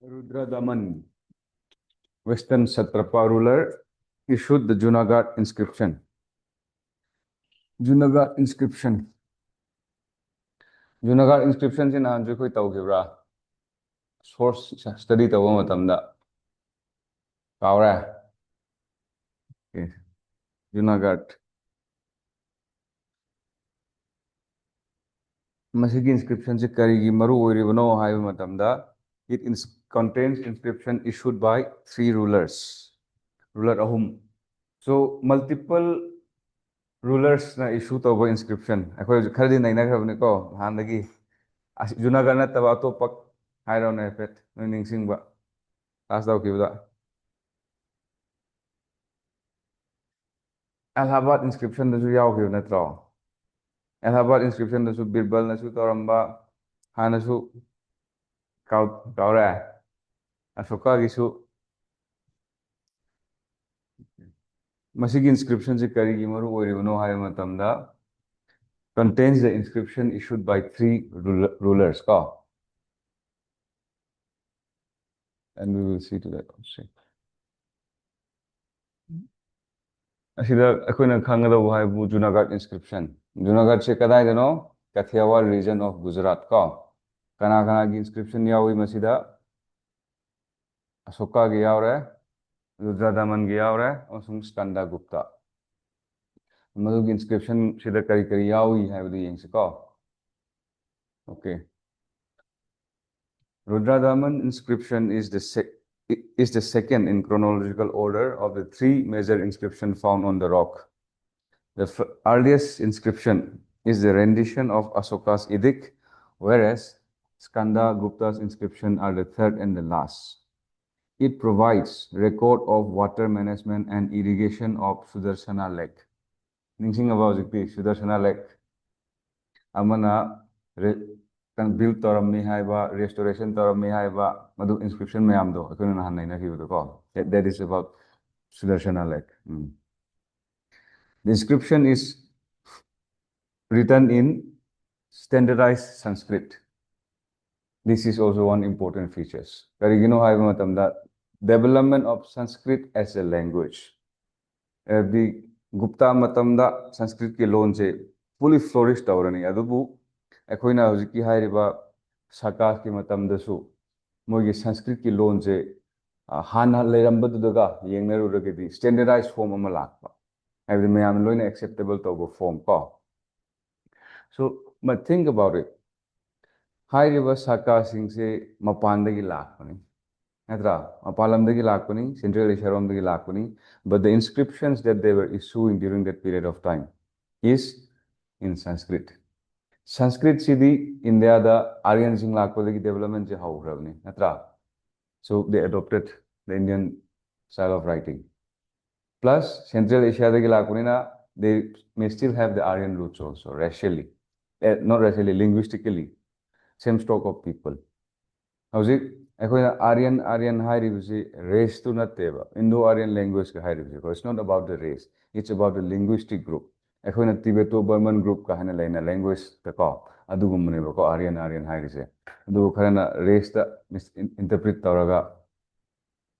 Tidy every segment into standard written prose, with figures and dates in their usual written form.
Rudra Daman, Western Satrapa ruler, issued the Junagadh inscription. Junagadh inscription. Junagadh inscription in Andrew Taugira. Source study the Womatamda. Kaura. Okay. Junagadh. Masigi inscription se karigi maru oribano matamda. It contains inscription issued by 3 rulers. Ruler Ahum. So multiple rulers na issue to inscription. Ako khadi naina khabne ko handagi Junagadh nattaba atopak hairo na pet no ningsingba. Taas daw kibda. Allahabad inscription dasu yaw kiyo natro. Allahabad inscription dasu Birbal nasu toramba hanasu kaura. Asoka gisu masigi inscription se karigi maru oribano hayo matamda contains the inscription issued by 3 rulers ka. And we will see to that also. Asida akoina khangada hai bu Junagadh inscription. Junagadh se kadai deno Kathiawar region of Gujarat ka. Kana kana gi inscription yawi masida Asoka gi yawre, Rudra Daman gi yawre, osum Skanda Gupta. Madu gi inscription sida kari kari yawi hai bu yeng ka. Okay. Rudra Daman inscription is the second in chronological order of the 3 major inscriptions found on the rock. The earliest inscription is the rendition of Asoka's edict, whereas Skanda Gupta's inscription are the third and the last. It provides record of water management and irrigation of Sudarshana Lake. Ningsing about Sudarshana Lake. Amana build Torami Haiba, restoration Torami Haiba, Madu inscription Mayamdo, that is about Sudarshana Lake. The inscription is written in standardized Sanskrit. This is also one important feature. The development of Sanskrit as a language. The Gupta Matamda Sanskrit ki loan se fully flourished aurani. Adubu Akoina Huziki Hairiba Saka ki Matamdasu. Mogi Sanskrit ki loan se Hana Lerambadaga, Yengneru Ragedi, standardized form of Malakpa. Have the Mayam acceptable to form. So, but think about it. High river Saka sing say Mapandagi Lakuni. Natra, Mapalamdagi Lakuni, Central Asia Romdagi Lakuni, but the inscriptions that they were issuing during that period of time is in Sanskrit. Sanskrit Siddhi India the Aryan Sing Lakpadagi development je how ravni. Natra. So they adopted the Indian style of writing. Plus, Central Asia dagi Lakunina, they may still have the Aryan roots also, racially. Not racially, linguistically. Same stock of people. How's it? Aryan high review race to not teva. Indo-Aryan language high review. It's not about the race. It's about the linguistic group. Tibeto-Burman group ka hana language ta ko. Adugumune ko Aryan high review. Adu karana race ta misinterpret taraga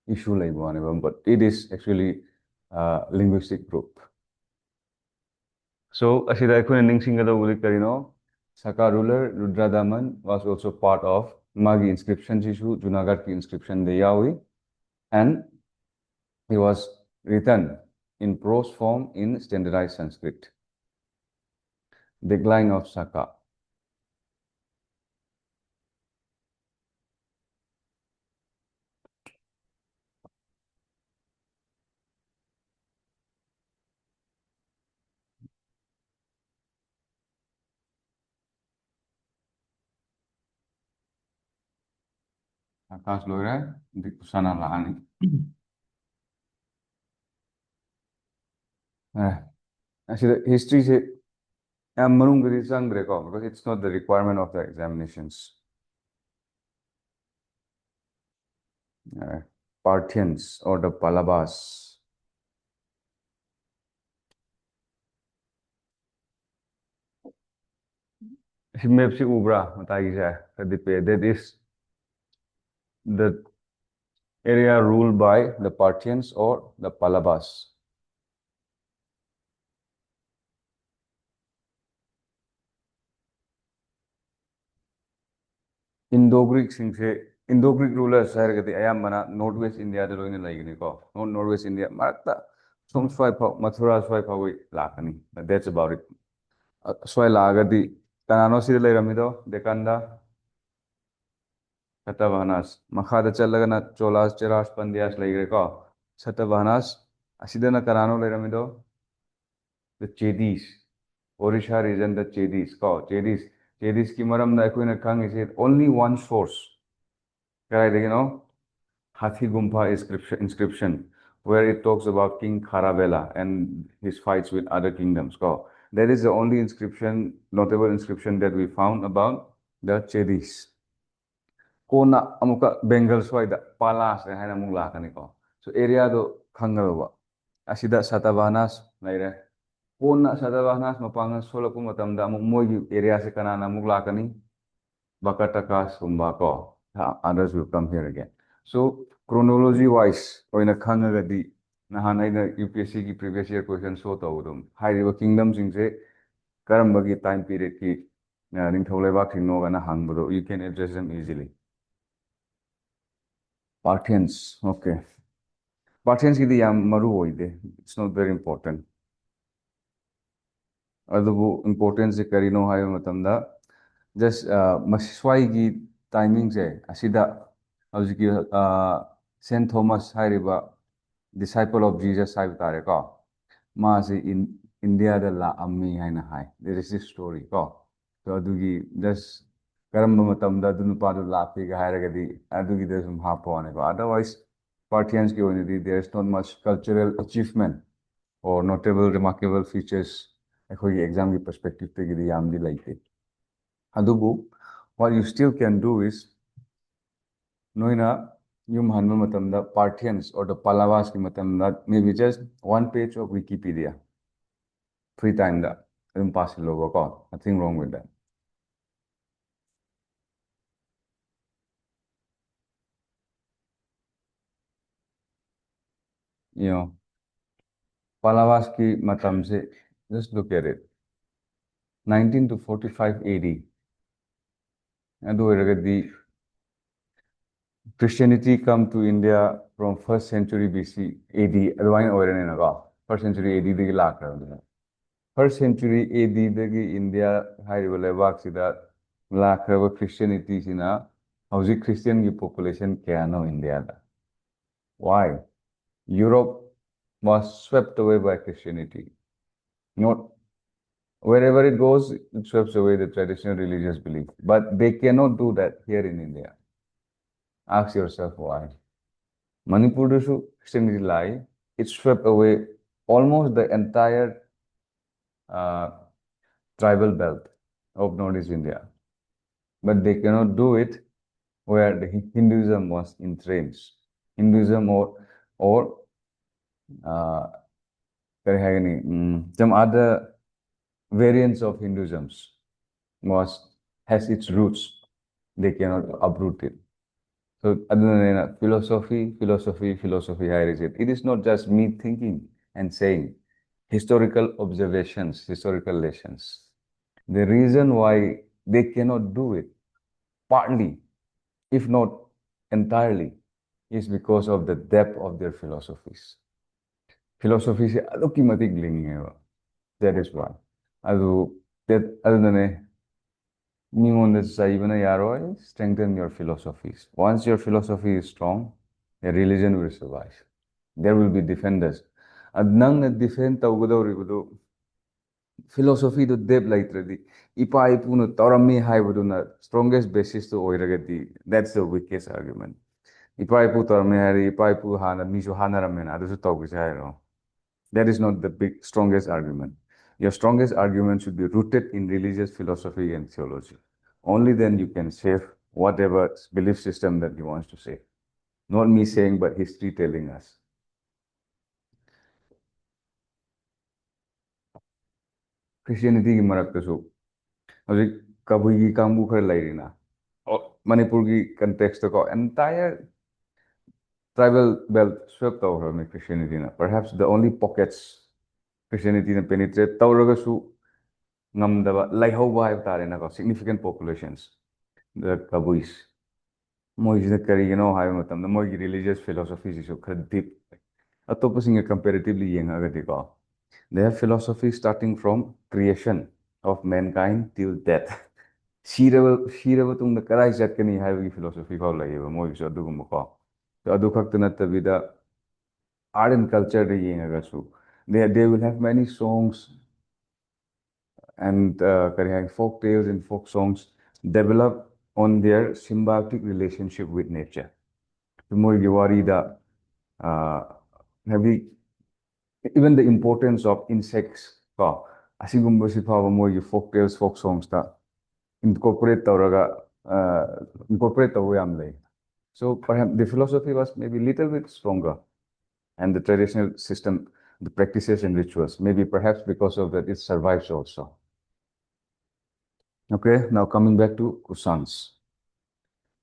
issue like but it is actually linguistic group. So, Ashida Ningsingada Ulikarino, Saka ruler Rudra Daman was also part of Magi inscription issue, Junagadh ki inscription de Yawi, and he was written in prose form in standardized Sanskrit. Decline of Saka. Akas loira di kusana laani. Actually, history se because it's not the requirement of the examinations. Parthians or the Palabas. Himepsi Ubra, that is the Area ruled by the Parthians or the Pallavas. Indo-Greek singse Indo-Greek rulers hairagati ayambana Northwest India da loina laigini ko. Northwest India marakta som swai phau Mathura swai phau lakani. That's about it. Swai lagadi kanano sida lairamido Dekanda Satavahanas. Makhada chalagana Cholas Cheras Pandyas laigre ko. Satavahanas asidana kanano lairamido the Chedis. Orisha region the Chedis ko. Chedis ki maram na koina khang is only one source. Right, you know, Hathi Gumpha inscription, where it talks about King Kharavela and his fights with other kingdoms. Go. That is the only inscription, notable inscription that we found about the Chedis. Kona amuka Bengal swaida Palas and Hana Mulakaniko. So area do Kangarova. Asida Satavahanas, later. Kona Satavahanas, Mapanga Solakumatam, the Mogi area Sekanana Mulakani, Bakatakas, Umbako. Others will come here again. So chronology wise, oina khangagadi nahan aina UPSC ki previous year question so tawdum hairiba kingdoms ingse karambagi time period ki ningthau leibak thingno gana hangbodo you can address them easily. Parthians, okay. Parthians ki yam maru oide, it's not very important. Adubu importance se karino hayo matamda just maswai ki timing se asida Howziki Saint Thomas hairiba disciple of Jesus haiba tare ko maasi in India da la ammi haina hai there is this story ko so adugi just karamba matamda adu nupa du lapi ga hairagadi adugi da sum hapo ane ko otherwise Parthians ki onidi there is not much cultural achievement or notable remarkable features akhoi exam ki perspective te gi yamdi laite adubu what you still can do is Noina Yum Hanma Matamda Parthians or the Pallavas ki Matamda maybe just one page of Wikipedia. Free time da. Impossible logo ko. Nothing wrong with that. You know, Pallavas ki Matam se just look at it. 19 to 45 AD. And the Christianity come to India from 1st century BC AD. First century AD the lak First century AD dagi India hairiba lebak sida lakraba Christianity sina hauji Christian ki population kaya no India da. Why? Europe was swept away by Christianity. Not wherever it goes, it sweeps away the traditional religious belief. But they cannot do that here in India. Ask yourself why. Manipur Christianity lie. It swept away almost the entire uh, tribal belt of Northeast India. But they cannot do it where the Hinduism was entrenched. Hinduism or some other variants of Hinduism has its roots. They cannot uproot it. So philosophy, it is not just me thinking and saying. Historical observations, historical lessons. The reason why they cannot do it, partly, if not entirely, is because of the depth of their philosophies. Philosophy se adukki matik lingi hai. That is why. Strengthen your philosophies. Once your philosophy is strong, your religion will survive. There will be defenders. Nang na defend tawgadawribudu philosophy to depth laitradi ipa ipuna taurami haibuduna strongest basis to oiragati that's the weakest argument. Ipa ipu taurami hari ipa ipu hana misu hana ramena adusu tawgis hairo. That is not the big strongest argument. Your strongest argument should be rooted in religious philosophy and theology. Only then you can save whatever belief system that he wants to save. Not me saying, but history telling us. Christianity ki maraktasu. Hꯧzik kabui ki kambu khar lairina. Manipur ki context ko entire tribal belt swept over Christianity. Perhaps the only pockets Christianity penetrate tauragasu ngamdaba laihauba haib tare na significant populations. The Kabuis. Moisina karigino haib matam the moi religious philosophies is deep. Atopasing comparatively young agatiko. They have philosophy starting from creation of mankind till death. Shirava tung the karai zatkani have philosophy for like Mois or Dugumako. The Adukaktanata with the art and culture they will have many songs and folk tales and folk songs develop on their symbiotic relationship with nature. The more you worry the heavy even the importance of insects asigumbasi power more you folk tales folk songs that incorporate incorporate the so perhaps the philosophy was maybe a little bit stronger and the traditional system, the practices and rituals, maybe perhaps because of that it survives also. Okay, now coming back to Kusans.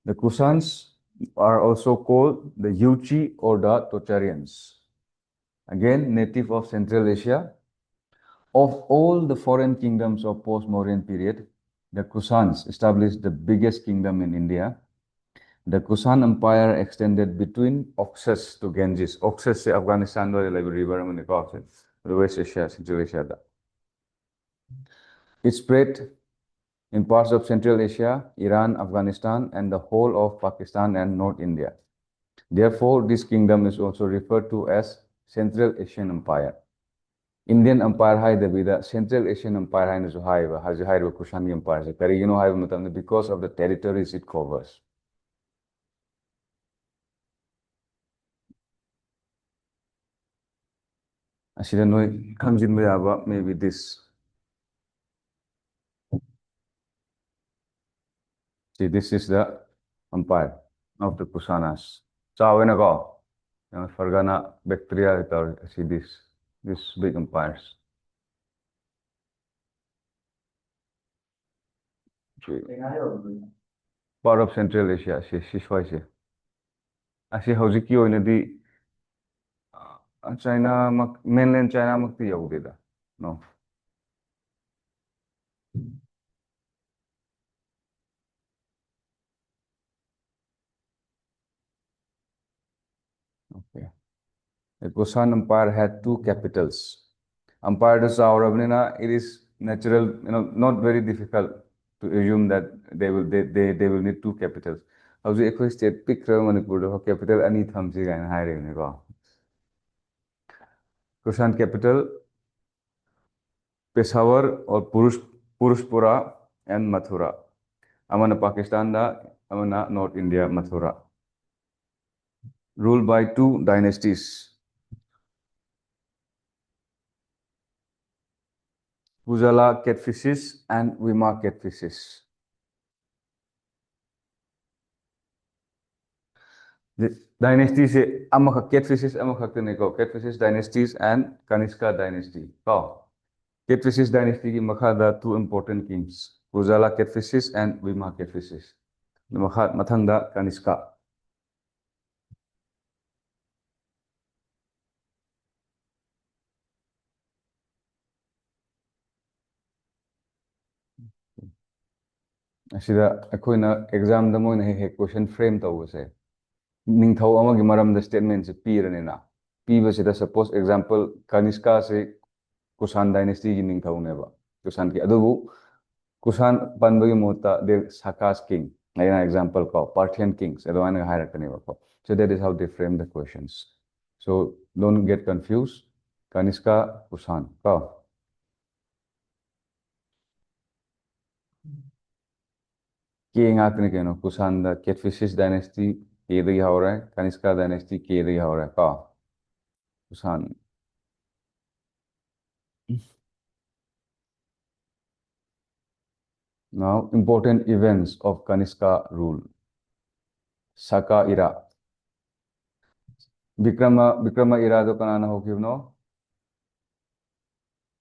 The Kusans are also called the Yuchi or the Tocharians. Again, native of Central Asia. Of all the foreign kingdoms of post-Mauryan period, the Kusans established the biggest kingdom in India. The Kusan Empire extended between Oxus to Ganges. Oxus is Afghanistan, the river, the West Asia, Central Asia. It spread in parts of Central Asia, Iran, Afghanistan, and the whole of Pakistan and North India. Therefore, this kingdom is also referred to as Central Asian Empire. Indian Empire hai the Central Asian Empire hai na haiba Kushan Empire se kari haiba because of the territories it covers. Asida noi kamjin ba maybe this. See, this is the empire of the Kusanas. So when I go, Fargana bacteria, see these big empires. Part of Central Asia, she Asi hojiki oina di China mainland China makti yaudeda. No. Okay. The Kusan Empire had two capitals. Empire to Sauravnina, it is natural, not very difficult to assume that they will need two capitals. How do you state pick Manipur capital any thamsi and hiring go? Kusan capital Peshawar or Purushpura and Mathura. Amana Pakistan da Amana North India Mathura. Ruled by two dynasties. Pujala catfishes and Vima catfishes. The dynasties catfishes catfishes dynasties and Kanishka dynasty. Catfishes dynasty ki makhada two important kings. Pujala catfishes and Vima catfishes. Mathanda Kanishka. Asida akoina exam da moina he question frame tawuse. Ningthau amagi maramda statement se piranina. Pibasida suppose example Kanishka se Kusan dynasty ki ningthau neba. Kusan ki adubu Kusan panbagi mota de Sakas king. Like example called Parthian kings. So that is how they frame the questions. So don't get confused. Kanishka, Kusan. Kusan the Catfishes dynasty Kanishka dynasty Kusan. Now, important events of Kanishka rule. Saka era. Vikrama era do kanana ho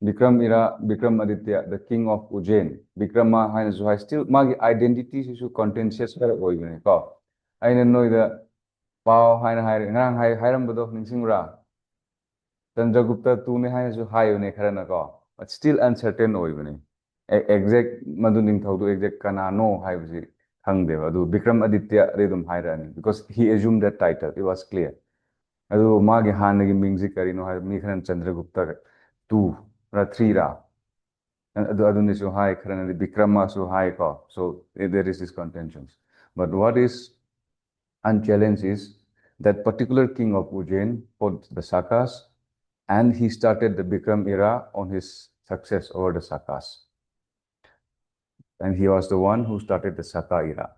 Vikram Aditya, the king of Ujjain. Vikrama has still magi identity is contentious I know the pao haina hai ngang hai hairam bodo ningsingra Chandragupta tu ne hai su hai ne kharana ko but still uncertain oi bane exact madu ning thau du exact kana no hai bji khang de adu Vikram Aditya re dum hai rani because he assumed that title it was clear adu ma ge han ge mingji kari no hai mi kharan Chandragupta 2 ra 3 ra adu ni su hai kharana Vikrama su hai ko so there is this contentions but what is unchallenged is that particular king of Ujjain fought the Sakas and he started the Bikram era on his success over the Sakas. And he was the one who started the Saka era.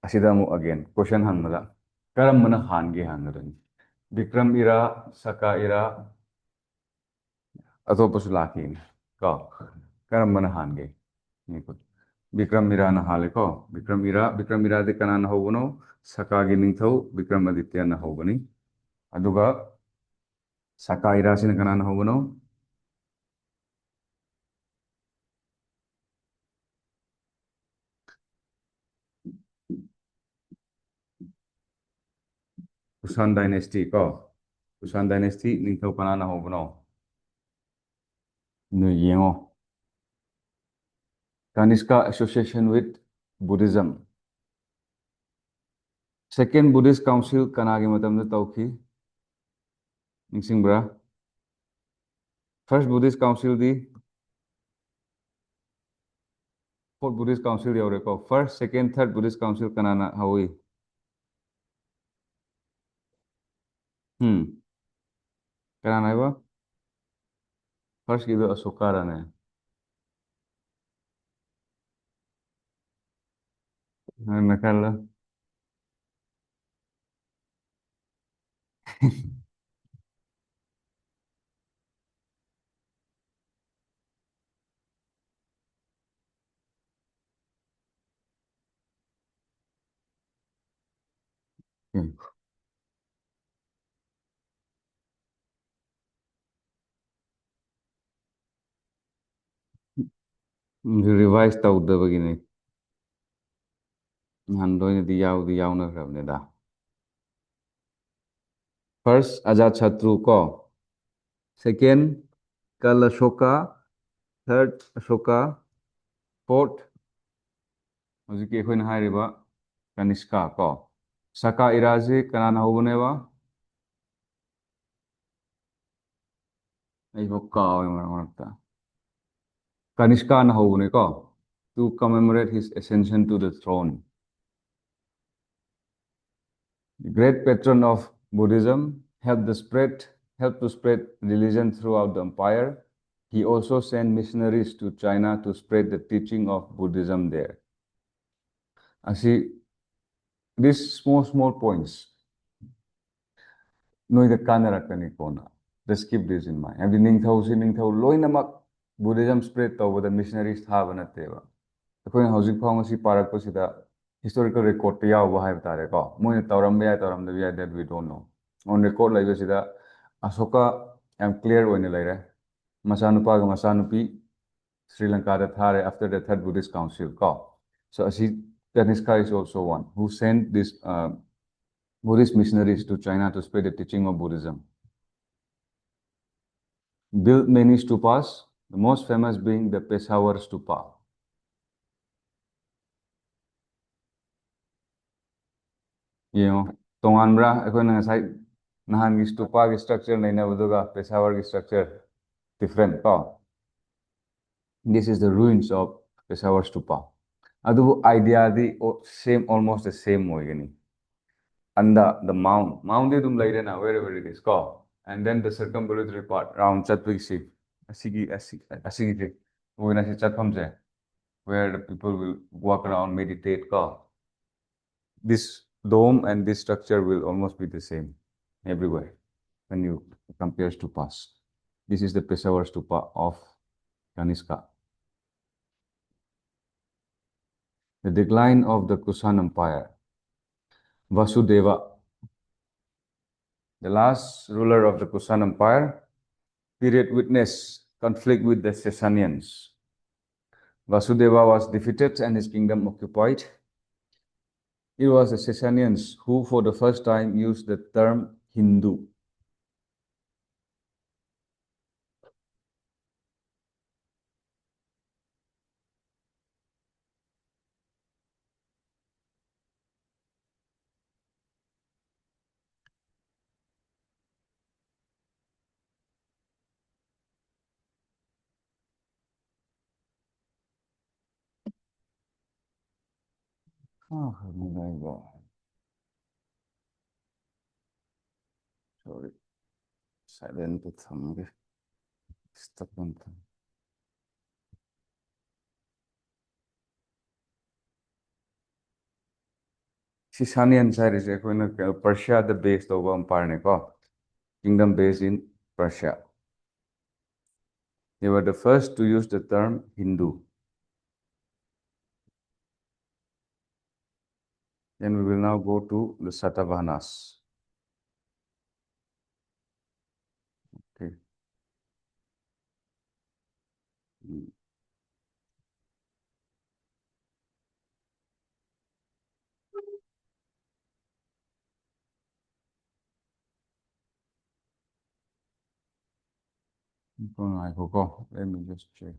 Asidamu again, question hanmala. Karam mana hange hangaran. Bikram era, Saka era, atopasu laki. Ko. Karam mana hange. Bikram era na hale ko. Bikram era de kanana hobono. Saka gi ningthau, Bikram Aditya na hoboni. Aduga Saka era sina kanana hobono. Kusan dynasty ko. Kusan dynasty ningthau kanana hobono. No yengo. Kanishka association with Buddhism. Second Buddhist Council kanagi matamda tauki. Ningsingbra. First Buddhist Council di fourth Buddhist Council yaure ko. First, second, third Buddhist Council kanana hawi. Kanana iba? First gido Asoka rane. Nakala. Revise tawdabagini. Handoy di yaw na krabne da. First Ajatashatru ko. Second Kal Ashoka. Third Ashoka. Fourth Hojiki ekhoi na hairiba Kanishka ko. Saka iraji kanana hoboneba. Aibo ka marakta. Kanishka na hobone ko. To commemorate his ascension to the throne. The great patron of Buddhism helped to spread religion throughout the empire. He also sent missionaries to China to spread the teaching of Buddhism there. Asi, these small points. No the kanarakani kona. Just keep this in mind. Every ningthau loinamak Buddhism spread over the missionaries thavanateva. Akoina housing pharmacy parakosida historical record to yaw bahai tare ko. Moina tauram that we don't know. On record like sida Asoka am clear when later. Masanupa Masanupi Sri Lanka that thare after the third Buddhist council ko. So Asi Kanishka is also one who sent this Buddhist missionaries to China to spread the teaching of Buddhism. Built many stupas, the most famous being the Peshawar stupa. Tonganbra, nahan stupa structure naina Peshawar structure different. This is the ruins of Peshawar stupa. Adu idea the same, almost the same way. And the mound is wherever it is called. And then the circumambulatory part around Chatwiksi, Asigi, where the people will walk around, meditate. This dome and this structure will almost be the same everywhere when you compare stupas. This is the Peshawar stupa of Kanishka. The decline of the Kusan Empire. Vasudeva, the last ruler of the Kusan Empire, period witnessed conflict with the Sasanians. Vasudeva was defeated and his kingdom occupied. It was the Sasanians who, for the first time, used the term Hindu. Oh, my God. Sorry. Silent to thumb. Stuck on thumb. Sasanians is Persia, the base of Parneko, kingdom based in Persia. They were the first to use the term Hindu. Then we will now go to the Satavahanas. Okay. Let me just check.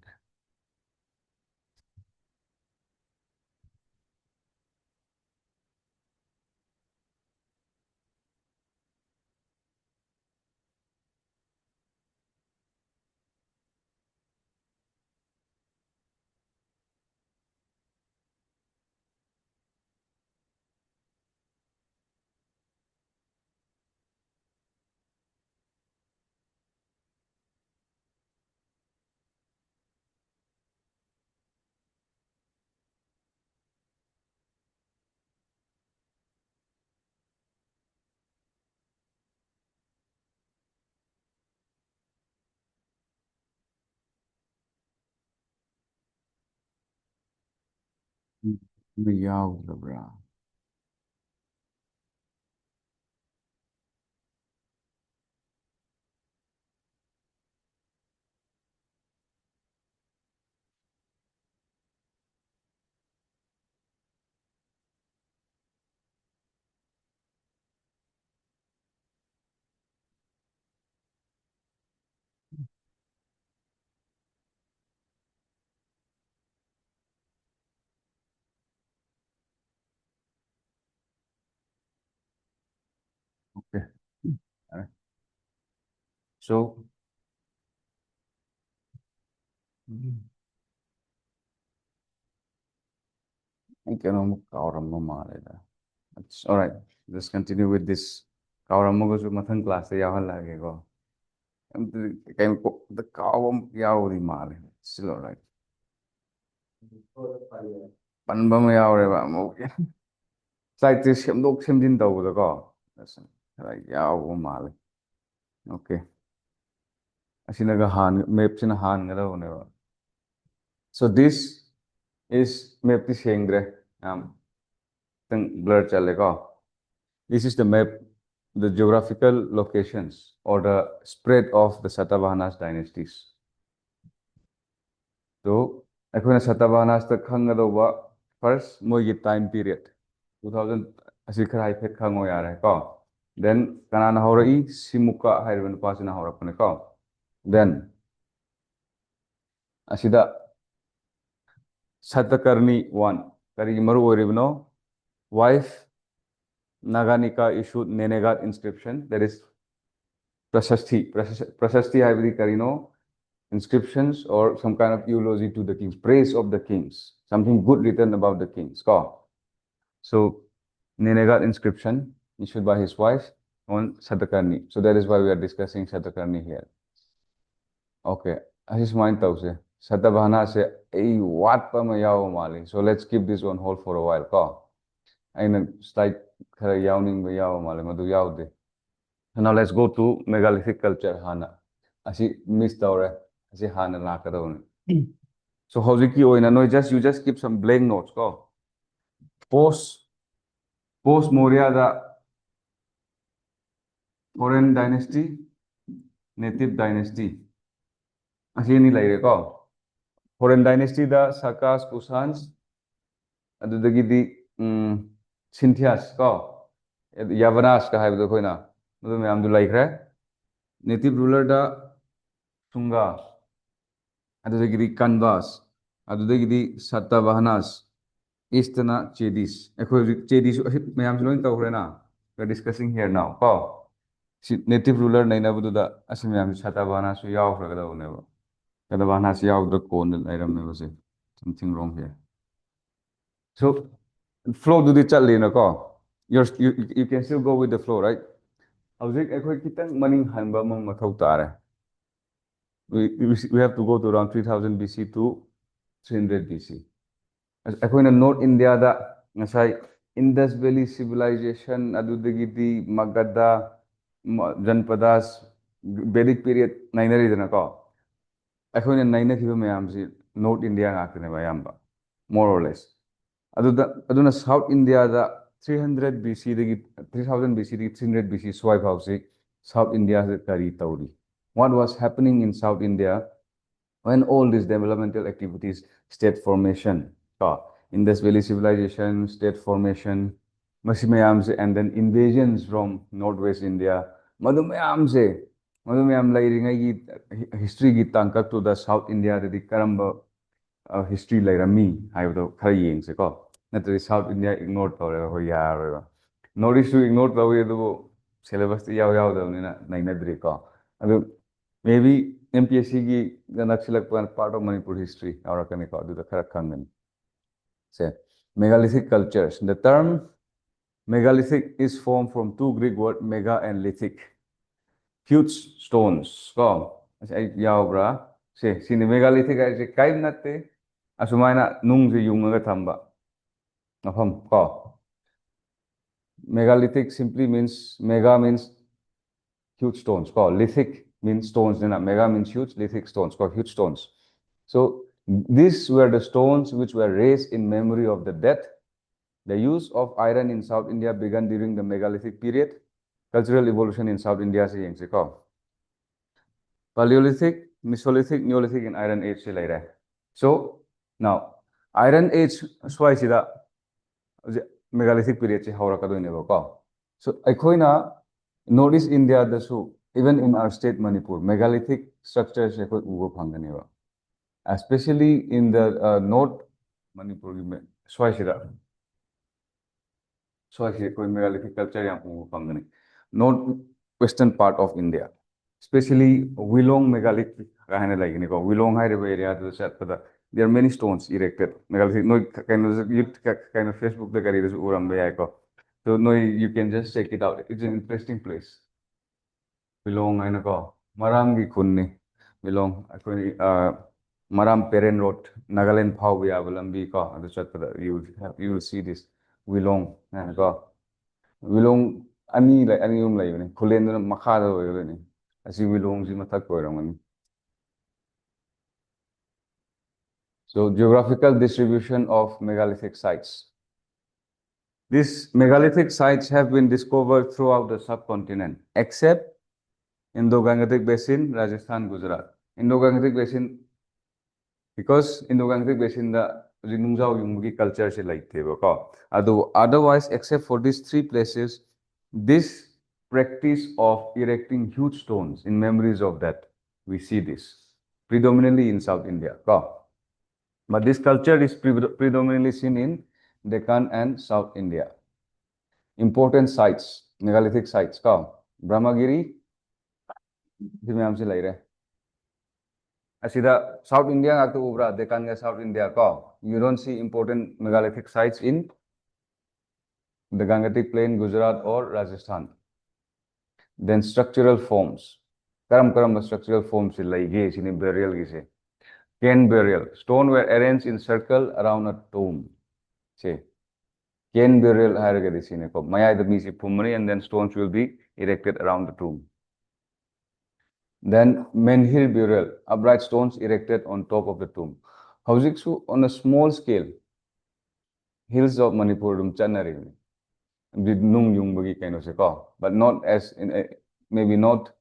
Yaudabra. Okay. Alright. So, I can almost all right. Let's continue with this. Kauramugu mathang class yawan lagi ko. The kawam yauri male. Still all right. Panba mo yaure ba mo. It's like this semdok semdin daw da ko. Listen. Like yaw male. Okay. Asinaga han map sina han nga daw ne ba. So this is map ti sengre. Tang blur chale ko. This is the map, the geographical locations or the spread of the Satavahanas dynasties. So, अखोना Satavahanas तक खंगदोबा first मोगी time period 2000 asi khara ifet khango yare ko. Then kanana horai Simuka hairban pasina horapane ko. Then asida Satakarni 1 kari maru oribno wife Naganika issued Nenegat inscription, that is Prasasti. Prasasti haibadi karino inscriptions or some kind of eulogy to the kings, praise of the kings, something good written about the kings. So Nenegat inscription issued by his wife on Satakarni. So that is why we are discussing Satakarni here. Okay, Ashish mind tause Satavahana se a wat pa mayaw mali. So let's keep this on hold for a while. Aina slide khara yawning mayaw mali madu yawde. So now let's go to megalithic culture Hana. Ashi miss tawre. Ashi Hana lakadawne. So howziki oina no you just keep some blank notes post Maurya the foreign dynasty native dynasty ashi ni laire foreign dynasty the Sakas Kusans adudagi di Cynthias ko Yavanas ka haibdo koina madu mayam du like re native ruler da Sunga adudagidi Canvas adudagidi Satavahanas Eastana Chedis ekho Chedis mayam loin tawrena we are discussing here now ko native ruler naina budu da asim mayam Satavahanas su yaw khagada uneba Satavahanas yaw dra kon lairam ne base something wrong here. So flow do the chali na ko you can still go with the flow, right? Howzik ekoi kitang maning hanba mong mathau tare. We have to go to around 3000 BC to 300 BC. Ekoi na North India da ngasai Indus Valley civilization adudagiti Magadha Janpadas Vedic period nainari dana ko. Ekoi na naina kiba mayam si North India ngakne mayamba more or less. Aduna South India da 300 BC dagi 3000 BC dagi 300 BC swipe house South India kari tauri. What was happening in South India when all these developmental activities, state formation, Indus Valley civilization, state formation, Masimayamse, and then invasions from Northwest India, Madumayamse, Madumayam Lairingai history gi tangkak to the South India, the Karamba history Lairami, I have the Karaying, Natari South India ignored or ya North East to ignore the way the syllabus the yaw Nainadrika. Maybe MPSC gi the Nakshilak part of Manipur history, our Kanika, do the Karakangan. Say megalithic cultures. The term megalithic is formed from two Greek words, mega and lithic. Huge stones. Ko, yaw say, sini megalithic ay say kaib natte, asumana nung si yung thamba. Megalithic simply means, mega means huge stones. Lithic means stones. Mega means huge, lithic stones. Huge stones. So these were the stones which were raised in memory of the dead. The use of iron in South India began during the megalithic period. Cultural evolution in South India se yang se Paleolithic, Mesolithic, Neolithic, and Iron Age se lai rahe. So now Iron Age swai sida megalithic period se haura kadoi ne ko. So aikoina Northeast India dasu even in our state Manipur megalithic structures se koi ugo phangane ba. Especially in the North Manipur swai sida swai koi megalithic culture yang ugo phangane. North western part of India. Especially Wilong megalithic Wilong area there are many stones erected. Megalithic no kind of Facebook the career is so no you can just check it out. It's an interesting place. Wilong I know Maram gi kunni Wilong Maram Peren Road Nagaland Phau Viavalambi ko you will see this Wilong Wilong ani like ani like Kulen Makada as you belong to So geographical distribution of megalithic sites. These megalithic sites have been discovered throughout the subcontinent, except Indo-Gangetic Basin, Rajasthan, Gujarat. Indo-Gangetic Basin, because Indo-Gangetic Basin the Rinungzao Yunggi culture se like otherwise, except for these three places, this practice of erecting huge stones in memories of that. We see this predominantly in South India. But this culture is predominantly seen in Deccan and South India. Important sites, megalithic sites. Brahmagiri, Asida South India, Deccan South India. You don't see important megalithic sites in the Gangetic Plain, Gujarat or Rajasthan. Then structural forms. Karam structural forms like burial gise. Cairn burial. Stone were arranged in circle around a tomb. Cairn burial and then stones will be erected around the tomb. Then menhir burial. Upright stones erected on top of the tomb. Haujiksu on a small scale. Hills of Manipur Chanari. But not as in maybe not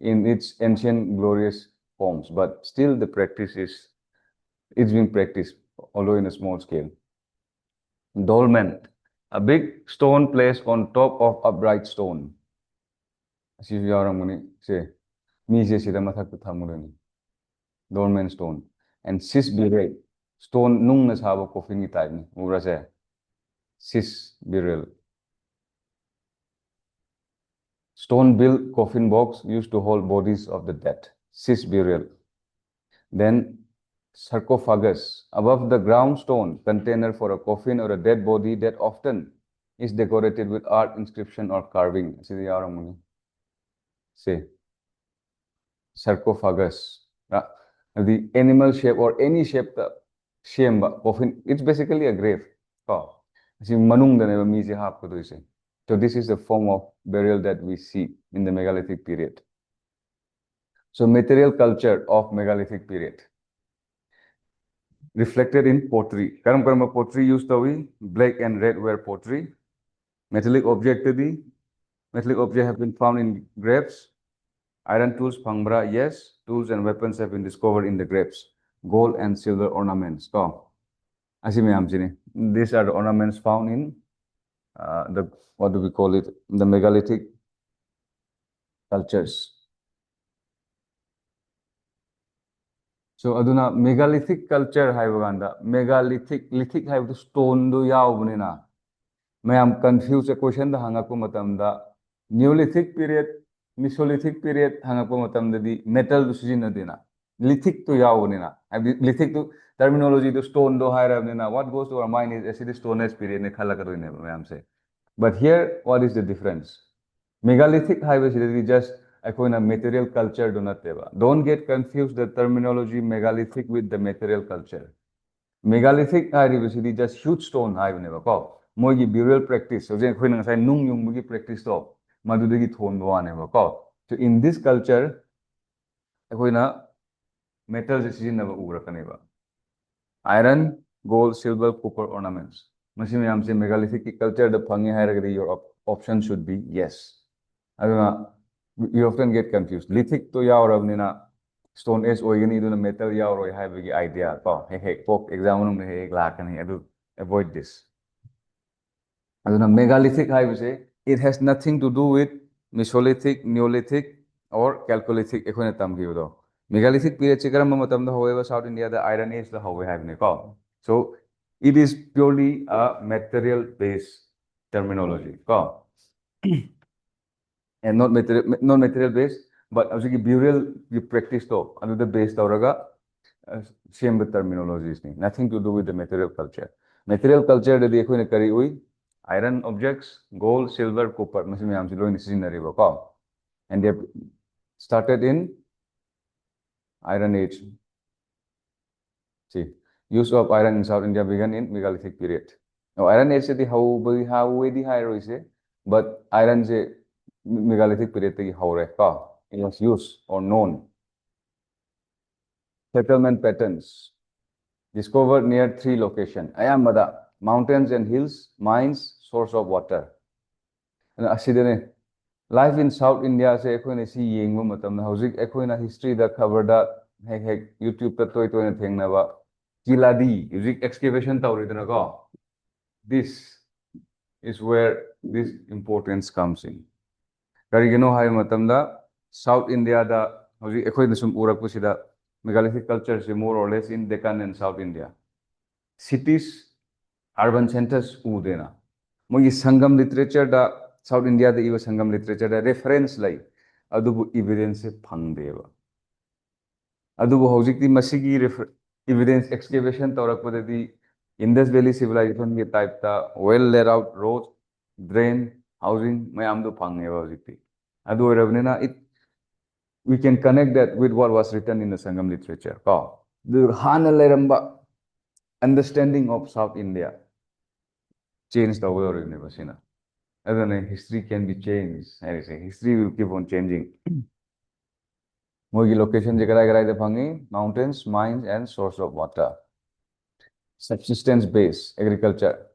in its ancient glorious forms, but still the practice it's being practiced, although in a small scale. Dolmen, A big stone placed on top of upright stone. Asi yaramuni se mi se sida mathak ta thamurani. Dormant stone. And cis burial. Stone nung na sabo coffin ni type ni. Ura se. Cis burial. Stone built coffin box used to hold bodies of the dead. Cis burial. Then sarcophagus, above the ground stone, container for a coffin or a dead body that often is decorated with art, inscription, or carving. Say, sarcophagus. The animal shape or any shape, the coffin, it's basically a grave. So this is the form of burial that we see in the megalithic period. So material culture of megalithic period. Reflected in pottery. Karam pottery used to be black and red ware pottery. Metallic object have been found in graves. Iron tools, pangbra, yes. Tools and weapons have been discovered in the graves. Gold and silver ornaments. These are the ornaments found in the, what do we call it? The megalithic cultures. So aduna megalithic culture haibaganda megalithic lithic haibu stone do yaubnina. I am confused a question the hangakpo matamda Neolithic period, Mesolithic period hangakpo matamda di metal do sijinadina. Lithic to yaubnina. Lithic to terminology to stone do hairabnina. What goes to our mind is actually stone age period ne khala karuine I am say. But here what is the difference? Megalithic haibu is just a material culture do not teba. Don't get confused the terminology megalithic with the material culture. Megalithic is just huge stone high never call. Mogi burial practice. So then when I nung yung mugi practice to madudagi thon one never call. So in this culture, metals is never urakaneva. Iron, gold, silver, copper ornaments. Machine am say megalithic culture the pangi hierarchy your option should be yes. You often get confused. Lithic to yaw stone age organ do metal yaw or have the idea. Pok exam avoid this. Megalithic I say it has nothing to do with Mesolithic, Neolithic, or Chalcolithic. Megalithic period however South India the Iron Age the how we have so it is purely a material based terminology. And not material based, but actually burial you practice to another base tauraga same the terminology is nothing to do with the material culture. Material culture the dekho ne kari hui iron objects, gold, silver, copper, and they have started in Iron Age. See, use of iron in South India began in megalithic period. Now Iron Age the how we the higher is but iron se megalithic period tegi haure ka it was used or known. Settlement patterns discovered near 3 locations. Ayamada, mountains and hills, mines, source of water. And asidene life in South India se ekhoina si yengba matamna hojik ekhoina history da cover da hek YouTube ta toy toy na thengna ba kiladi hojik excavation tawridana ko. This is where this importance comes in. Karigino hai matamda South India da hojik ekhoina sum urakpusida megalithic culture is more or less in Deccan and South India. Cities, urban centers, udena. Mogi Sangam literature da South India the Sangam literature da reference like adubu evidence pangdeva. Adubu hojik di masigi evidence excavation taurakpada di Indus Valley civilization ke type ta well laid out roads, drain, housing mayamdu pangeva hojik. Adu oirabnena it we can connect that with what was written in the Sangam literature. The Hana Leramba understanding of South India changed the world in Nevasina. History can be changed. History will keep on changing. Mogi location the mountains, mines, and source of water. Subsistence base, agriculture.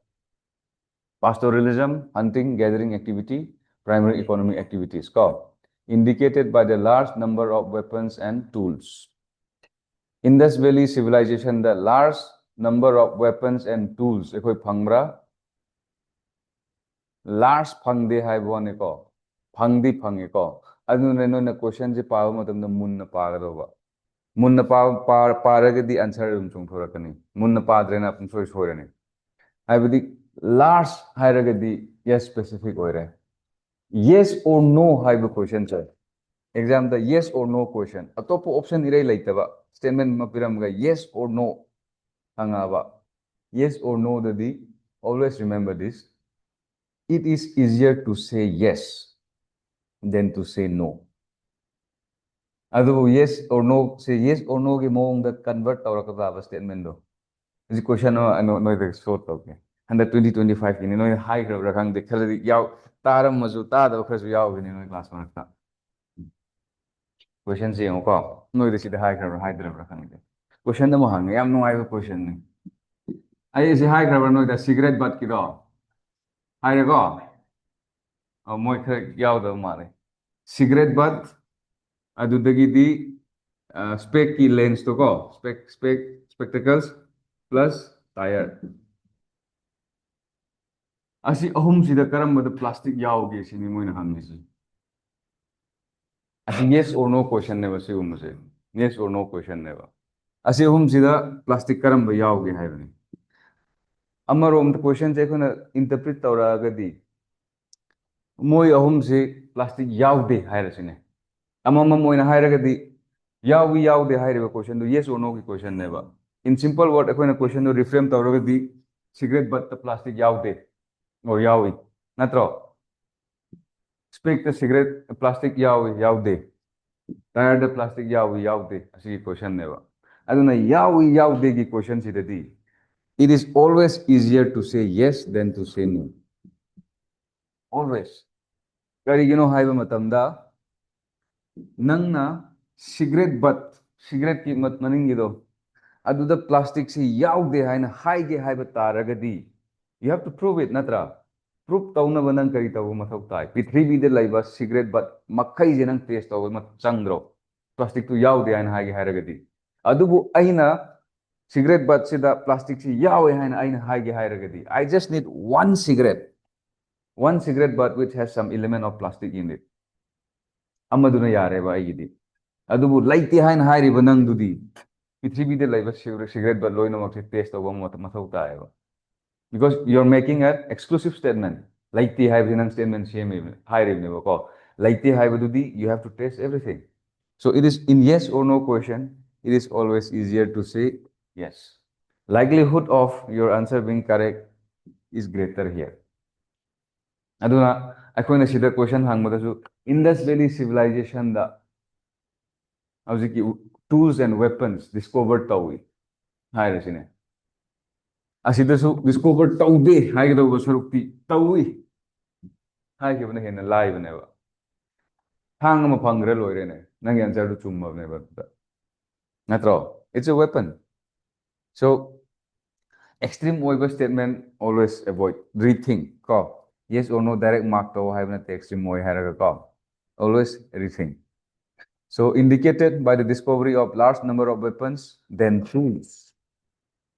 Pastoralism, hunting, gathering activity, primary economic activities. Indicated by the large number of weapons and tools. Indus Valley civilization, the large number of weapons and tools. large phangde hai bone ko phangdi phange ko adu ne no na question je pa matam na mun na pa ga ba mun na pa ra ga di answer um chung thora kani mun na pa dre na pun soi soi ne hai budi large hai ra ga di yes specific oi re yes or no hai ba question cha exam the yes or no question atop option irei laita ba statement ma piram ga yes or no hanga ba yes or no the di always remember this it is easier to say yes than to say no adu yes or no say yes or no ge mong da convert tawra ka ba statement do this question no the short okay and the 2025 ni no high gra rakang de khali yaw taram mazu ta da khrasu yaw ni no class ma ta question se ko no de sida high gra high dra rakang de question da mo hang yam no ai question ni ai se high gra no da cigarette bat ki do hai re ko moi khra yaw da ma re cigarette bat adudagidi spec ki lens to ko spectacles plus tire asi ahum sida karambada plastic yaoge sini moina hangisi asi yes or no question ne basi umse yes or no question ne ba asi ahum sida plastic karamba yaoge haibani amarom the question je khona interpret tawra gadi moi ahum se plastic yaude hairasine amama moina hairagadi yawi yaude hairiba question do yes or no ki question ne ba in simple word akoina question do reframe tawragadi cigarette butt the plastic yaude or yawi natro speak the cigarette plastic yawi yaude tire the plastic yawi yaude asi question ne ba aduna yawi yaude ki question sidadi it is always easier to say yes than to say no always karigino haiba matamda nangna cigarette butt cigarette ki mat maningido aduda plastic si yaude haina haige haiba taragadi you have to prove it natra proof tawna banang kari tawu mathau tai prithvi de laiba cigarette butt makai je nang taste tawu mat changdro plastic tu yaude haina haige hairagadi adubu aina cigarette butt sida plastic si yawe haina aina haige hairagadi I just need one cigarette butt which has some element of plastic in it amaduna yare ba aigidi adubu laite haina hairiba nang dudi prithvi de laiba cigarette butt loina mak taste tawu mathau tai ba because you're making an exclusive statement laite haiba nang statement same hairibne ba ko laite haiba dudi you have to taste everything so it is in yes or no question it is always easier to say yes likelihood of your answer being correct is greater here aduna akoina sida question hangmadasu Indus Valley civilization da howjiki tools and weapons discovered tawi hairasine asidasu discovered taude haigado sarukti tawi haigibna hena laibne ba hang ama phangre loire ne nang answer du chummabne ba natro it's a weapon so extreme oiba statement always avoid rethink ko yes or no direct mark to have na extreme oi haraga ko always rethink so indicated by the discovery of large number of weapons then tools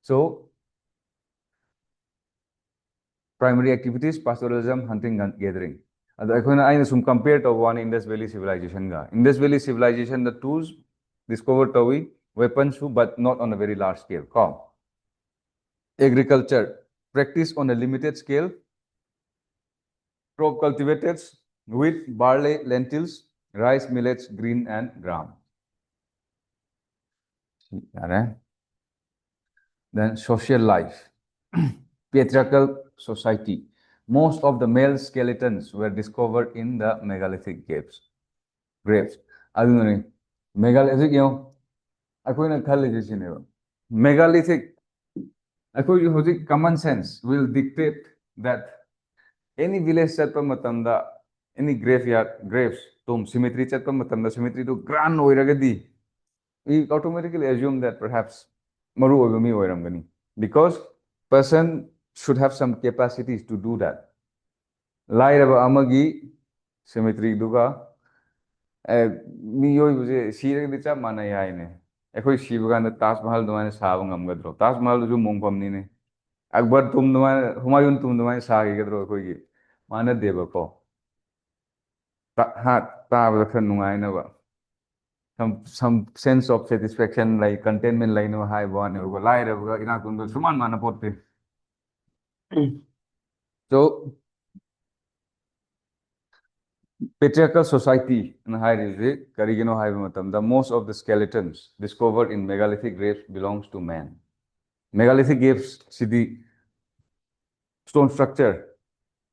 so primary activities pastoralism hunting and gathering ado akhona aina sum compare to one Indus Valley civilization ga Indus Valley civilization the tools discovered to weapons but not on a very large scale ko agriculture practice on a limited scale crop cultivated wheat barley lentils rice millets green and gram then social life patriarchal society most of the male skeletons were discovered in the megalithic graves adunani megalithic akoina khalli jineba megalithic akoi hoji common sense will dictate that any village chatpa matamda any graves tomb cemetery chatpa matamda cemetery to grand oiragadi we automatically assume that perhaps maru oiba mi oiramgani because person should have some capacities to do that lairaba amagi cemetery duga mi oibuje siragdi cha mana yaine akhoi sibaganda Taj Mahal dumane saba ngamgadro Taj Mahal ju mongpamni ne Akbar tum dumane Humayun tum dumane sa gi gadro akhoi gi मानदेबा को ha ताबदा खर नुंगाइनबा some sense of satisfaction like contentment like no high one or lie ina kun suman mana pote. So patriarchal society and high karigino high matam the most of the skeletons discovered in megalithic graves belongs to man. Megalithic graves see the stone structure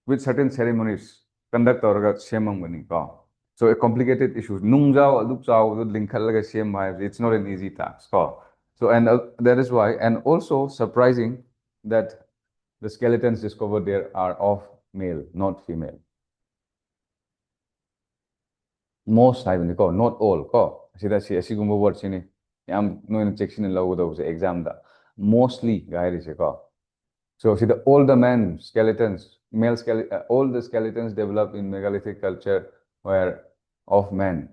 with certain ceremonies conduct or semang ko. So a complicated issue. Nungjao alupjao linkhalaga same it's not an easy task. So and that is why, and also surprising that the skeletons discovered there are of male, not female. Most ko, not all ko. Sida si asigumbo word sini. Yam no in section in law exam da. Mostly gairi se ko. So see the older man skeletons, male skeleton, all the skeletons developed in megalithic culture were of men,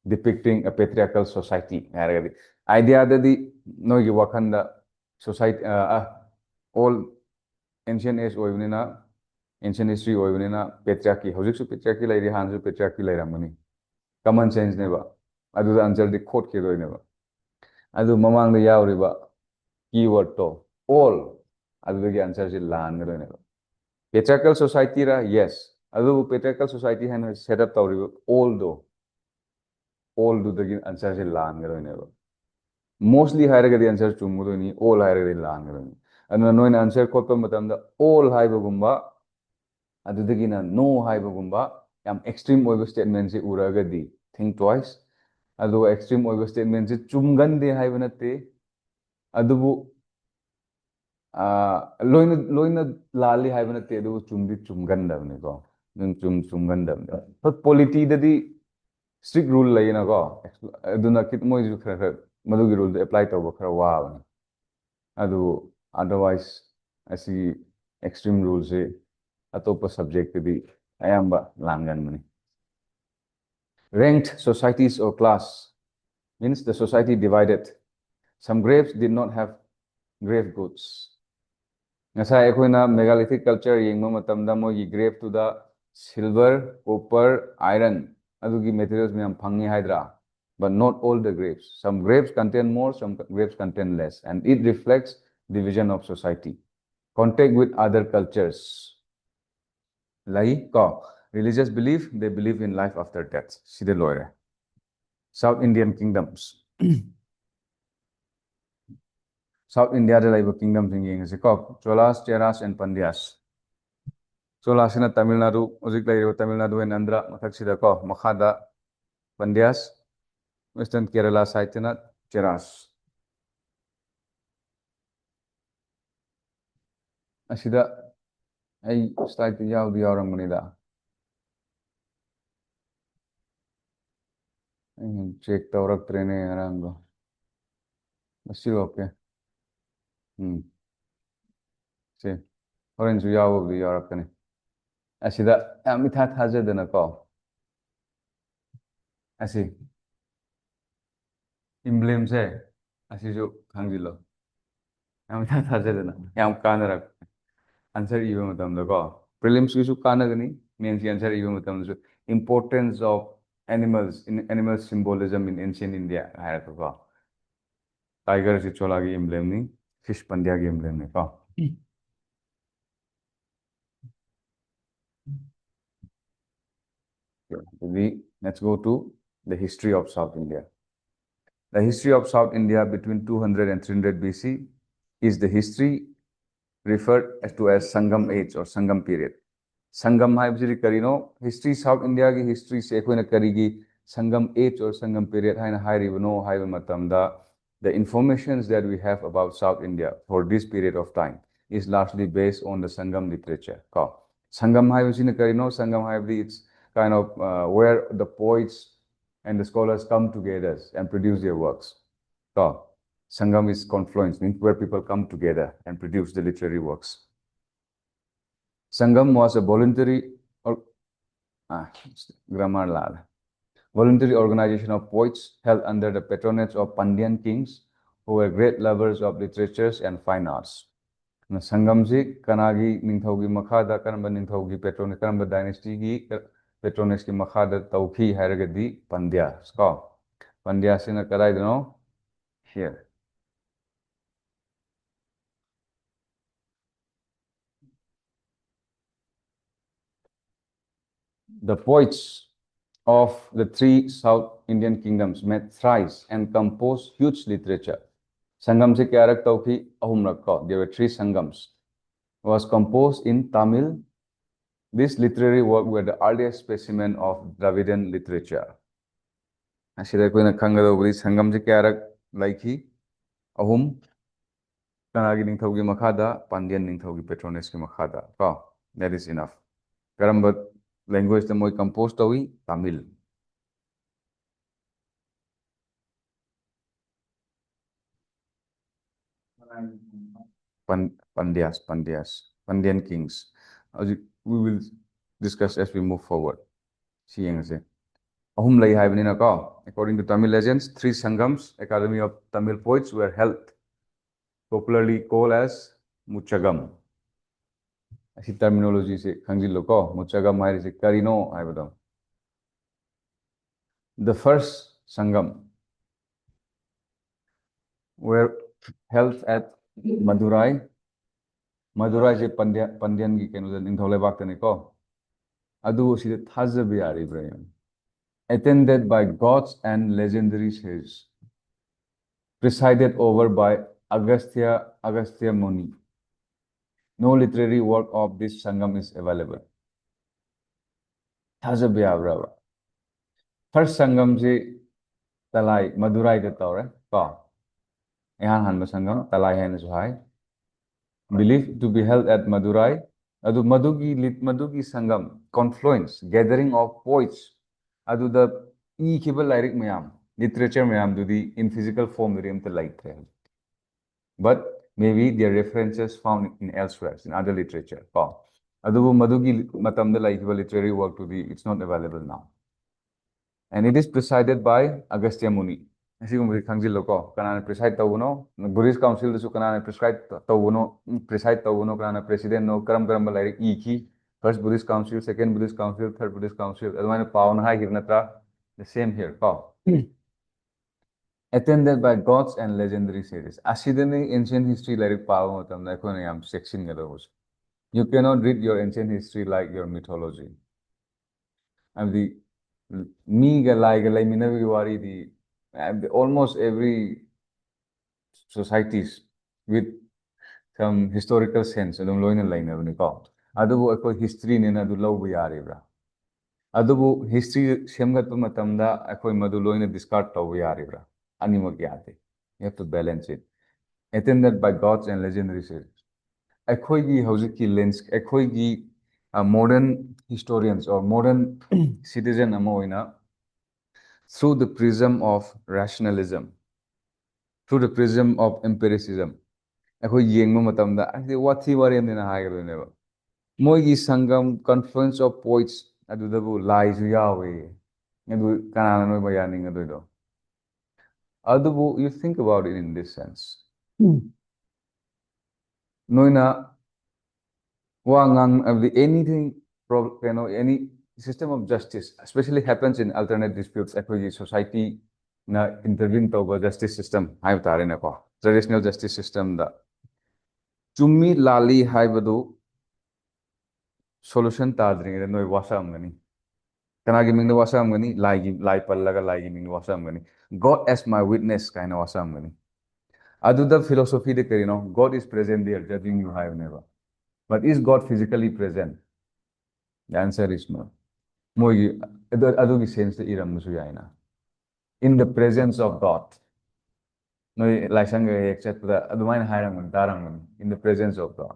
depicting a patriarchal society. Idea that the no wakanda society all ancient age oivnina, ancient history oivnina patriarchy. Hojiksu patriarchy lairi hansu patriarchy lairamani. Common sense neba. Adu the answer the quote ke neba. Adu mamang the yauriba keyword to all. Adu the answer is lan neba. Patriarchal society ra yes. Adu patriarchal society has set up tauriba all do the answer is lan neba. Mostly higher the answer chumudoni all higher the lan neba. And no answer koto matam the all high bagumba adu the no high bagumba yam extreme over statement se uragadi. Think twice. Adu extreme over statement se chumgande high banate adubu loina lali high banate adu chumdi chumgandavne ko nun chumgandavne. But polity the strict rule layina ko aduna kit mo is madugi rule apply to khara wow adu otherwise I see extreme rules se atopa subject di ayamba langan mani. Ranked societies or class means the society divided. Some graves did not have grave goods. Ngasai akoina megalithic culture yengma matamda mogi grave to the silver, copper, iron adugi materials miyam phangi haidra, but not all the graves. Some graves contain more, some graves contain less, and it reflects division of society. Contact with other cultures. Like religious belief, they believe in life after death. Side lawyer. South Indian kingdoms. South India the kingdoms in Cholas, Cheras, and Pandyas. Cholas in Tamil Nadu, Tamil Nadu and Andhra, Mathaksida, Makhada, Pandyas, Western Kerala, Saitina, Cheras. Asida, I started Yaw the Yoramunida. Check the Orak Trene Arango. Still okay. See, orange Yaw of the Yorakane. Asida, Amithat Hazard than a call. I see. Emblem say, as you Hangilo. Amithat Hazard than Yam Kanara. Answer even with them the call. Prelims you Kanagani means the answer even with them. Importance of animals in animal symbolism in ancient India. Tiger is Cholagi emblem, fish Pandyagi emblem. Let's go to the history of South India. The history of South India between 200 and 300 BC is the history referred to as Sangam age or Sangam period. Sangam haibjiri karino history South India ki history se koina karigi Sangam age or Sangam period haina hairibano haiba matamda the informations that we have about South India for this period of time is largely based on the Sangam literature. Sangam haibjiri karino Sangam haibri it's kind of where the poets and the scholars come together and produce their works. Sangam is confluence, means where people come together and produce the literary works. Sangam was a voluntary voluntary organization of poets held under the patronage of Pandyan kings who were great lovers of literatures and fine arts. ꯁꯪꯒꯝꯁꯤ ꯀꯅꯥꯒꯤ ꯅꯤꯡꯊꯧꯒꯤ ꯃꯈꯥꯗ ꯀꯔꯝꯕ ꯅꯤꯡꯊꯧꯒꯤ ꯀꯔꯝꯕ ꯗꯥꯏꯅꯦꯁꯇꯤꯒꯤ ꯄꯦꯇ꯭ꯔꯣꯅꯦꯁꯀꯤ ꯃꯈꯥꯗ ꯇꯧꯈꯤ ꯍꯥꯏꯔꯒꯗꯤ ꯄꯥꯟꯗ꯭ꯌꯥꯁ ꯀꯣ ꯄꯥꯟꯗ꯭ꯌꯥꯁꯤꯅ ꯀꯗꯥꯏꯗꯅꯣ here the poets of the three South Indian kingdoms met thrice and composed huge literature. Sangam se kyarak tauki ahumrak ko. There were three sangams. Was composed in Tamil. This literary work were the earliest specimen of Dravidian literature. Asida koina khangadobri sangam se kyarak laiki ahum kanagi ningthaugi makhada Pandyan ningthaugi Petronas ki makhada. Ko that is enough. Karamba language the moi composed tawi Tamil. Pandyan kings. We will discuss as we move forward. Ahum lai haibnina ka. According to Tamil legends, three sangams, Academy of Tamil Poets, were held, popularly called as Muchagam. Asi terminology se khangilo ko Muchagam hai se karino haibadam. The first sangam were held at Madurai. Madurai je Pandyan gi kenu da ningthau lebak tane ko. Adu si thazabi yari Ibrahim. Attended by gods and legendary sages, presided over by Agastya Muni. No literary work of this Sangam is available. Thazabiya. First Sangam se Talai Madurai de Taure. Ka. Ihan Hanma Sangam, Talai Hen Suhai. Believed to be held at Madurai. Adu Madugi Sangam, confluence, gathering of poets. Adu the kibal lyric mayam, literature mayam do the in physical form the light. But maybe their references found in elsewhere, in other literature. Adu Madugi Matamda like literary work to the it's not available now. And it is presided by Agastya Muni. Asi kung khangil loko kanana preside tawuno Buddhist council su kanana prescribe tawuno kanana president no karam like iki first Buddhist council, second Buddhist council, third Buddhist council adwana pauna hai girnatra the same here attended by gods and legendary sages. Asidani ancient history like pawa matam na ko na section galos. You cannot read your ancient history like your mythology. And the me like minavi almost every societies with some historical sense adum loina line abni ko adu ko history ne na du lawbu yaribra adu history semgat matamda akoi madu loina discard tawbu yaribra animak yate you have to balance it attended by gods and legendary sages akoi gi hojiki lens akoi gi modern historians or modern citizen amoina through the prism of rationalism, through the prism of empiricism. Ako yengmo matamda ati wathi warem dina haigadoneba. Moigi sangam conference of poets adudabu lai su yawe. Adu kanana no bayaning adudo. Adubu you think about it in this sense. Noina wangang anything any system of justice especially happens in alternate disputes actually society na intervene to justice system hai tare na ko traditional justice system da chummi lali haibadu solution tadring noi wasamgani kanagi mingda wasamgani lai pallaga lai mingda wasamgani god as my witness kind of wasamgani adu the philosophy de karino god is present there judging you have never but is god physically present the answer is no moi adu gi sense de iram musu yaina in the presence of god noi laisanga accept da adu main hairang darang in the presence of god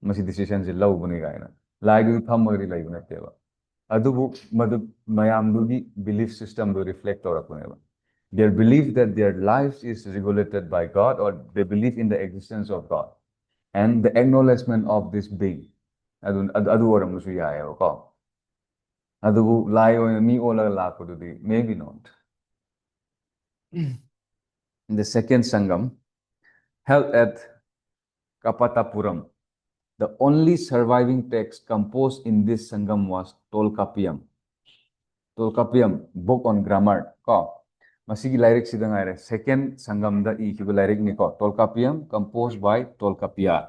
masi decision je law buni gaina lai gi thamagri lai buna teba adubu madu mayamdugi belief system do reflect orakuneba their belief that their lives is regulated by god or they believe in the existence of god and the acknowledgement of this being adu oramusu yae ko adubu lai oina mi ola lakududi maybe not the second sangam held at Kapatapuram The only surviving text composed in this Sangam was Tolkappiyam. Tolkappiyam, book on grammar. Masigi lyric sidang aire. Second Sangam da ikiba lyric ni ko. Tolkappiyam composed by Tolkappiyar.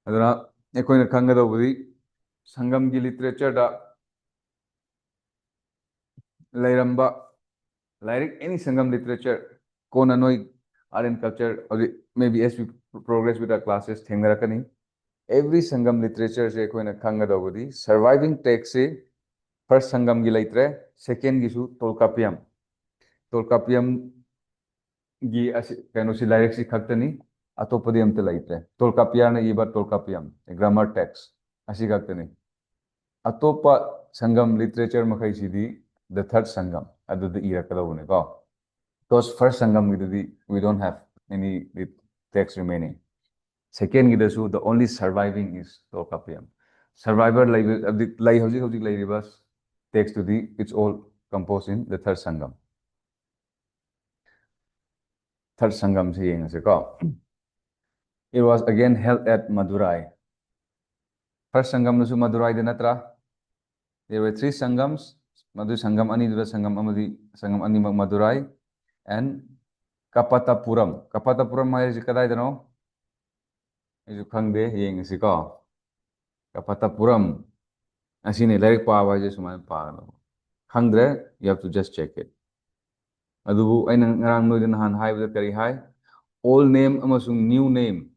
Aduna ekoina khanga da budi Sangam gi literature da lairamba lyric any Sangam literature kona noi art and culture or maybe as we progress with our classes thengrakani. Every Sangam literature se ekoina khanga da budi surviving text se first Sangam gi laitre second gi su Tolkappiyam. Tolkappiyam gi kano si lyric si khaktani atopadi amte laitre. Tolkappiyar na iba Tolkappiyam grammar text asi khaktani. Atopa Sangam literature makai sidi the third Sangam adu the ira kadawune ko. Because first Sangam we don't have any text remaining. Second gidasu the only surviving is Tolkappiyam. Survivor lai hojik lai ribas text to the it's all composed in the third Sangam. Third Sangam si yeng ase ko. It was again held at Madurai. First Sangam nasu Madurai de natra. There were three Sangams. Madu Sangam ani dura Sangam amadi Sangam ani Madurai and Kapatapuram. Kapatapuram mai si kadai dano. Isu khangde yeng ase ko. Kapatapuram. Asine lyric pa wa je sumai pa no. Khangdre you have to just check it. Adubu ay ngarang no din han hai with kari hai. Old name amasung new name.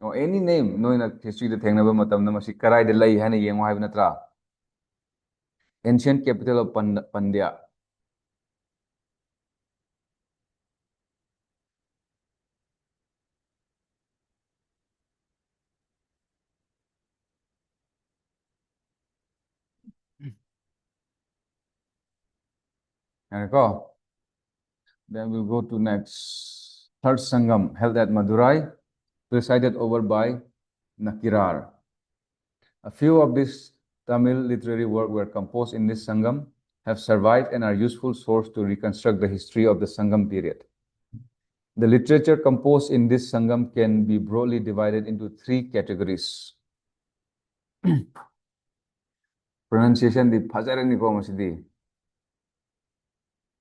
Or any name no in a history the thengna ba matam na masi karai de lai hai na yengo hai natra. Ancient capital of Pandya. Then we'll go to next. Third Sangam held at Madurai, presided over by Nakirar. A few of these Tamil literary works were composed in this Sangam, have survived and are useful source to reconstruct the history of the Sangam period. The literature composed in this Sangam can be broadly divided into three categories. Pronunciation di Pazarani ko masidi.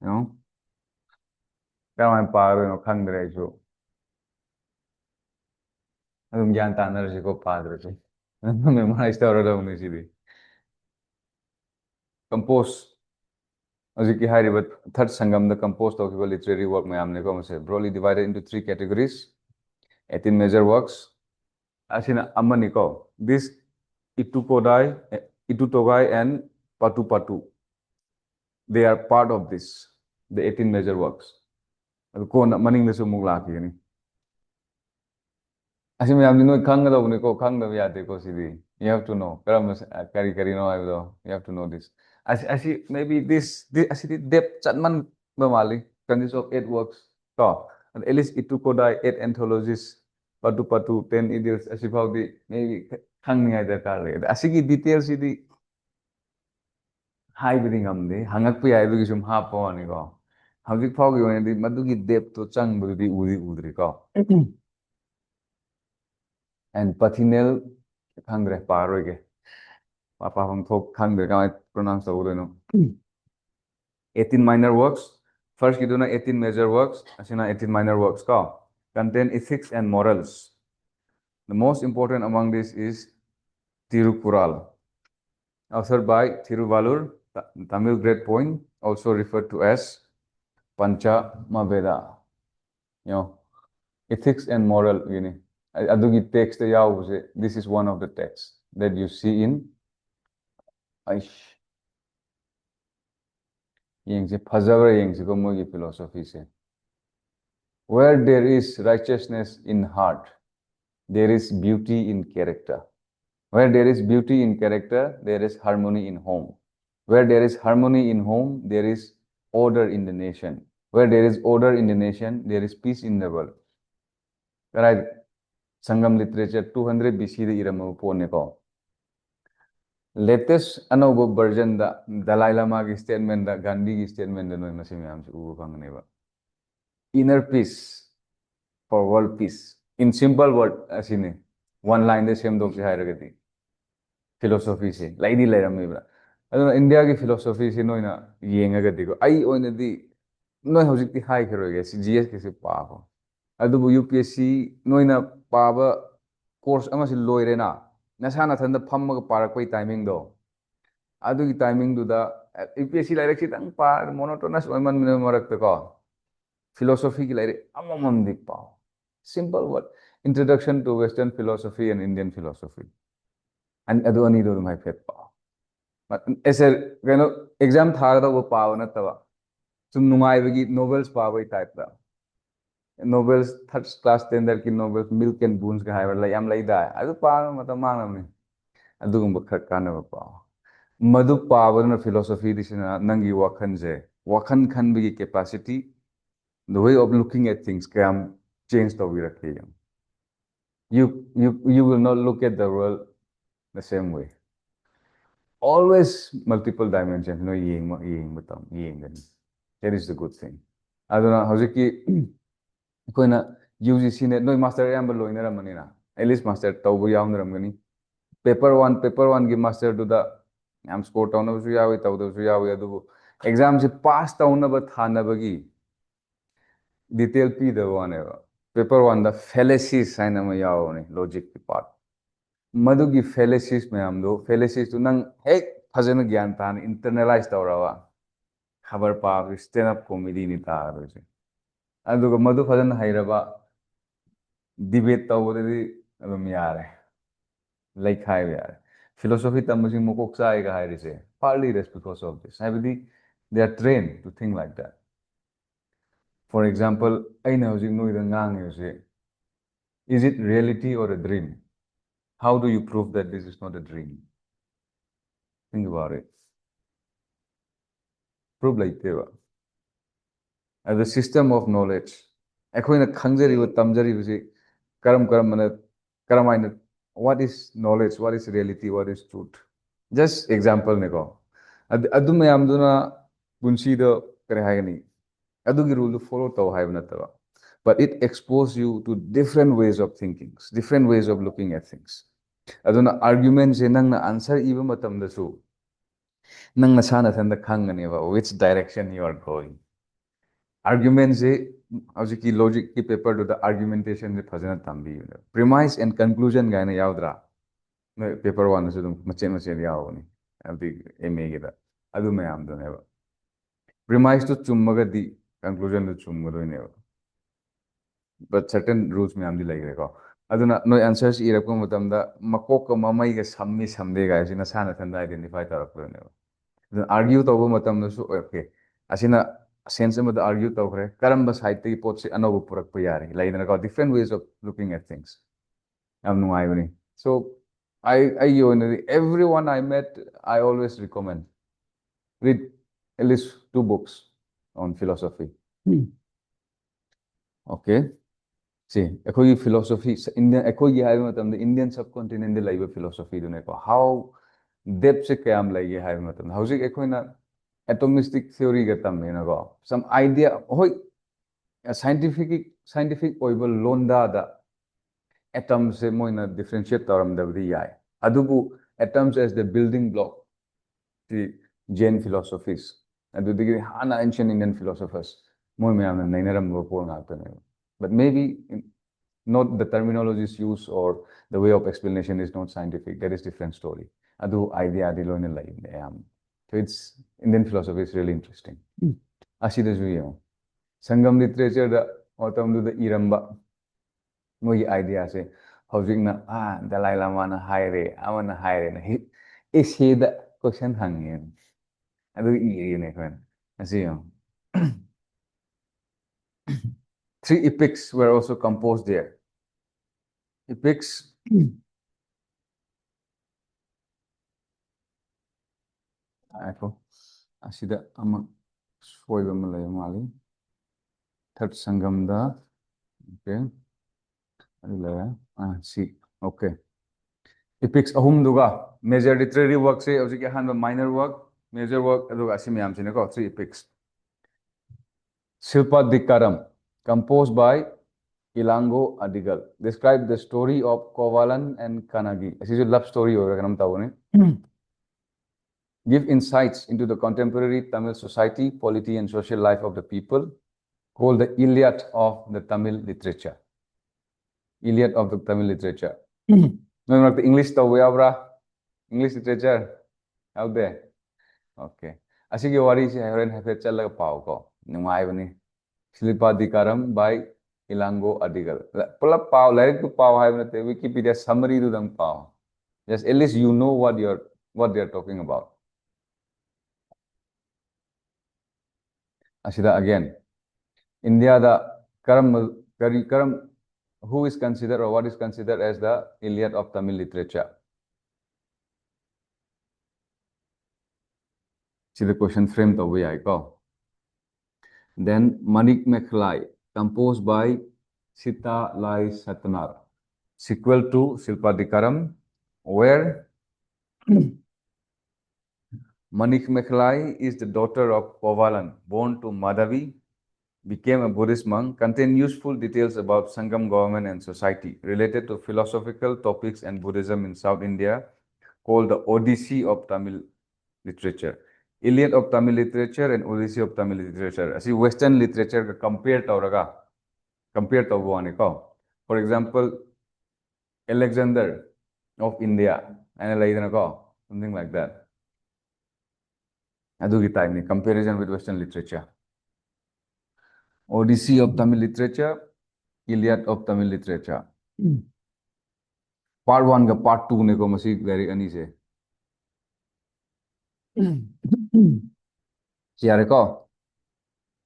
You know? Kaya may paro yung khangdre jo. Adum gyan tanar si ko padre si. May mga istorya daw ni sidi. Compose. As you can but third Sangam, the composed of literary work may broadly divided into three categories. 18 major works. Asina Amaniko. This Itutogai and Patu Patu. They are part of this, the 18 major works. Maning na sumulaki yun. Asi may amni no kanga daw ni ko kanga yate ko sidi. You have to know. Kari no you have to know this. Asi maybe this asi depth chatman bamali consists of 8 works. So at least Itukodai 8 anthologies. Patu Patu 10 idiots asi di maybe kang ni ada kali. Asi ki details sidi high bidding amde hangak pi ai bi sum ha po ni ko. Hawik phau gi wani madu gi depth to chang bu di udri ko. And Pathinel khangre paroi ge. Papa hong thok khangre ka pronounce the no. 18 minor works. First you do 18 major works. Asina 18 minor works ka contain ethics and morals. The most important among these is Tirukural, authored by Thiruvalur, Tamil great poem, also referred to as Panchamaveda. You know, ethics and moral. You know, adugi text this is one of the texts that you see in Aish. Yengse phajabra yengse ko mogi philosophy se. Where there is righteousness in heart, there is beauty in character. Where there is beauty in character, there is harmony in home. Where there is harmony in home, there is order in the nation. Where there is order in the nation, there is peace in the world. Right? Sangam literature 200 BC the iramu pone ko. Latest anobo version da Dalai Lama ki statement da Gandhi ki statement da no masimi am su ubu pangne inner peace for world peace. In simple word asine one line the same dog hai ragati philosophy se laidi leram ibra aduna India ki philosophy se noina yenga gati ko ai oina di noi hojik ti hai khero ge GS ke se pa ko adubu UPSC noina paba course ama se loire na nasana thanda phamma parak pai timing do adugi timing du da UPSC laire chi tang pa monotonous oiman marak te ko philosophy ki laire amamam dik pa simple what introduction to Western philosophy and Indian philosophy and adu ani do mai phet pa ऐसे कनो exam था वो पाव न तवा तुम नुमाई बगी novels पाव type दा novels third class standard की novels milk and Boons का हाइवर लाई याम लाई दा अदु पाव मत मांगनमने अदु गुम खर काने पाव मधु पाव न फिलोसफी दिसना नंगी वखन जे वखन खन बगी capacity the way of looking at things can change the way रखे you will not look at the world the same way always multiple dimensions no yeng batam yeng gani that is the good thing aduna hojiki koina UGC ne noi master yamba loina ramani na at least master tawbu yawn ramani paper 1 gi master do da am score tawna su yawi tawdu su yawi adu exam se pass tawna ba thana bagi detail pi da one paper 1 da fallacies sign ma yawne logic ki part मधुगी fallacies ma'am दो fallacies तो नंग एक फजन ज्ञान तान internalize तौरावा खबर पाव stand up comedy नि तार से अदुग मधु फजन हाइरबा debate तौबदि अदुम यारे like खाय यारे philosophy तमसिंग मुकोक साइगा हाइरे से partly that's because of this I believe they are trained to think like that for example aina hojik noi da ngang se is it reality or a dream how do you prove that this is not a dream think about it prove like that as a system of knowledge अखोइना खंगजरी तमजरी karam what is knowledge what is reality what is truth just example ne ko adu mayam duna bunsi do kare hagani adu gi rule follow taw hay nataba but it exposes you to different ways of thinking different ways of looking at things aduna arguments nang na answer iba matam da su nang na sana thanda khangani ba which direction you are going arguments howji logic ki paper to the argumentation the phajana tambi premise and conclusion gaina yaudra paper 1 so mache yawni abdi MA gi da adu mayam do ne premise to chummaga di conclusion to chumma do ne but certain rules mayam di like ko aduna no answers irap ko matam da makok ko mamai ga sammi samde ga sina sana thanda identify tarak do ne argue to bo matam no so okay asina sense में argue तो करे कर्म बस साहित्य की पोत से अनोब पुरक पे यार like there are different ways of looking at things I'm no irony so I you know everyone I met I always recommend read at least 2 books on philosophy okay see एकोगी philosophy Indian एकोगी हाई मतलब the Indian subcontinent the life philosophy दुने को how depth से क्या हम लाइए हाई मतलब हाउसिंग एकोई ना atomistic theory ga tamne na go some idea hoi scientific oiba londa da atoms se moina differentiate taram da bri yai adubu atoms as the building block the Jain philosophies adu digi hana ancient Indian philosophers moi me amna nainaram go por na ta but maybe not the terminologies used or the way of explanation is not scientific that is different story adu idea adi loine lai am so it's Indian philosophy is really interesting. Asida juyo. Sangam literature da autumn do the iramba. Mo idea se housing na Dalai Lama na hire amana hire na is he the question hangin. Adu iri ne kwen. Asiyo. 3 epics were also composed there. Epics Ako. Asida ama soiba malay mali. Third sangam da. Okay. See. Okay. Epics ahum duga. Major literary work se hojik han minor work, major work aduga asimyam sine ko 3 epics. Silpa Dikaram composed by Ilango Adigal. Describe the story of Kovalan and Kanagi. This is a love story. Give insights into the contemporary Tamil society, polity, and social life of the people, called the Iliad of the Tamil literature. Iliad of the Tamil literature. No, the English English literature out there. Okay. Asigi wari si Haren Hefet Chalaga Pau ko. Numaivani. Silpadikaram by Ilango Adigal. Pull Pau, like to Pau have Wikipedia summary to them Pau. Just at least you know what they're talking about. Ashida again. India the Karam who is considered or what is considered as the Iliad of Tamil literature. See the question frame the way I go. Then Manik Mekhlai, composed by Sita Lai Satnar, sequel to Silpadikaram, where Manik Mekhlai is the daughter of Kovalan, born to Madhavi, became a Buddhist monk, contain useful details about Sangam government and society related to philosophical topics and Buddhism in South India, called the Odyssey of Tamil literature. Iliad of Tamil literature and Odyssey of Tamil literature. As Western literature compare to one. For example, Alexander of India, and something like that. Adugi time comparison with Western literature. Odyssey of Tamil literature, Iliad of Tamil literature. Part 1 ka part 2 ne ko masi very ani se.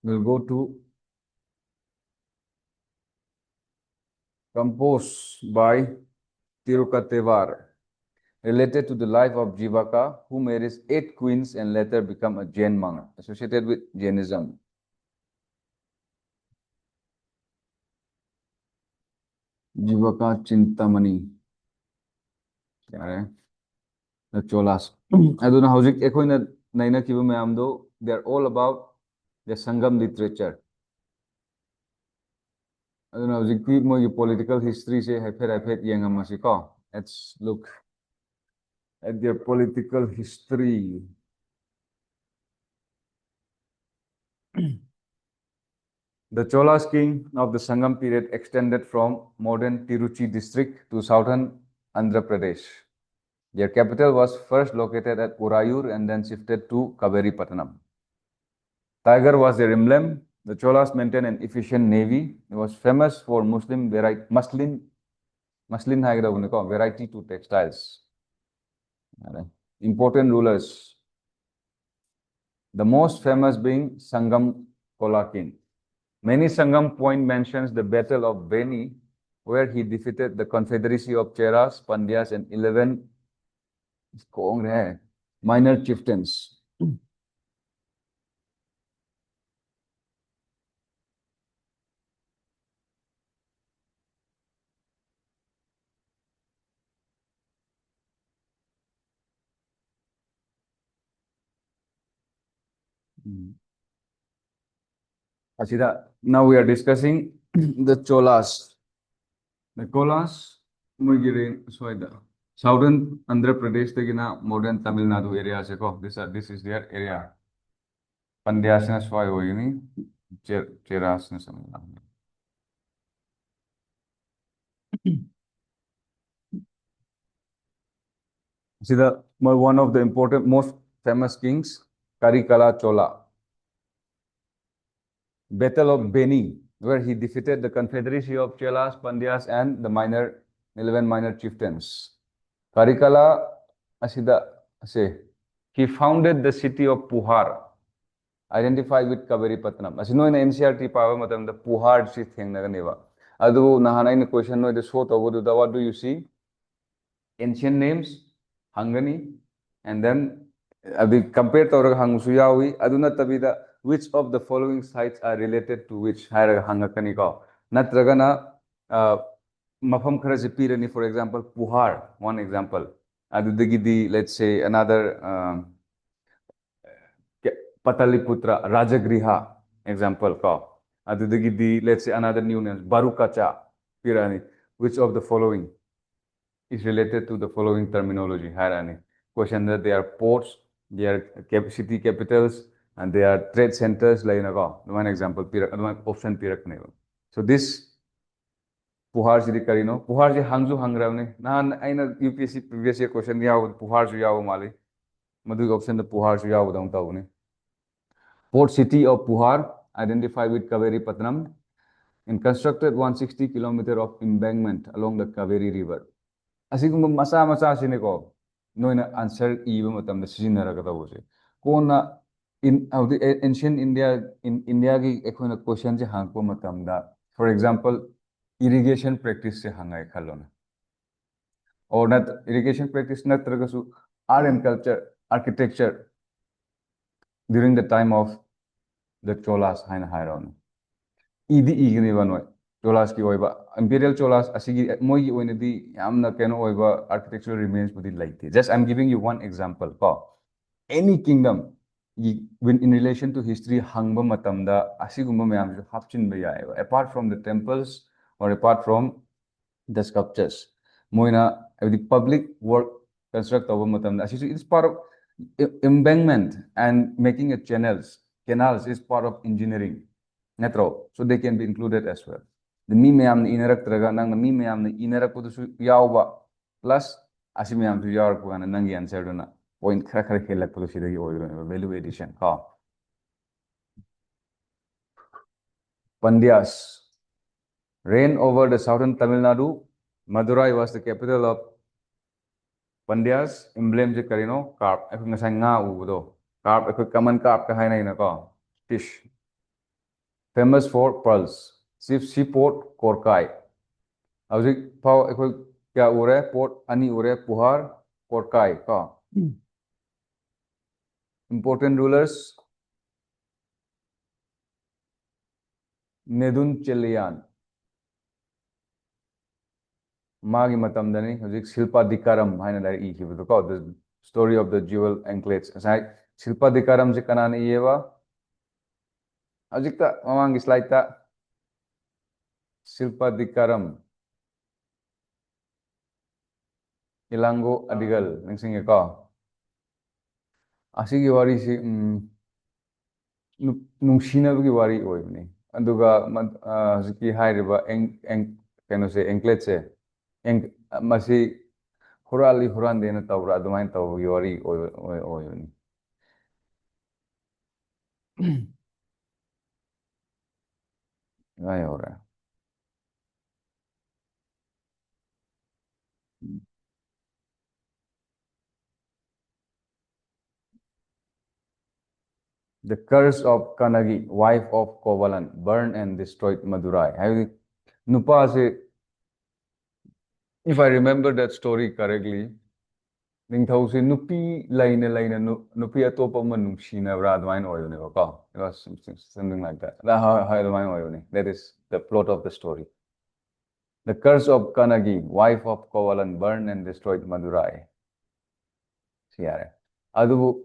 We'll go to composed by Tirukatevar, related to the life of Jivaka, who marries 8 queens and later become a Jain monk, associated with Jainism. Jivaka Chintamani. The Cholas. I don't know how Naina Kibumayamdo, they're all about the Sangam literature. I don't know, your political history say let's look at their political history. The Cholas king of the Sangam period extended from modern Tiruchi district to southern Andhra Pradesh. Their capital was first located at Urayur and then shifted to Kaveripattanam. Tiger was their emblem. The Cholas maintained an efficient navy. It was famous for muslin variety to textiles. Important rulers. The most famous being Sangam Kola king. Many Sangam point mentions the Battle of Beni, where he defeated the confederacy of Cheras, Pandyas, and 11 minor chieftains. Ashida, now we are discussing the Cholas. The Cholas, southern Andhra Pradesh, modern Tamil Nadu area. This is their area. Pandyas na sway hoyini, Cheras na samila. See one of the important, most famous kings, Karikala Chola. Battle of Beni, where he defeated the confederacy of Chelas, Pandyas, and the 11 minor chieftains. Karikala, he founded the city of Puhar, identified with Kaveripattanam. As you know, in NCRT power, the Puhar city thing. Adu nahana in question no the sort of what do you see? Ancient names, Hangani, and then compared to Hangsuyawi, Aduna Tabida, which of the following sites are related to which Hangakaniko? Natragana Mafam Kharajipirani, for example, Puhar, one example. Adudagidi, let's say another Pataliputra, Rajagriha, example. Let's say another new name, Barukacha, Pirani. Which of the following is related to the following terminology? Harani. Question that they are ports, they are city capitals, and they are trade centers. Like one example, one option pirak. So this Puhar Sidi Karino, Puhar ji Hangzu Hangravne. Nan aina UPSC previous year question yaw Puhar ju yaw mali. Madu option the Puhar ju yaw down taune. Port city of Puhar identified with Kaveri Patnam and constructed 160 kilometer of embankment along the Kaveri River. Asigum masa masa sineko. Noina answer eva matam the sizinaragata was. Kona in the ancient India in India ki ekona question je hangpo matam da. For example, irrigation practice se hangai khalona. Or not irrigation practice not tragasu art and culture, architecture during the time of the Cholas haina hairon. Idi igni banoi. Cholas ki oiba imperial Cholas asigi moi oinedi yamna keno oiba architectural remains budi laite. Just I'm giving you one example. Ko any kingdom when in relation to history hangba matamda asigumba mayam ju hapchin ba yai. Apart from the temples or apart from the sculptures, moina the public work construct over matamda asisu it's part of embankment and making a canals is part of engineering. Netro, so they can be included as well. The mi mayam ni inarak traga nang mi mayam ni inarak ko su yawba plus asi mayam su yawar ko na nang answer do na point khara khara khelak ko sidagi oiro value addition ha. Pandyas reign over the southern Tamil Nadu. Madurai was the capital of Pandyas. Emblem je karino carp ek ngasai nga udo carp ek common carp ka hai na ina ko fish. Famous for pearls. Seaport Korkai. Howzik pau ekoi kya ure port ani ure Puhar Korkai ka. Important rulers Nedun Chelian. Magi matamdani howzik Silpa Dikaram haina dari I hibu ko the story of the jewel anklets. Asai Silpa Dikaram je kanana iyewa. Howzik ta mamang slide ta Silpa Dikaram. Ilango Adigal ningsing ka. Asigi wari si nungsinabagi wari oibni. Anduga howziki hairiba kano se anklet se masi hurali hurandena tawra adumain tawgi wari oibni. Ay ora. The curse of Kanagi, wife of Kovalan, burned and destroyed Madurai. Nupa se, if I remember that story correctly, Ningthau se nupi laina nupi atopa man nungsina radwain oyone ka. It was something like that. That is the plot of the story. The curse of Kanagi, wife of Kovalan, burned and destroyed Madurai. See, adu,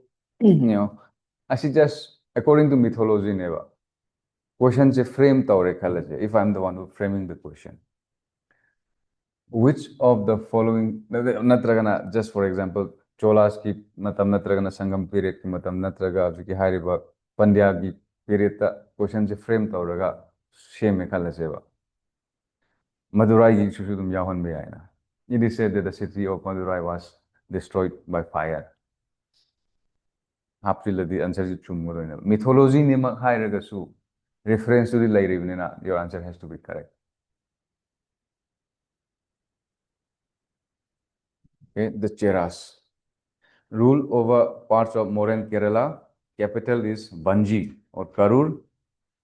just according to mythology, never. Question se frame taure khalaje. If I'm the one who framing the question, which of the following? Natragana, just for example, Cholas ki matam natragana Sangam period ki matam natraga ki hariba Pandya ki period ta question se frame tauraga shame khalaje ba. Madurai ki shusudum yahan be aina. It is said that the city of Madurai was destroyed by fire. The answer is chumuro. Mythology name hairagasu reference to the lairivnina. Your answer has to be correct. Okay, the Cheras rule over parts of modern Kerala. Capital is Banji or Karur.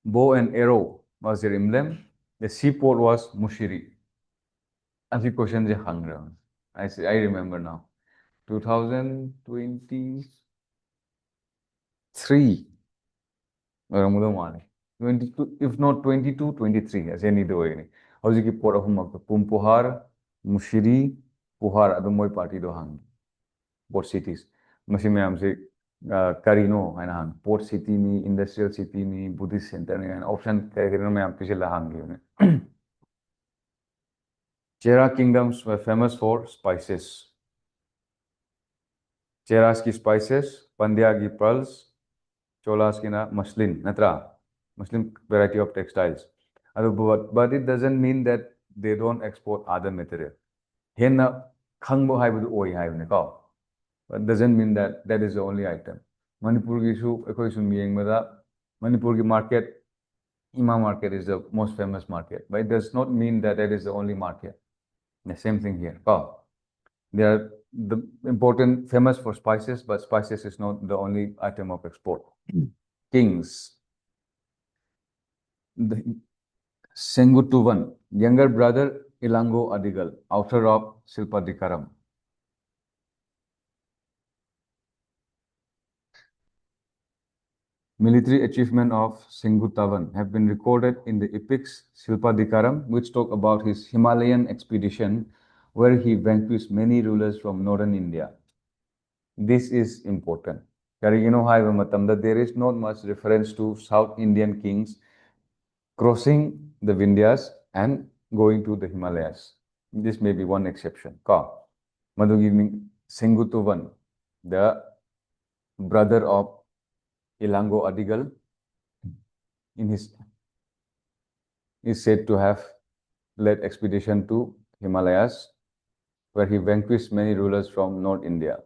Bow and arrow was their emblem. The seaport was Mushiri. As the question is Hangra. I remember now. 2023. 22, if not 22, 23. As any the way. How's the port of Pumpuhar, Mushiri, Puhar, Adumoy party do hang. Port cities. Masimam say Karino, and hang port city ni, industrial city ni, Buddhist center ni, and option Karino में आप पिछले हंगे Chera kingdoms were famous for spices. Cheras ki spices, Pandya ki pearls, Cholas ki na muslin, natra, muslin variety of textiles. But it doesn't mean that they don't export other material. Henna khangbo hai budu oi hai ne ka. But doesn't mean that that is the only item. Manipur ki su ekoi su miyeng mada Manipur ki market Ima market is the most famous market. But it does not mean that that is the only market. The same thing here. Ka. They are the important, famous for spices, but spices is not the only item of export. Kings. The Sengutuvan, younger brother Ilango Adigal, author of Silpadikaram. Military achievement of Sengutavan have been recorded in the epics Silpadikaram, which talk about his Himalayan expedition where he vanquished many rulers from northern India. This is important. There is not much reference to South Indian kings crossing the Vindhyas and going to the Himalayas. This may be one exception. Madhugi Sengutuvan, the brother of Ilango Adigal, is said to have led expedition to Himalayas, where he vanquished many rulers from North India.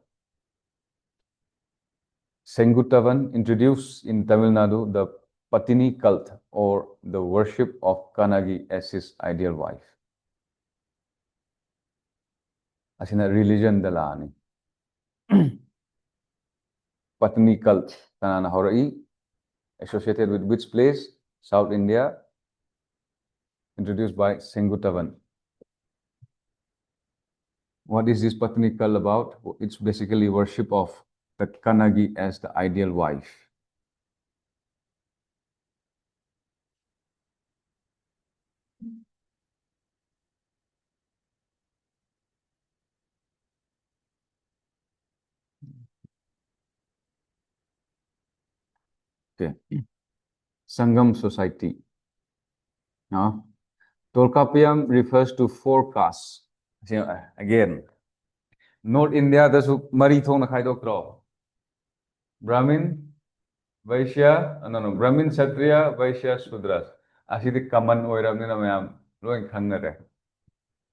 Sengutavan introduced in Tamil Nadu the Patini cult, or the worship of Kanagi as his ideal wife. Asina religion dalani. Patini cult kanana horai, associated with which place? South India, introduced by Sengutavan. What is this Patini cult about? It's basically worship of the Kanagi as the ideal wife. Okay. Sangam society. Now, Tolkappiyam refers to four castes. Again, North India, the Marithong Nakhaidokro. Brahmin, Vaishya, Brahmin, Kshatriya, Vaishya, Sudras. Asidi common oiramni na mayam loing khangare.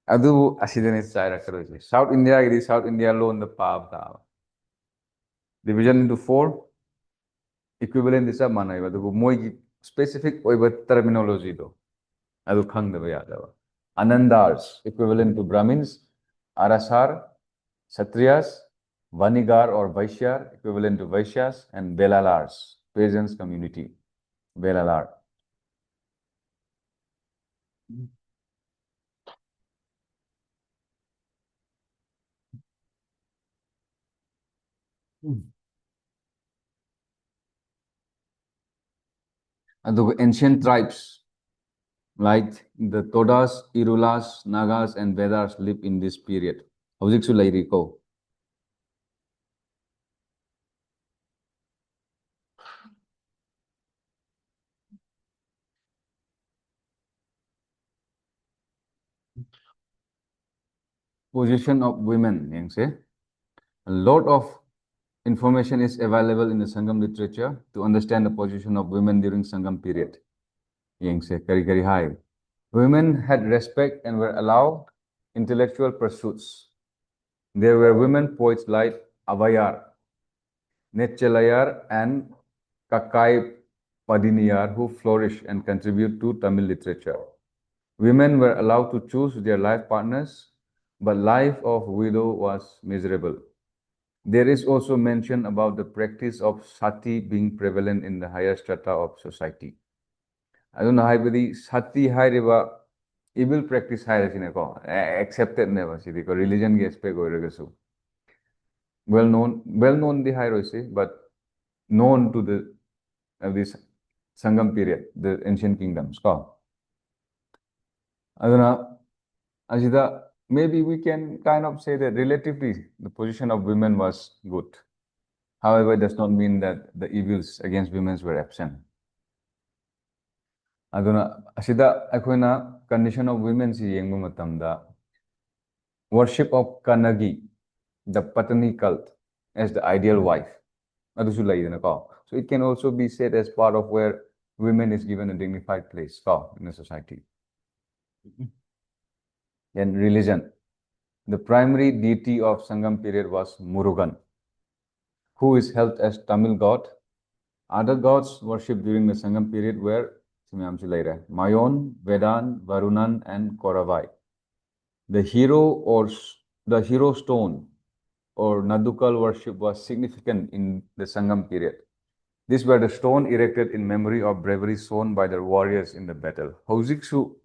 Adu asidane chaira karoji. South India is South India lo on the pav ta. Division into four, equivalent is a manaiva. The moi specific oiba terminology do. Adu khangdava yadava. Anandars, equivalent to Brahmins, Arasar, Kshatriyas, Vanigar or Vaishyar, equivalent to Vaishyas, and Belalars, peasants community, Belalar. And the ancient tribes like the Todas, Irulas, Nagas, and Vedars live in this period. How's it so? Position of women, yang say. A lot of information is available in the Sangam literature to understand the position of women during Sangam period. Yang say, kari high. Women had respect and were allowed intellectual pursuits. There were women poets like Avayar, Netchalayar, and Kakai Padiniyar who flourished and contribute to Tamil literature. Women were allowed to choose their life partners, but life of widow was miserable. There is also mention about the practice of sati being prevalent in the higher strata of society. I don't know how the sati high evil practice high accepted never see because religion gets pay go well known the high but known to the this Sangam period, the ancient kingdoms. Ajida, maybe we can kind of say that relatively the position of women was good. However, it does not mean that the evils against women were absent. Aduna asida akoina condition of women si yengba matamda worship of Kanagi, the Patani cult, as the ideal wife. Adusu laidana ka. So it can also be said as part of where women is given a dignified place in a society. Then religion. The primary deity of Sangam period was Murugan, who is held as Tamil god. Other gods worshipped during the Sangam period were Mayon, Vedan, Varunan, and Koravai. The hero stone or Nadukal worship was significant in the Sangam period. These were the stone erected in memory of bravery shown by the warriors in the battle. Howziksu,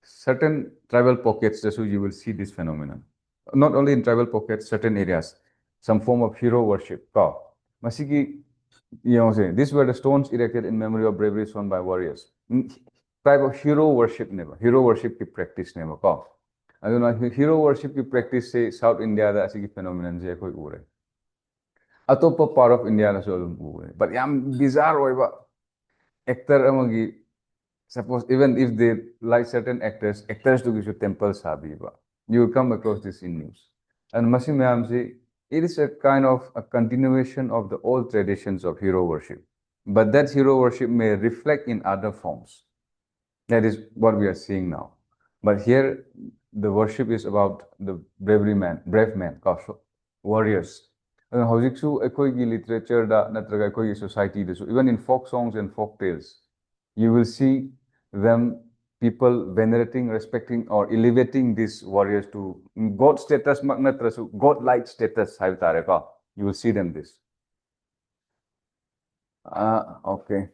certain tribal pockets, you will see this phenomenon. Not only in tribal pockets, certain areas, some form of hero worship. Masiki, these were the stones erected in memory of bravery shown by warriors. Type of hero worship never. Hero worship ki practice never. I don't know, hero worship ki practice say South India da asiki phenomenon je koi ure. Atopa part of India na so ure. But yam bizarre oiba actor amagi suppose even if they like certain actors to give temples habiba. You will come across this in news. And Masim it is a kind of a continuation of the old traditions of hero worship. But that hero worship may reflect in other forms. That is what we are seeing now. But here, the worship is about the brave man, warriors. Literature, society, even in folk songs and folk tales, you will see them, people venerating, respecting, or elevating these warriors to God status, God-like status. You will see them this. Okay.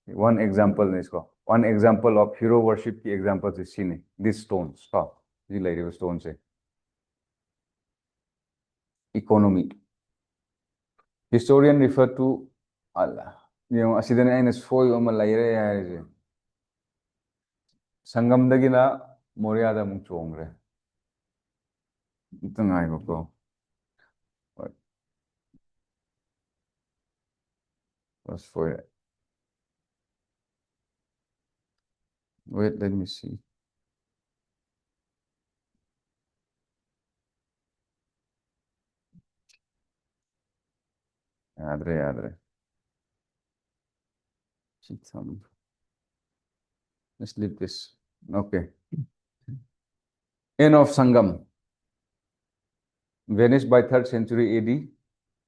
One example is one example of hero worship ki examples is seen. These stones. These lady stones. Economy. Historian refer to Allah. Asidan ay nasfoy o malayre ay Sangam dagina Moryada mung chongre. Ito nga ko. Was for wait, let me see. Adre. Let's leave this. Okay. End of Sangam. Vanished by 3rd century AD.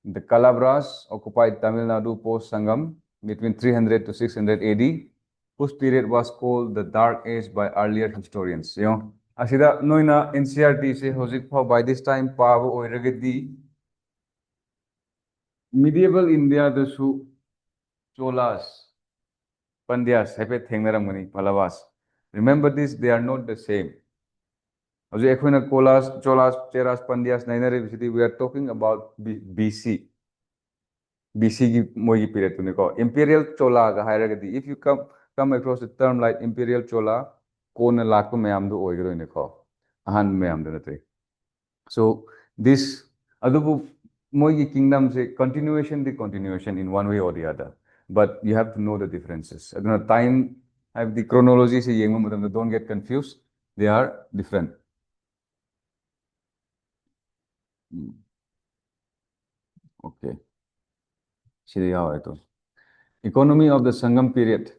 The Calabras occupied Tamil Nadu post Sangam between 300 to 600 AD, whose period was called the Dark Age by earlier historians. Asida noina NCRT se hozik by this time pavo oiragadi medieval India the Cholas, Pandyas, Hepet Thengaramani, Pallavas. Remember this, they are not the same. We are talking about BC. BC period. Imperial Chola, if you come across the term like Imperial Chola, so this Mogi kingdom say continuation in one way or the other. But you have to know the differences. At the time, have the chronology say don't get confused. They are different. Okay. Economy of the Sangam period.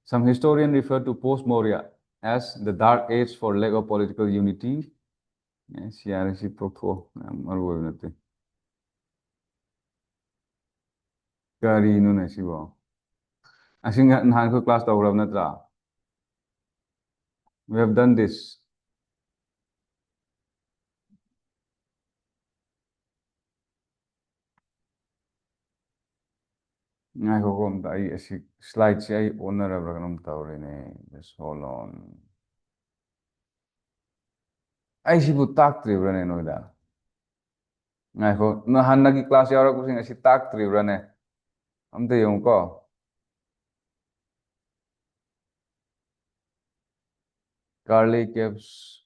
Some historians refer to post-Maurya as the dark age for lack of political unity. Class we have done this. Slides just hold on. I see put tak tribune noida. Nahanagi class yara kusing asi tak tribune. Amte yung ko. Carly Caves.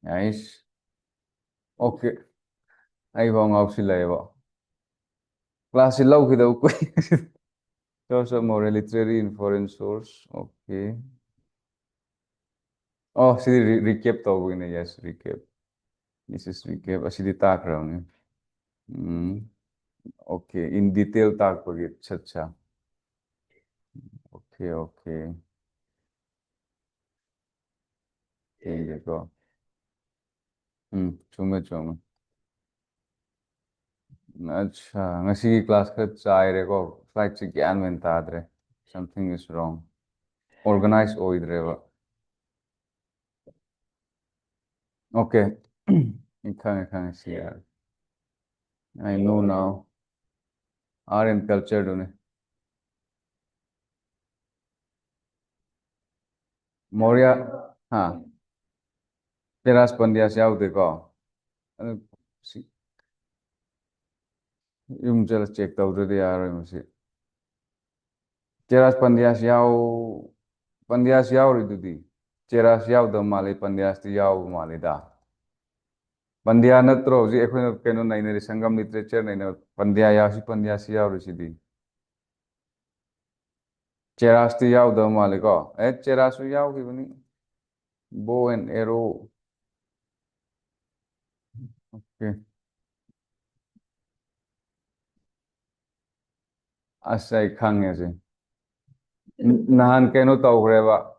Nice. Okay, ai vào ngọc xí lệ vào. Class lâu khi đâu quay. Source of more literary in foreign source. Okay. Oh, see recap tàu này, yes, recap. This is recap. Asidi tak raw ni. Hmm. Okay, in detail tak pagi. Acha. Okay, okay. ठीक है को. चुमे चुमे. अच्छा, ngasi class ka chai re ko. Flight se gyan men ta adre. Something is wrong. Organized oidre ba. Okay. Ikang see yaar. I know now. Art and culture done. Maurya. हाँ. Teras Pandya se yaud ko. Yung jala check tawdre yaar masi. Teras Pandya se yaw. Pandya se yaw ridudi. Teras yaw da mali Pandya se yaw mali da. Pandya natro ji ekhoy na keno naina ri sangam literature naina Pandya yaw si Pandya se yaw ri sidi. Teras ti yaw da mali ko. Teras yaw ki bani. Bow and arrow. Okay. Asay khang se. Nahan keno tawre ba.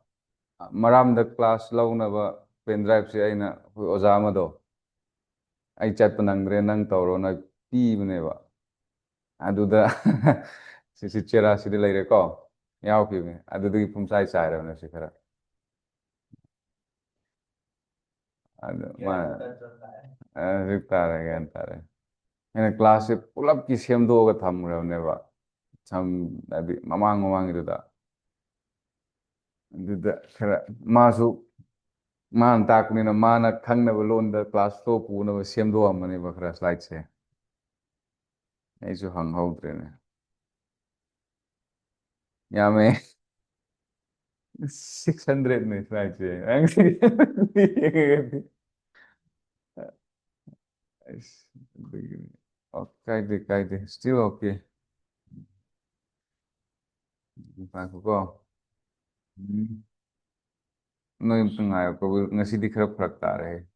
Maram da class lau na ba pen drive se aina oza amado. Ai chat panangre nang tawro na pi bane ba. Aduda si chera si de leire ko. Yaw pi bane. Aduda ki pumsai sai ra na si khara. Adu ma tare gan tare. Ena class se pulap ki sem do ga tham ra ne ba. Tham adi mamang mamang itu da. Aduda khara masu man tak ni na mana khang na balon da class to pu na sem do amane ba khara slide se. Aisu hang hau tre ne. Ya me 600 में slide से okay kaide still okay pa ko no yung tungayo ko ngasi di khara pharak tare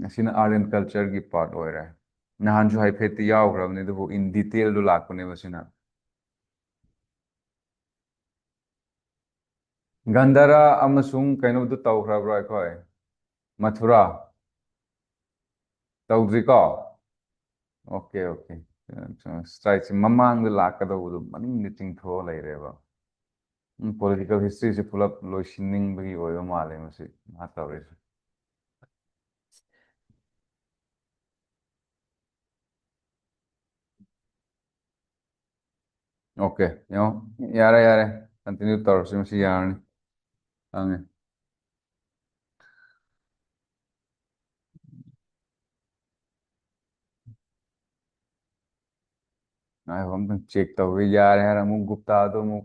asina art and culture की part हो रहा है nahan jo hai phet yaw grabne do in detail do lakone basina gandhara amasung kaino do taw grabra khoi mathura tawdri ko okay okay strike mamang do lakado maning ni ting tho lai re ba political history se pull up loisinning bagi oyo male masi hata ore okay yo yare continue tor se masi yarni ange ai hom tang check to we yare har mu gupta do mu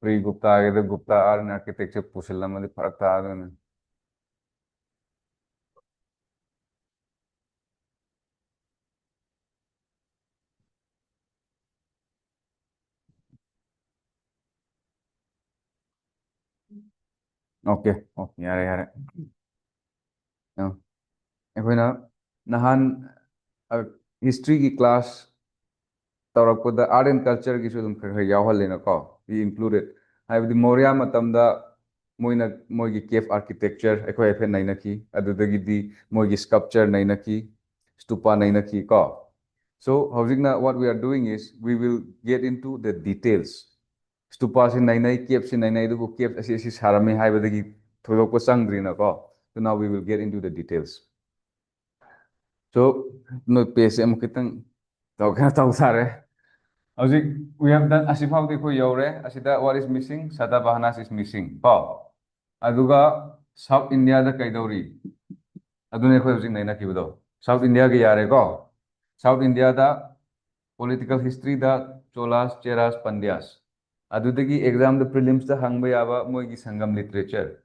pre gupta ge do gupta architecture pushilla mali farak ta do ne okay oh yare yo ekhona nahan history की class तौरपद art and culture की सुदम खर यावहलेना को be included हाइबदि मौर्य मतमदा मोइना मोइगी केव आर्किटेक्चर एखो एफे नैनखी अदुदगिदि मोइगी स्कल्पचर नैनखी स्तूपा नैनखी को सो हौजिकना what we are doing is we will get into the details stupa से नैनै केव से नैनै दुबु केव असी सारमे हाइबदगी थोदोको चंग्रिना को so now we will get into the details so no page am kitang taw sare Howzik, we have done asifau di ko yore, asida what is missing? Satavahanas is missing. Pau. Aduga South India da kaidori. Adune ko howzik naina kibudo. South India ke yare ko. South India da political history da Cholas, Cheras, Pandyas. Adudagi exam the prelims da hangba yaba moigi sangam literature.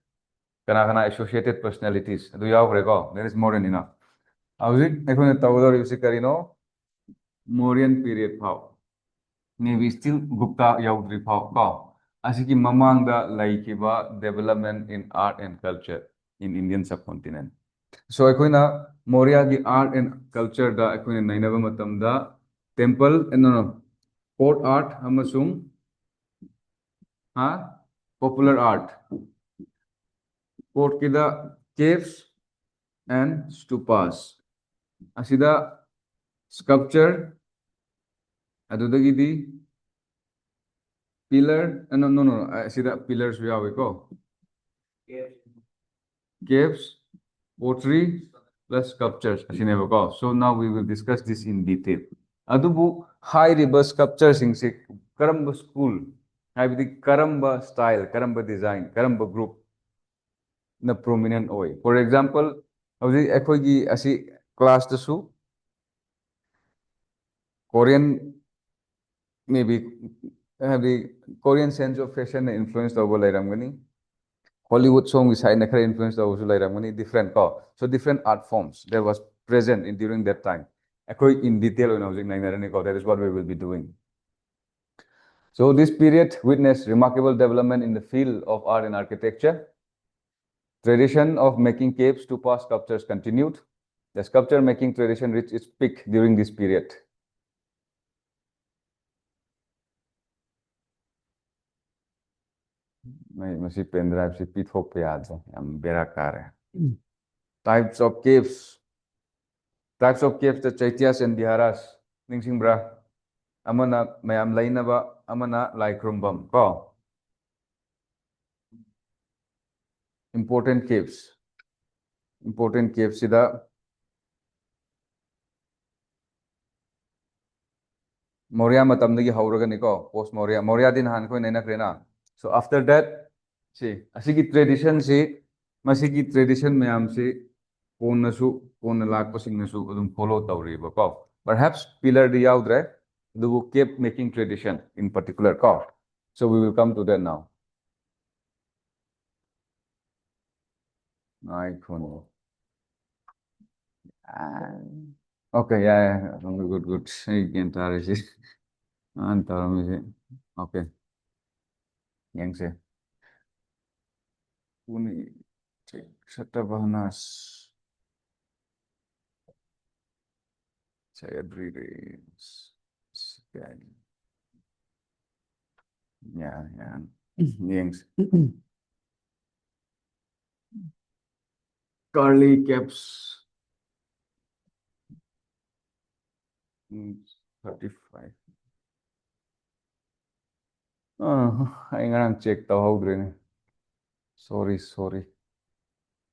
kana associated personalities adu yawre ko there is more than enough hauzik ekhone tawdor yusi karino Mauryan period phao maybe still Gupta yaudri phao ko asiki mamangda laikiba development in art and culture in Indian subcontinent so ekhona Maurya gi art and culture da ekhone nainaba matamda temple no court art amasung ha popular art court kida caves and stupas asida sculpture adudagidi pillar no asida pillars we have ko caves pottery plus sculptures asineba ko so now we will discuss this in detail adubu high river sculptures sing se karamba school haibidi karamba style karamba design karamba group na prominent oy for example hauji ekhoigi asi class tasu Korean maybe have the Korean sense of fashion influenced over lairamgani Hollywood song is high nakara influenced over lairamgani different ko so different art forms there was present in during that time ekoi in detail on hojik nainarani ko that is what we will be doing so this period witnessed remarkable development in the field of art and architecture tradition of making caves to past sculptures continued the sculpture making tradition reached its peak during this period masi pen drive si pithok pe aja am berakar hai types of caves the chaityas and viharas ningsingbra amana mayam lainaba amana laikrumbam ko important caves sida Maurya matamdagi hauragani ko post Maurya din han ko nainakrena so after that see asigi tradition si masigi tradition mayam si konasu kona lakpasingnasu adum follow tawriba ko perhaps pillar di yaudre the cave making tradition in particular ko so we will come to that now I kono okay yeah good again tarishi antaramisi okay yang se kuni Satabahnas saya readings ya yang curly caps 35 ay ngarang check tawhawdre ni sorry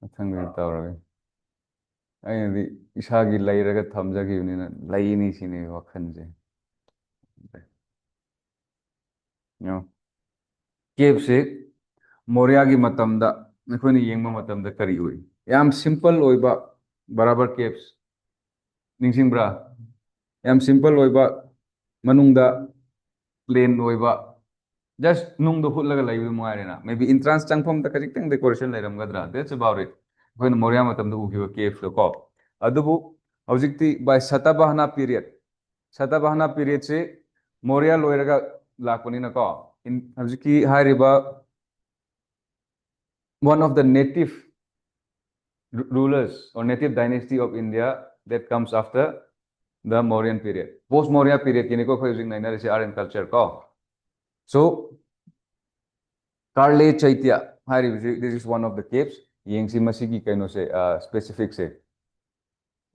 mathang tawrage ꯑꯩꯅꯗꯤ ꯏꯁꯥꯒꯤ ꯂꯩꯔꯒ ꯊꯝꯖꯈꯤꯕꯅꯤꯅ ꯂꯩꯅꯤ ꯁꯤꯅꯤ ꯋꯥꯈꯜꯁꯦ ꯀꯦꯞꯁꯦ ꯃꯣꯔꯤꯌꯥꯒꯤ ꯃꯇꯝꯗ ꯑꯩꯈꯣꯏꯅ ꯌꯦꯡꯕ ꯃꯇꯝꯗ ꯀꯔꯤ ꯑꯣꯏ ꯌꯥꯝ ꯁꯤꯝꯄꯜ ꯑꯣꯏꯕ ꯕꯔꯥꯕꯔ ꯀꯦꯞꯁ ꯅꯤꯡꯁꯤꯡꯕ꯭ꯔꯥ ꯌꯥꯝ ꯁꯤꯝꯄꯜ ꯑꯣꯏꯕ ꯃꯅꯨꯡꯗ ꯄ꯭ꯂꯦꯟ ꯑꯣꯏꯕ ꯖꯁ ꯅꯨꯡꯗꯣ ꯍꯨꯠꯂꯒ ꯂꯩꯕꯗꯨ ꯃꯉꯥꯏꯔꯦꯅ ꯃꯦꯕꯤ ꯏꯟꯇ꯭ꯔꯥꯟꯁ ꯆꯪꯐꯝꯗ ꯈꯖꯤꯛꯇꯪ ꯗꯦꯀꯣꯔꯦꯁꯟ ꯂꯩꯔꯝꯒꯗ꯭ꯔꯥ ꯗꯦꯠꯁ ꯑꯕꯥꯎꯠ ꯏꯠ ꯑꯩꯈꯣꯏꯅ ꯃꯣꯔꯤꯌꯥ ꯃꯇꯝꯗ ꯎꯈꯤꯕ ꯀꯦꯞꯇꯣ ꯀꯣ ꯑꯗꯨꯕꯨ ꯍꯧꯖꯤꯛꯇꯤ ꯕꯥꯏ ꯁꯇꯚꯥꯍꯅꯥ ꯄꯤꯔꯤꯌꯠꯁꯤ ꯃꯣꯔꯤꯌꯥ ꯂꯣꯏꯔꯒ ꯂꯥꯛꯄꯅꯤꯅꯀꯣ ꯍꯧꯖꯤꯛꯀꯤ ꯍꯥꯏꯔꯤꯕ one of the native rulers or native dynasty of India that comes after the Mauryan period. Post Maurya period kini ko khoi jing naina art and culture ko. So Karle Chaitya hari this is one of the caves. Yeng si masigi kaino se specific se.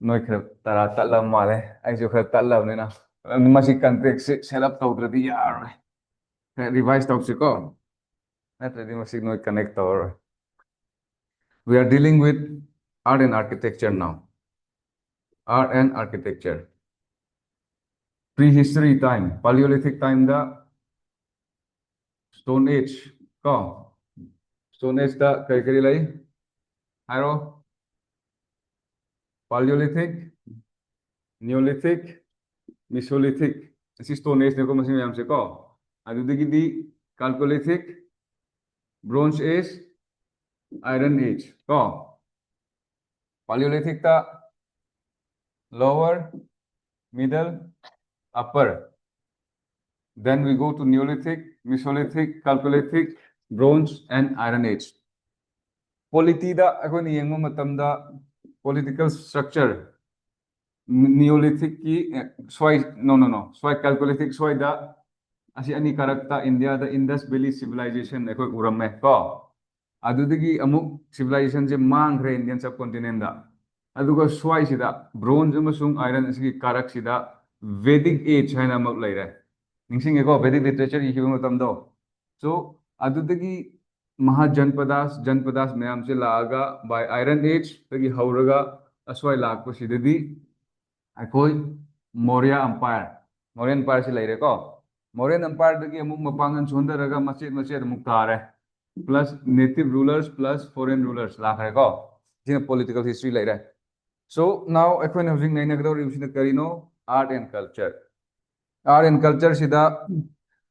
Noi khar tara tatla male ai jo khar tatla ne na. Masig contract se set up tawdra di yar. Revise tawd se ko. Natra di masig noi connect tawr. We are dealing with art and architecture now. Art and architecture. Prehistory time, Paleolithic time da Stone Age ko. Stone Age da kari lai. Haro. Paleolithic, Neolithic, Mesolithic. This is Stone Age ne ko masih yam se ko. Adu di Chalcolithic, Bronze Age, Iron Age. Ko. Paleolithic ta lower, middle, upper. Then we go to Neolithic, Mesolithic, Chalcolithic, Bronze, and Iron Age. Polity da akhon yengma matamda political structure Neolithic ki swai swai Chalcolithic swai da asi ani karakta India the Indus Valley civilization akhoi uramme ko adudagi amuk civilization je mangre Indian subcontinent da aduga swai sida bronze amasung iron asi karak sida Vedic age haina amak leire ningsing eko Vedic literature hibu matamdo so adudagi Janpadas ma'am से लागा by Iron Age तकी हौरगा असवाई लाख को सिद्धि अकोई Mauria Empire से लेरे को Mauryan Empire तकी अमुक मपांगन सुंदर रगा मचेत अमुक तारे plus native rulers plus foreign rulers lakh रहे को जिन political history लेरे so now अकोई नवजिंग नहीं नगदो रिविशन करीनो art and culture सिदा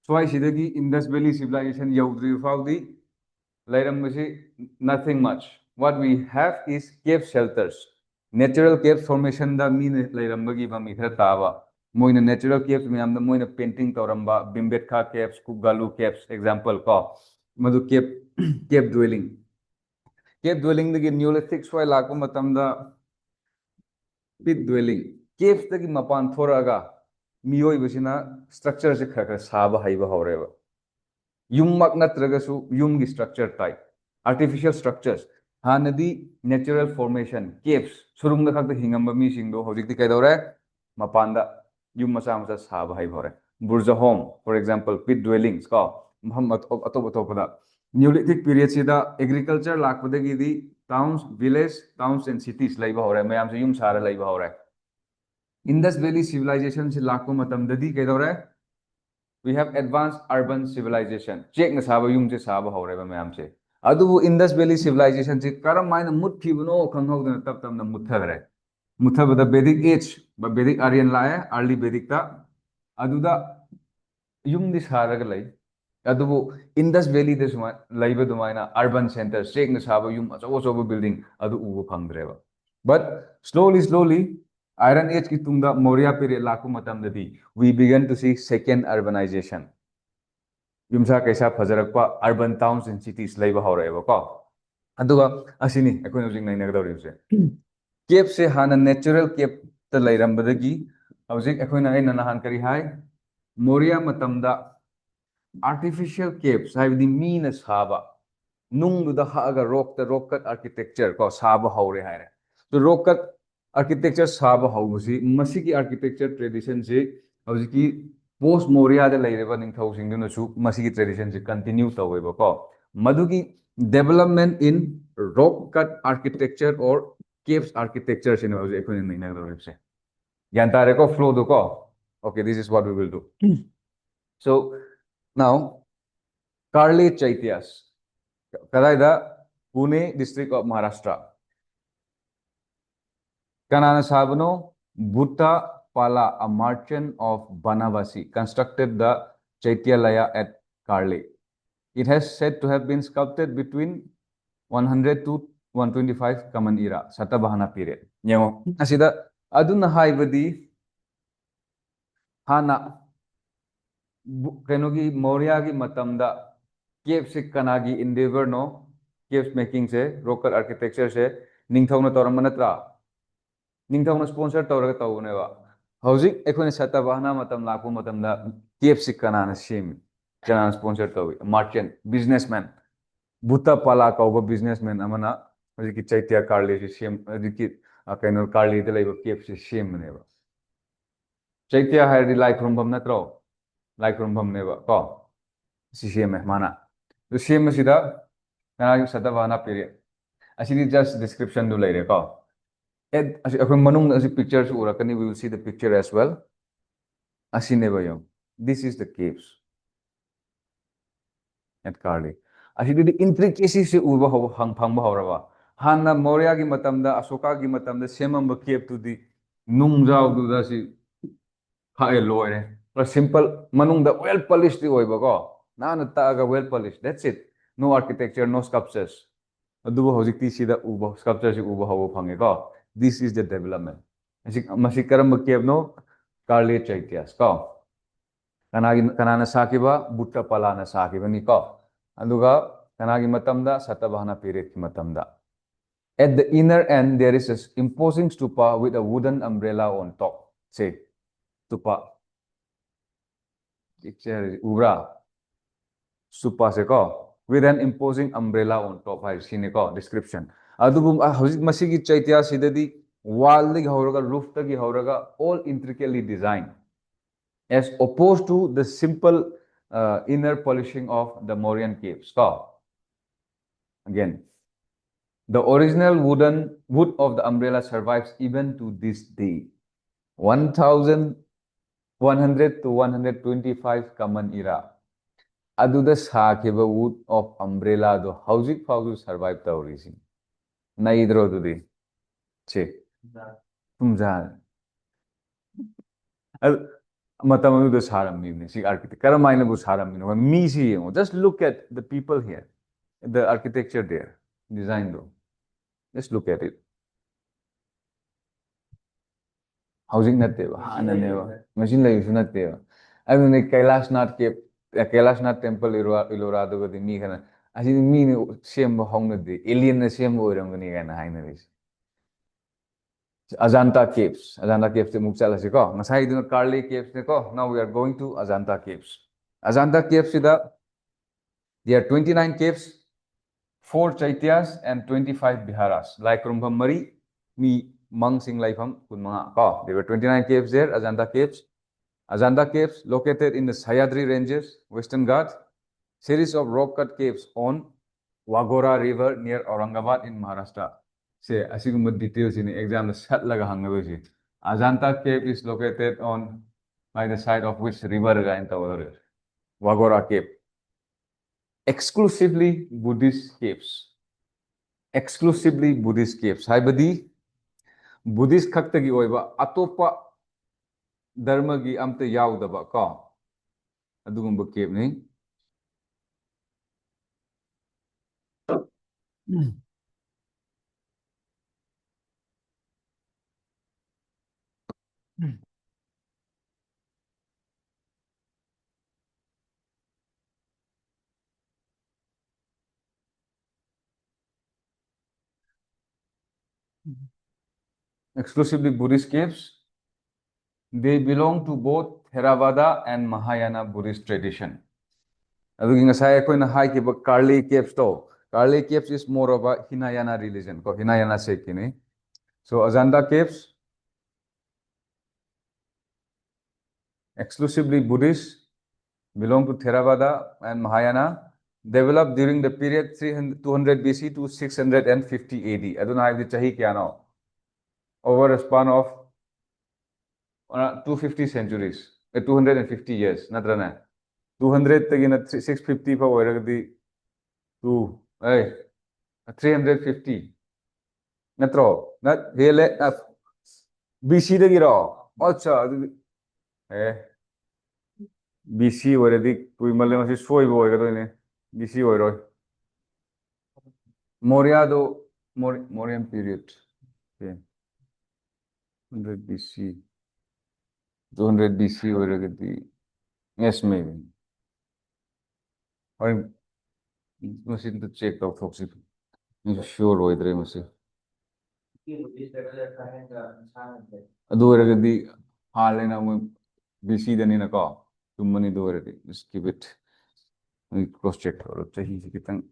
स्वाई सिद्धि Indus Valley civilization यौद्री फाउदी nothing much. What we have is cave shelters. Natural cave formation da mean lairambagi ba mi thara tawa. Moina natural caves me amda moina painting tauramba Bimbetka caves, Kugalu caves example ko. Madu cave dwelling. Cave dwelling da Neolithic soil lako matamda pit dwelling. Caves da mapan thoraga miyoi basina structure se khakha saba haiba horeba. Yummak natragasu yumgi structure type. Artificial structures. Hanadi natural formation. Caves. Surung khak the hingamba mi singdo hojikti kaidore mapanda yum masa sab hai bore. Burja home, for example, pit dwellings ko. Muhammad atopada. Neolithic period sida agriculture lakpadagi di towns, towns and cities laiba hore. Mayam se yum sara laiba hore. Indus Valley civilization se lakko matam dadi kaidore we have advanced urban civilization. Check na saba yung je saba hore ba mayam se. Adu Indus Valley civilization se karam maina muthi buno khanghog na tab na muthagre. Mutha the Vedic age, but Vedic Aryan lae early Vedic ta. Adu da yung di saraga lai. Adu Indus Valley this one laiba dumaina urban centers. Check na saba yung aso building adu ugo phangdre ba. But slowly Iron Age ki tungda Maurya period laku matam dadi we began to see second urbanization. Yumsa kaisa phajarakpa urban towns and cities laiba horeba ko. Aduga asini ekoi hojing nai nagdawri se. Cave se hana natural cave ta lairambadagi hojing ekoi na aina nahan kari hai Maurya matamda artificial caves haibdi mean saba nung da haga rock cut architecture ko saba hore haire. So rock cut architecture saba hausi masiki architecture tradition se hausi post Maurya da laireba ningthau singduna su masiki tradition se continue taweba ko madugi development in rock cut architecture or caves architecture se hausi ekoni naina da se yantare ko flow do ko okay this is what we will do so now Karli Chaityas kadaida Pune district of Maharashtra Kanana Sabano, Bhutta Pala, a merchant of Banavasi, constructed the Chaityalaya at Karli. It has said to have been sculpted between 100 to 125 Common Era, Satabahana period. Yango, asida aduna haibadi hana kenogi Maurya gi matamda cave se kanagi endeavor no caves making se local architecture se ningthau na toramanatra Ningthau sponsor tawraga tawuneba hojik ekhone Satabahana matam lakpu matamda KFC kanana sim kanana sponsor tawi merchant businessman Bhutta Pala kauba businessman amana hojiki Chaitya Karli sim hojiki kaino Karli de laiba KFC sim neba Chaitya hairi like rumbam natro like rumbam neba ko sim mana to sim sida kana Satabahana period asini just description do laire ko pictures we will see the picture as well. This is the caves at Karli. The intricacies Hanna Maurya gi matamda Asoka gi matamda semamba cave to the nungjaw du da si khae loire. But simple manungda well polished oiba ko. Na na taga well polished. That's it. No architecture, no sculptures. ꯑꯗꯨꯕꯨ ꯍꯧꯖꯤꯛꯇꯤ ꯁꯤꯗ ꯎꯕ ꯁ꯭ꯀꯜꯞꯆꯔꯁꯤ ꯎꯕ ꯍꯧꯕ ꯐꯪꯉꯦꯀꯣ. This is the development. ꯃꯁꯤ ꯀꯔꯝꯕ ꯀꯦꯞꯅꯣ? ꯀꯥꯔꯂꯦ ꯆꯩꯇ꯭ꯌꯥꯁ ꯀꯣ. ꯀꯅꯥꯅ ꯁꯥꯈꯤꯕ? ꯕꯨꯠꯇ ꯄꯥꯂꯥꯅ ꯁꯥꯈꯤꯕꯅꯤꯀꯣ. ꯑꯗꯨꯒ ꯀꯅꯥꯒꯤ ꯃꯇꯝꯗ? ꯁꯇꯚꯥꯍꯅ ꯄꯤꯔꯤꯌꯗꯀꯤ ꯃꯇꯝꯗ. At the inner end, there is an imposing stupa with a wooden umbrella on top. Say, stupa. Picture ubra. Stupa se ko. With an imposing umbrella on top. Hai sine ko description. Adubu hauzik masigi chaitya sidadi wall lig hauraga roof tagi hauraga all intricately designed, as opposed to the simple inner polishing of the Mauryan caves. Ko. Again, the original wood of the umbrella survives even to this day. 1100 to 125 common era. Aduda saakhiba wood of umbrella do hauzik fauzu survive taurisi. Naidro dudi. Che. Tumja. Matam aduda saramni si architect. Karamaina bu saramni. Me si just look at the people here. The architecture there. Design though. Just look at it. Housing natteva, hananeva, machine life natteva. I mean, like Kailasnath Cape, Kailasnath Temple, Ilora, the Migana. I think mean same hong the alien the same word on the Nigana Haineris. Ajanta Caves, Ajanta Caves, the Muksalasiko. Masai do Karli Caves, now we are going to Ajanta Caves. Ajanta Caves, there are 29 caves, 4 chaityas, and 25 biharas. Like Rumbamari, me. Mang Sing Laifam Kunmanga. There were 29 caves there, Ajanta Caves. Ajanta Caves, located in the Sahyadri Ranges, Western Ghats. Series of rock-cut caves on Wagora River near Aurangabad in Maharashtra. Say, asigum details in the exam, the Satlaga Hangavishi. Ajanta Cave is located on by the side of which river in Tawar? Wagora Cave. Exclusively Buddhist caves. Exclusively Buddhist caves. Haibadi. Buddhist खक्तगी ओइबा अतोपा धर्म की अमते याउदबा को अदुगुंबा cab नहीं. Exclusively Buddhist caves. They belong to both Theravada and Mahayana Buddhist tradition. Adugi ngasai ko na hai ke Karli caves to. Karli caves is more of a Hinayana religion. Ko Hinayana sect ni. So Ajanta caves exclusively Buddhist, belong to Theravada and Mahayana, developed during the period 200 BC to 650 AD. I don't know the chahi kya now. Over a span of 250 centuries, 250 years, natrana. 200 tagina 650 pa oiragdi 350. Natro, not hele BC dagiro. Acha BC already tuimalle masi soi boy ka toine BC oiroi. Maurya do Mauryan period. Okay. 100 BC. 200 BC oiragdi. Yes, maybe. Or machine to check out folks. I'm sure oidre masi. Adu oiragdi halena mo BC dani na ko. Tumani do oiragdi. Just keep it. Cross check or chahi kitang.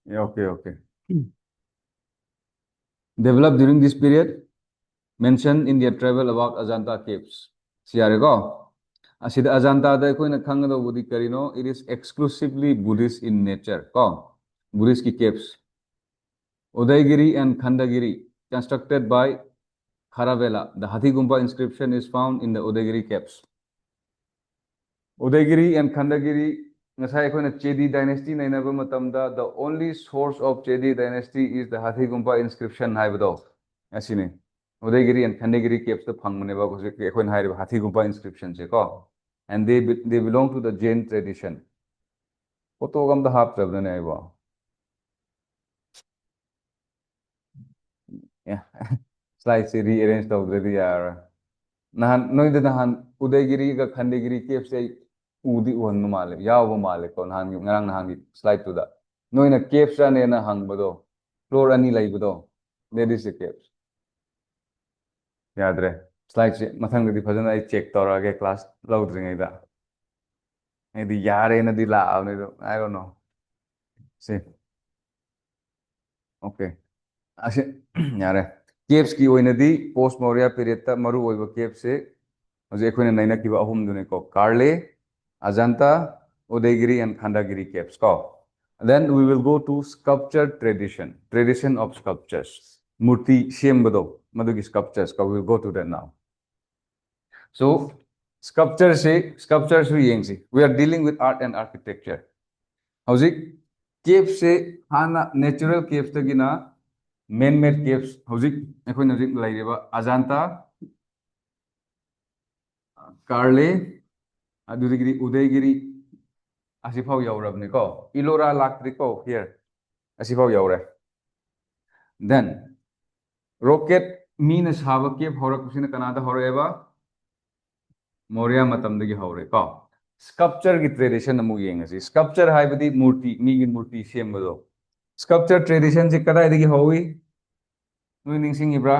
Yeah, okay. Developed during this period, mentioned in their travel about Ajanta caves. Siarego. Asida Ajanta da ko na khangado budi karino. It is exclusively Buddhist in nature. Ko Buddhist ki caves. Udaygiri and Khandagiri, constructed by Kharavela. The Hathigumpa inscription is found in the Udaygiri caves. Udaygiri and Khandagiri, Chedi dynasty, the only source of Chedi dynasty is the Hathigumpa inscription. Asine. Udaygiri and Khandagiri caves the Phangmaneva Hathigumpa inscription. And they belong to the Jain tradition. Photo कम तो हाफ तब ने आइबो slide से rearrange तौद्रदि यार नहान नोइद नहान उदयगिरी का खंडेगिरी केप से उदी उहन माले याव माले को नहान ngarang नहान की स्लाइड तुदा नोइना केप सा ने ना हंग बदो फ्लोर अनि लाइबदो that is the caps याद्रे स्लाइड से मथंगदि फजन आई चेक तौरागे क्लास लौद्रिङैदा ऐदि यारेन दि लाबने दो I don't know see okay असे यारे केप्स की ओइनदि पोस्ट मौर्य पीरियड ता मरु ओइबो केप से हजे अखोइना नाइनकिबा अहुम दुने को कार्ले अजंता उदयगिरी एंड खंडागिरी केप्स को then we will go to sculpture tradition of sculptures murti sembado madugi sculptures ko we will go to that now so sculptures we yengsi we are dealing with art and architecture hauzik caves se hana natural caves tagina man made caves hauzik akoina hauzik laireba ajanta karle adudagiri udaygiri asifau yaurabne ko ilora laktri ko here asifau yaure then rocket mina saba cave horak kusina kanada horeba Maurya मतमदगी हौरे को sculpture की tradition अमु येंगसी sculpture हाइबदी मूर्ति मीगी मूर्ति सेमबदो स्कल्पचर ट्रेडिशन से कदाइदगी हौई नुइ निंगसिंगिब्रा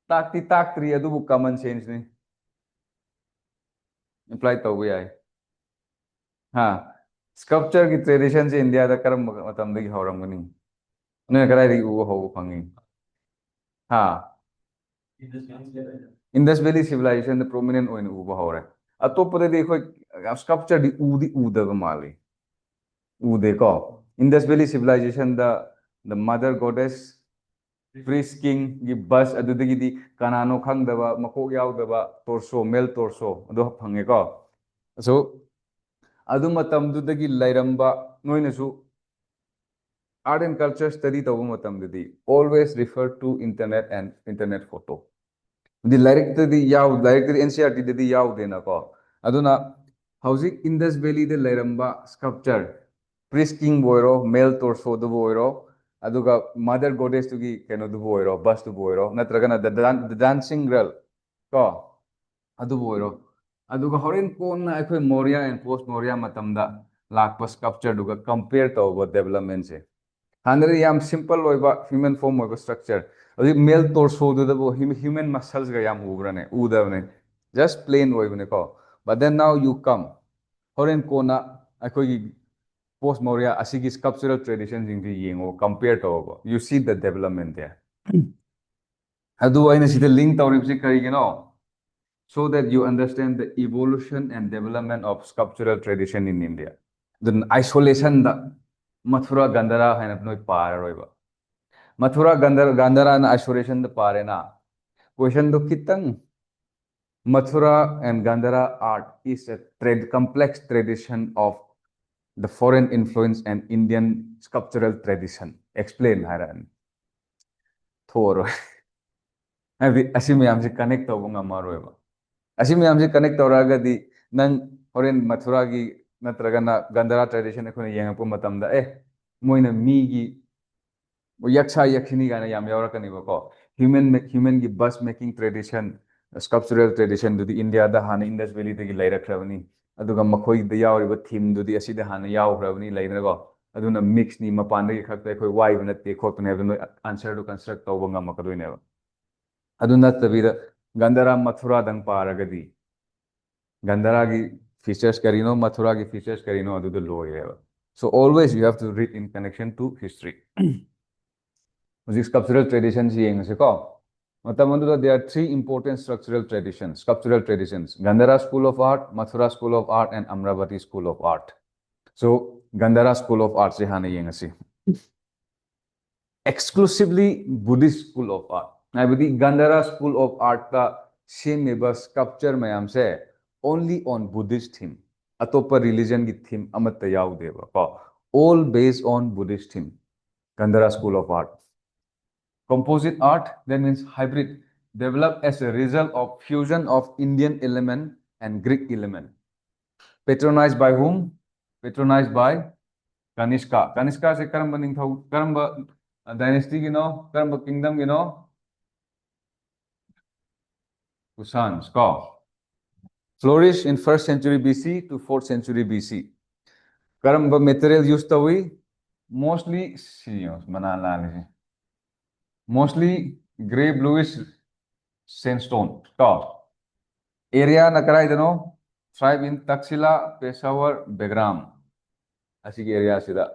ताकती ताकत्री अदुबु कॉमन सेंस ने अप्लाई तौबे याय हां स्कल्पचर की ट्रेडिशन से इंडिया दा करम मतमदगी हौरमगनी ने कदाइदगी उ हौ फंगी हां Indus valley civilization the prominent ओइन उबा हौरे अतोपदे देखो स्कल्पचर दी उदी उदब माले उदे को Indus valley civilization the mother goddess priest king gi bus adudagi di kanano khangdaba makok yaudaba torso male torso ado phange ko so adu matam dudagi lairamba noinasu art and culture study tawu matam dudi always refer to internet and internet photo the direct the yaw direct NCRT the yaw dena ko aduna hauzik Indus Valley de lairamba sculpture priest king boiro male torso do boiro aduga mother goddess to gi keno du boiro bus du boiro natragana the dancing girl ko adu boiro aduga horin kon na akhoi Maurya and post Maurya matamda lakpa sculpture duga compare to development se hanre yam simple oiba human form oiba structure adi male torso du the human muscles ga yam ubrane udavne just plain oibne ko but then now you come horin kona akhoi post Maurya asigi sculptural traditions in the yengo compared to you see the development there adu aina sida link tawribsi karigino so that you understand the evolution and development of sculptural tradition in India the isolation the Mathura Gandhara haina noi par roiba Mathura Gandhara na isolation the parena question do kitang Mathura and Gandhara art is a complex tradition of the foreign influence and Indian sculptural tradition. Explain, Haran. Thor. Asimi amsi connect to bunga maroeba. Asimi amsi connect to raga di nang foreign Mathura gi natragana Gandhara tradition ko yang po matamda moina mi gi yaksha yakshini gana yam yawrakani ko human gi bus making tradition sculptural tradition do the India da hana Indus Valley de gi lairakhrabani aduga makhoi da yawriba theme do the asida hana yawhrabani lainago aduna mix ni mapanda gi khakta khoi wai bana te khotne aduna answer to construct tawba ngam kadoine ba aduna tabida Gandhara Mathura dang paragadi Gandhara gi features karino Mathura gi features karino adu the loy so always you have to read in connection to history music sculptural traditions yeng ko Matamandu, there are three important sculptural traditions Gandhara School of Art, Mathura School of Art, and Amravati School of Art. So, Gandhara School of Art se hana yengasi. Exclusively Buddhist School of Art. I believe Gandhara School of Art ka same sculpture mayam se only on Buddhist theme. Atopa religion ki theme amatta yaw deva. All based on Buddhist theme. Gandhara School of Art. Composite art, that means hybrid, developed as a result of fusion of Indian element and Greek element. Patronized by whom? Patronized by Kanishka se karamba ningthau karamba dynasty gino karamba kingdom gino Kusans ko flourished in 1st century BC to 4th century BC. Karamba material used tawi mostly mostly gray bluish sandstone ko. Area nakaray dano tribe in Taxila, Peshawar, Begram. Asig area sida.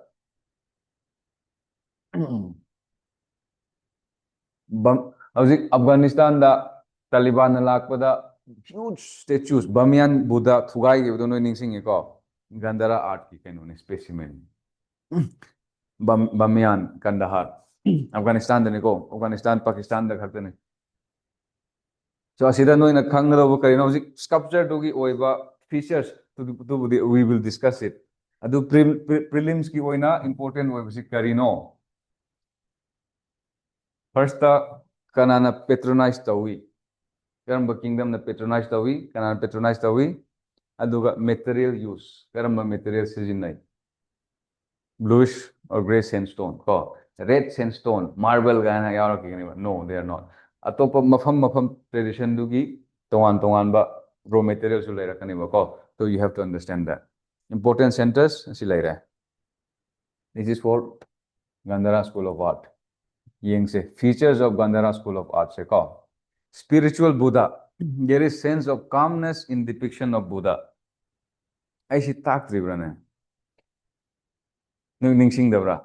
Howsik Afghanistan da Taliban na lakpada huge statues Bamiyan Buddha thugai ge dono ningsing ko Gandhara art ki kaino specimen Bamiyan Kandahar Afghanistan da ko Afghanistan Pakistan da khakta ne so asida no ina khangro bo karino howsik sculpture to gi oiba features to we will discuss it adu prelims ki oina important oiba si karino first kanana patronize tawi karamba kingdom na patronize tawi kanana patronize tawi aduga material use karamba material sijinai bluish or gray sandstone ko red sandstone marble gana yaro ki no they are not atopa mafam tradition dugi tongan ba raw materials su laira kani ba ko so you have to understand that important centers si laira this is for Gandhara School of Art yengse features of Gandhara School of Art se ko spiritual Buddha there is sense of calmness in depiction of Buddha ai si tak tribrane ningsing dabra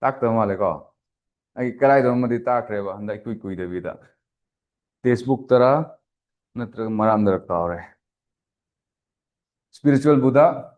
tak ta male ko ai karai do madi tak reba handai kui de vida textbook tara natra maram dar ka spiritual Buddha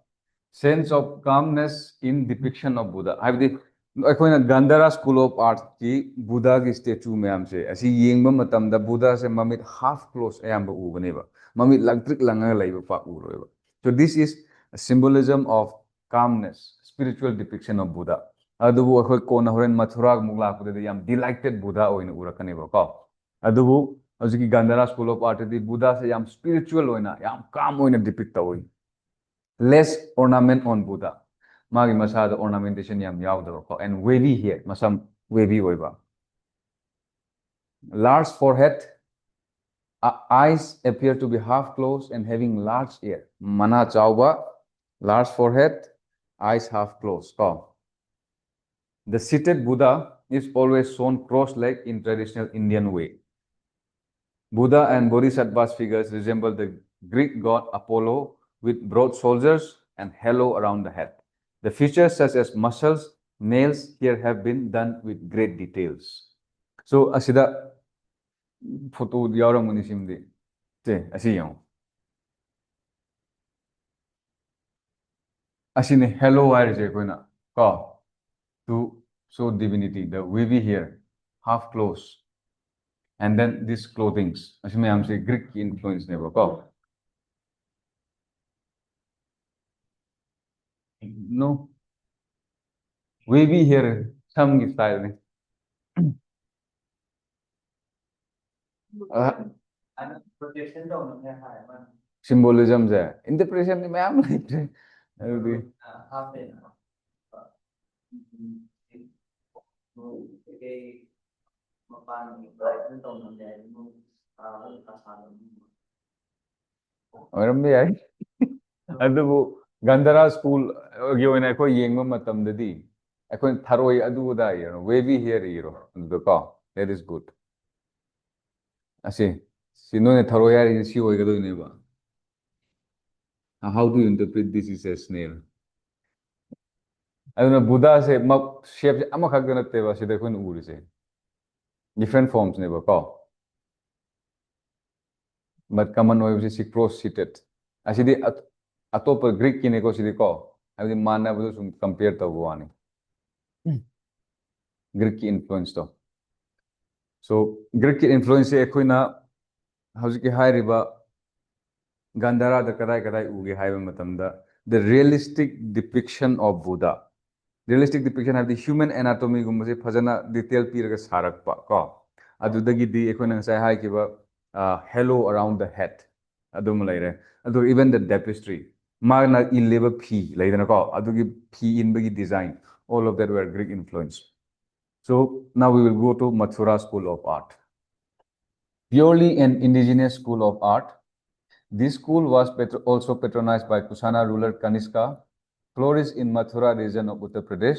sense of calmness in depiction of Buddha I have the अखोना Gandhara School of Art की Buddha की statue में हमसे ऐसी Young मतम दा Buddha से ममित half close aim बु बने बा ममित लंत्रिक लंगा लाइव पा उरो बा so this is a symbolism of calmness spiritual depiction of Buddha अदुबु अखोई कोना होरेन मथुरा मुगला कुदे याम delighted Buddha ओइन उरा कने बा को अदुबु अजुकी Gandhara School of Art दी Buddha से याम spiritual ओइना याम calm ओइना depict ओइ less ornament on Buddha magi masada ornamentation yam yawdaba ko and wavy here masam wavy oiba large forehead eyes appear to be half closed and having large ear mana chauba large forehead eyes half closed ko the seated Buddha is always shown cross-legged in traditional Indian way Buddha and Bodhisattvas figures resemble the Greek god Apollo with broad shoulders and halo around the head the features such as muscles, nails here have been done with great details. So asida photo yaram muni simde. Te asiyang. Asine hello wire je koina ka to show divinity the wavy here half close and then these clothings asime amse Greek influence nebo ka no wavy here some style ne symbolism je interpretation ni ma'am like oirambe ai adubu Gandhara School gi oina ko yengma matamdadi akoi tharoi adu da wavy here iro adu ko that is good ase sino ne tharoi ari si oi gado ne ba how do you interpret this is a snail aduna Buddha se shape ama khak na te ba se dekho ne uri se different forms ne ba ko but common oi se cross seated asidi atop Greek ki ne ko sidi ko abi manna bu sum compare to wani Greek influence to so Greek influence e koina hauji hai riba Gandhara da kadai uge haiba matamda the realistic depiction of Buddha realistic depiction have the human anatomy gumba se phajana detail piraga sarakpa ko adudagi di ekoina sai hai ki ba halo around the head adum laire adu even the tapestry Magna illeba P, like the adugi P in bagi design. All of that were Greek influence. So now we will go to Mathura School of Art. Purely an indigenous school of art, this school was also patronized by Kusana ruler Kanishka, flourished in Mathura region of Uttar Pradesh,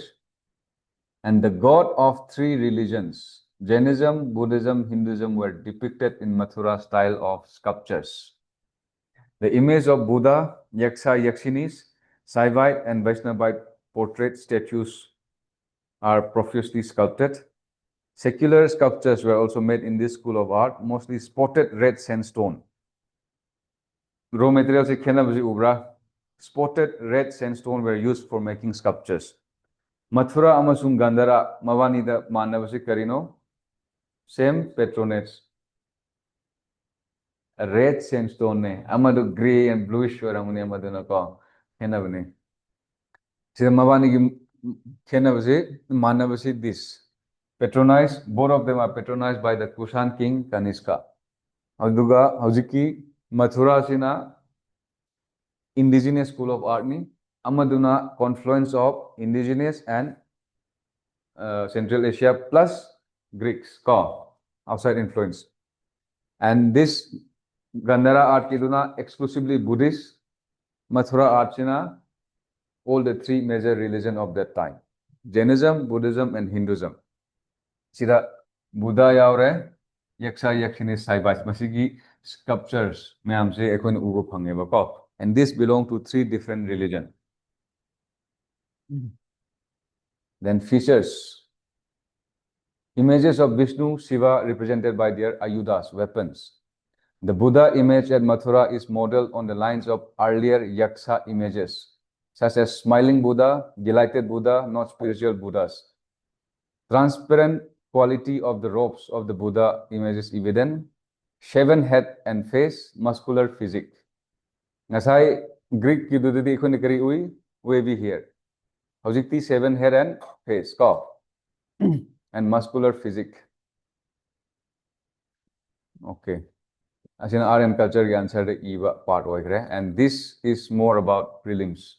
and the god of three religions, Jainism, Buddhism, Hinduism, were depicted in Mathura style of sculptures. The image of Buddha, Yaksha, Yakshinis, Saivite and Vaishnavite portrait statues are profusely sculpted. Secular sculptures were also made in this school of art, mostly spotted red sandstone. Raw materials spotted red sandstone were used for making sculptures. Mathura amasung Gandhara mavanida manavasi karino, same patronage. A red sandstone ne amadu gray and bluish waramuni amaduna ko henavani. Sida mavani henavasi manavasi this. Patronized, both of them are patronized by the Kushan king Kanishka. Aduga Haujiki Mathura Sina indigenous school of art ni amaduna confluence of indigenous and Central Asia plus Greeks outside influence. And this Gandhara art kiduna exclusively Buddhist, Mathura art china all the three major religions of that time, Jainism, Buddhism and Hinduism. Sida Buddha yaure Yaksha Yakshini Saibas masigi sculptures mayam se ekon ugo phangeba ko, and this belong to three different religions. Then features. Images of Vishnu, Shiva represented by their ayudas, weapons. The Buddha image at Mathura is modeled on the lines of earlier Yaksha images, such as smiling Buddha, delighted Buddha, not spiritual Buddhas. Transparent quality of the robes of the Buddha image is evident. Shaven head and face, muscular physique. Ngasai Greek kidudidi ikhoni kari ui, wavy hair. Hojikti shaven head and face, and muscular physique. Okay. As in art and culture के answer the eva part होइक रहे, and this is more about prelims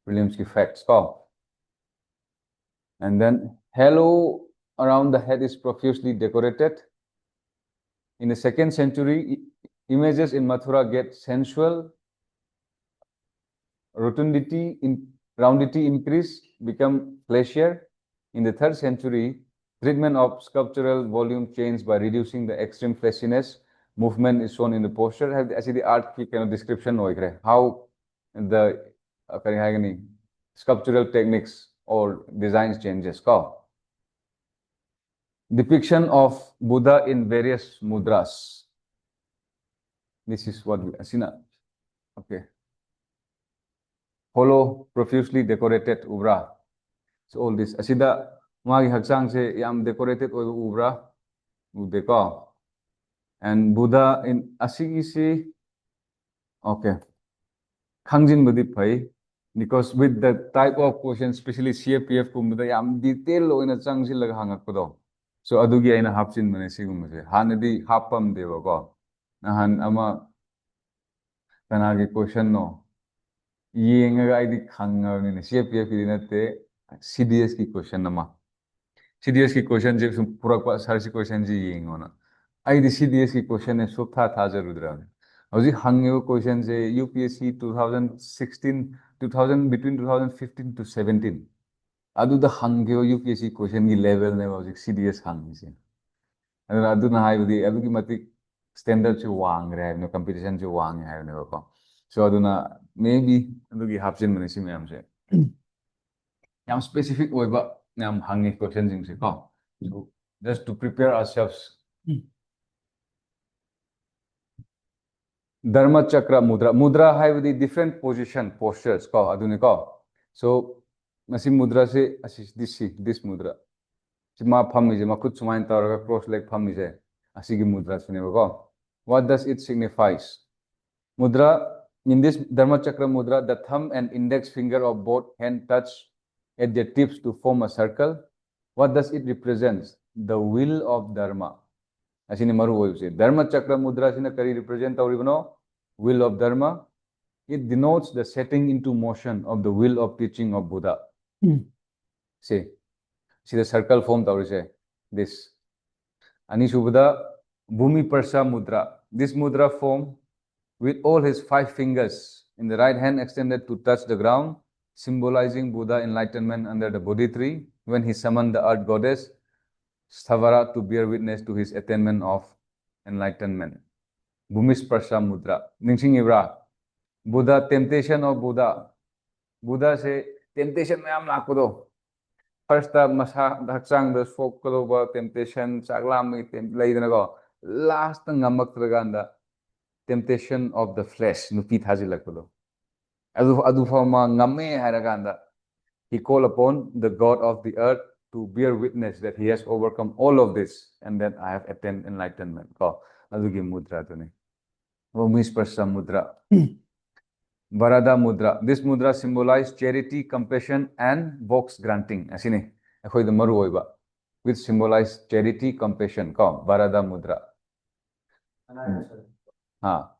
की facts and then halo around the head is profusely decorated. In the 2nd century, images in Mathura get sensual, roundity increase, become fleshier. In the 3rd century, treatment of sculptural volume changed by reducing the extreme fleshiness. Movement is shown in the posture. Have actually the art ki kind of description how the sculptural techniques or designs changes. Depiction of Buddha in various mudras. This is what we see now. Okay. Hollow, profusely decorated ubra. So all this. Asida magi haksang se yam decorated ubra udeko. And Buddha in Asigisi, okay, Kangjin Budi Pai, because with the type of question, especially CAPF Kumbuda, yam detail in a Changsi Laghangakudo. So Adugi in a Hapsin Manesigum, Hanadi Hapam Devago, Nahan Ama Kanagi question no. Ying a guy Kanga in a CAPF Dinate, CDS ki question nama. CDS ki question, Puraka Sarsi question ying on. I the CDS की question है सुप्ता था जरूर रहा है और जी हंगे वो question से UPSC 2016 2000 between 2015 to 17 अदु द हंगे वो UPSC question की level ने वो जी CDS हंगे से अदु अदु ना हाई बुदी अदु की मती standard जो वांग रहा है नो competition जो वांग है ने वो को so अदु ना maybe अदु की हाफ जिन मने सी में हमसे याम specific वो बा याम हंगे question जिन से को so just to prepare ourselves. Dharma Chakra Mudra. Mudra have the different position, postures. So, Nasi Mudra se this Mudra. Sima Pamize, Makut Sumain Taraga, cross leg Pamize, Asigi Mudra Sinevago. What does it signifies? Mudra, in this Dharma Chakra Mudra, the thumb and index finger of both hand touch at their tips to form a circle. What does it represent? The will of Dharma. Asini maru hoy se Dharma Chakra Mudra sina kari represent auribano will of Dharma. It denotes the setting into motion of the will of teaching of Buddha. See the circle form taurise. This. Anisubada Bhumi Parsa Mudra. This mudra form with all his 5 fingers in the right hand extended to touch the ground, symbolizing Buddha enlightenment under the Bodhi tree when he summoned the earth goddess Sthavara to bear witness to his attainment of enlightenment. Bhumisparsha mudra. Ningsing Ibra. Buddha, temptation of Buddha. Buddha say temptation mayam lakpado. First masa haksang the folk kaloba temptation saglam laidana go. Last ngamak traganda temptation of the flesh nupi thaji lakpado. Adu fama ngame haraganda. He called upon the God of the earth to bear witness that he has overcome all of this and that I have attained enlightenment. Ko adugi mudra tuni. Bhumisparsha mudra. Varada mudra. This mudra symbolizes charity, compassion, and box granting. Asini. Akhoi the maru oiba. Which symbolize charity, compassion. Ko Varada mudra. Ha.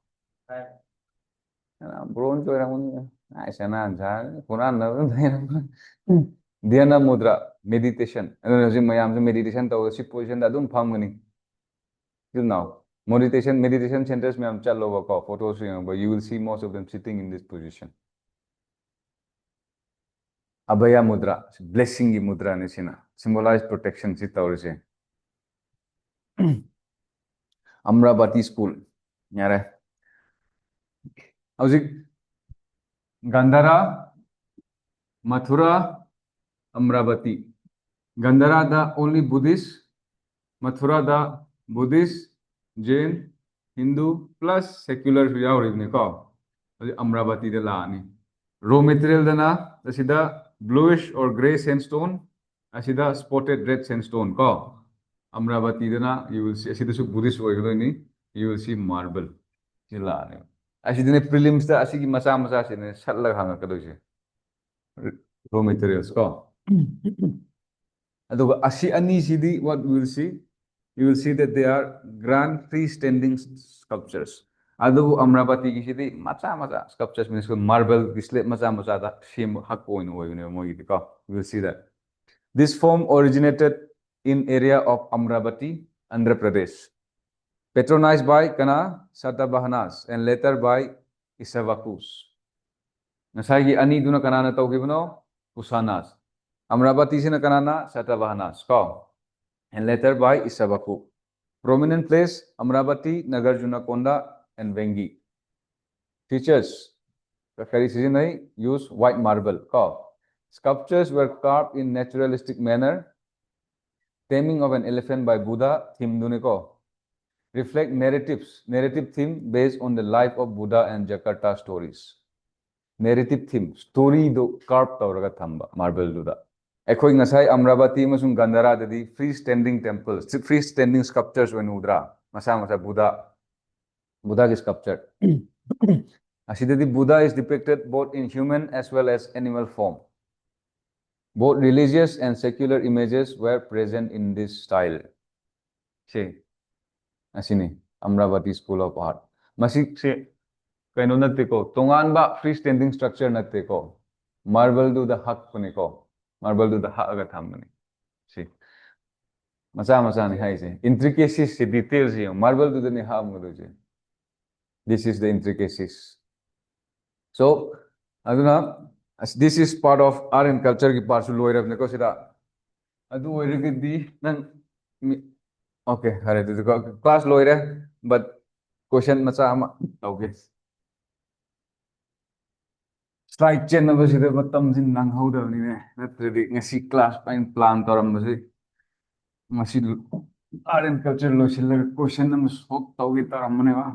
Bron to ramun. Ai sana anja. Quran na. Dhyana mudra. Meditation. Ano mayam meditation to si position da dum phangani. Till now. Meditation centers में हम चल लो वो photos but you will see most of them sitting in this position. Abhaya mudra, blessing की mudra ने सीना, symbolize protection Sita और से. Amravati school, यारे. अब Gandhara, Mathura, Amravati. Gandhara the only Buddhist, Mathura the Buddhist, Jain, Hindu plus secular yauribne ko. Amravati de laani. Raw material dana asida bluish or grey sandstone, asida spotted red sandstone ko. Amravati dana you will see asida su Buddhist oigdoni you will see marble. Laani. Asidine prelims da asigi masa sine satlag hanga kadoje. Raw materials ko. Aduga asi ani sidi what we will see. You will see that they are grand freestanding sculptures. Adu Amravati ki sidi macha sculptures means marble gisle macha da shame hakko in way you will see that. This form originated in area of Amravati, Andhra Pradesh. Patronized by Kana Satavahanas and later by Isavakus. Nasagi ani duna kanana tawgibno Kusanas. Amravati sina kanana Satavahanas ko. And later by Isavaku. Prominent place, Amravati, Nagarjunakonda, and Vengi. Features, use white marble. Sculptures were carved in naturalistic manner. Taming of an elephant by Buddha, theme duniko. Reflect narrative theme based on the life of Buddha and Jakarta stories. Narrative theme, story do carved tauraga thamba, marble duda. Echoing Nasai Amravati Masung Gandhara the freestanding temples, freestanding sculptures when Udra, Masa Buddha is sculptured. Asidadi Buddha is depicted both in human as well as animal form. Both religious and secular images were present in this style. See, Asini, Amravati School of Art. Masik se kaino natte ko, tongan ba freestanding structure natte ko, marble do the hak puniko. Marble to the Hagatamani. See, Masa ni hai intricacies, details here. Marble to the Niham. This is the intricacies. So, Aduna, this is part of art and culture ki parsu loira apne ko sida. Adu loira ki di okay, hare class loira, but question masa ama okay. Slide chain number sida matam sin nang how da ni ne natri ngasi class pain plan toram masi masi art and culture lo sila question number sok taugi toram mane wa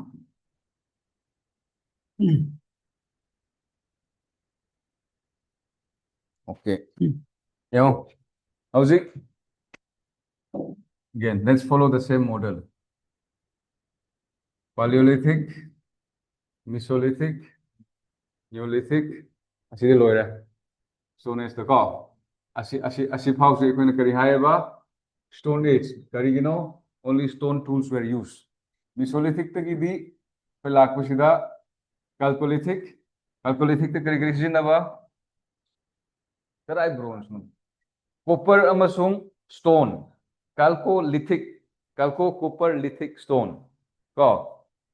okay yo how's it again let's follow the same model. Paleolithic, Mesolithic, Neolithic, asidi loira. So next the call. Asi house equine kari haiba stone age. Karigino only stone tools were used. Mesolithic tagi di pelak pusida Chalcolithic Chalcolithic te kari sizinaba karai bronze no copper amasung stone chalcolithic copper lithic stone ko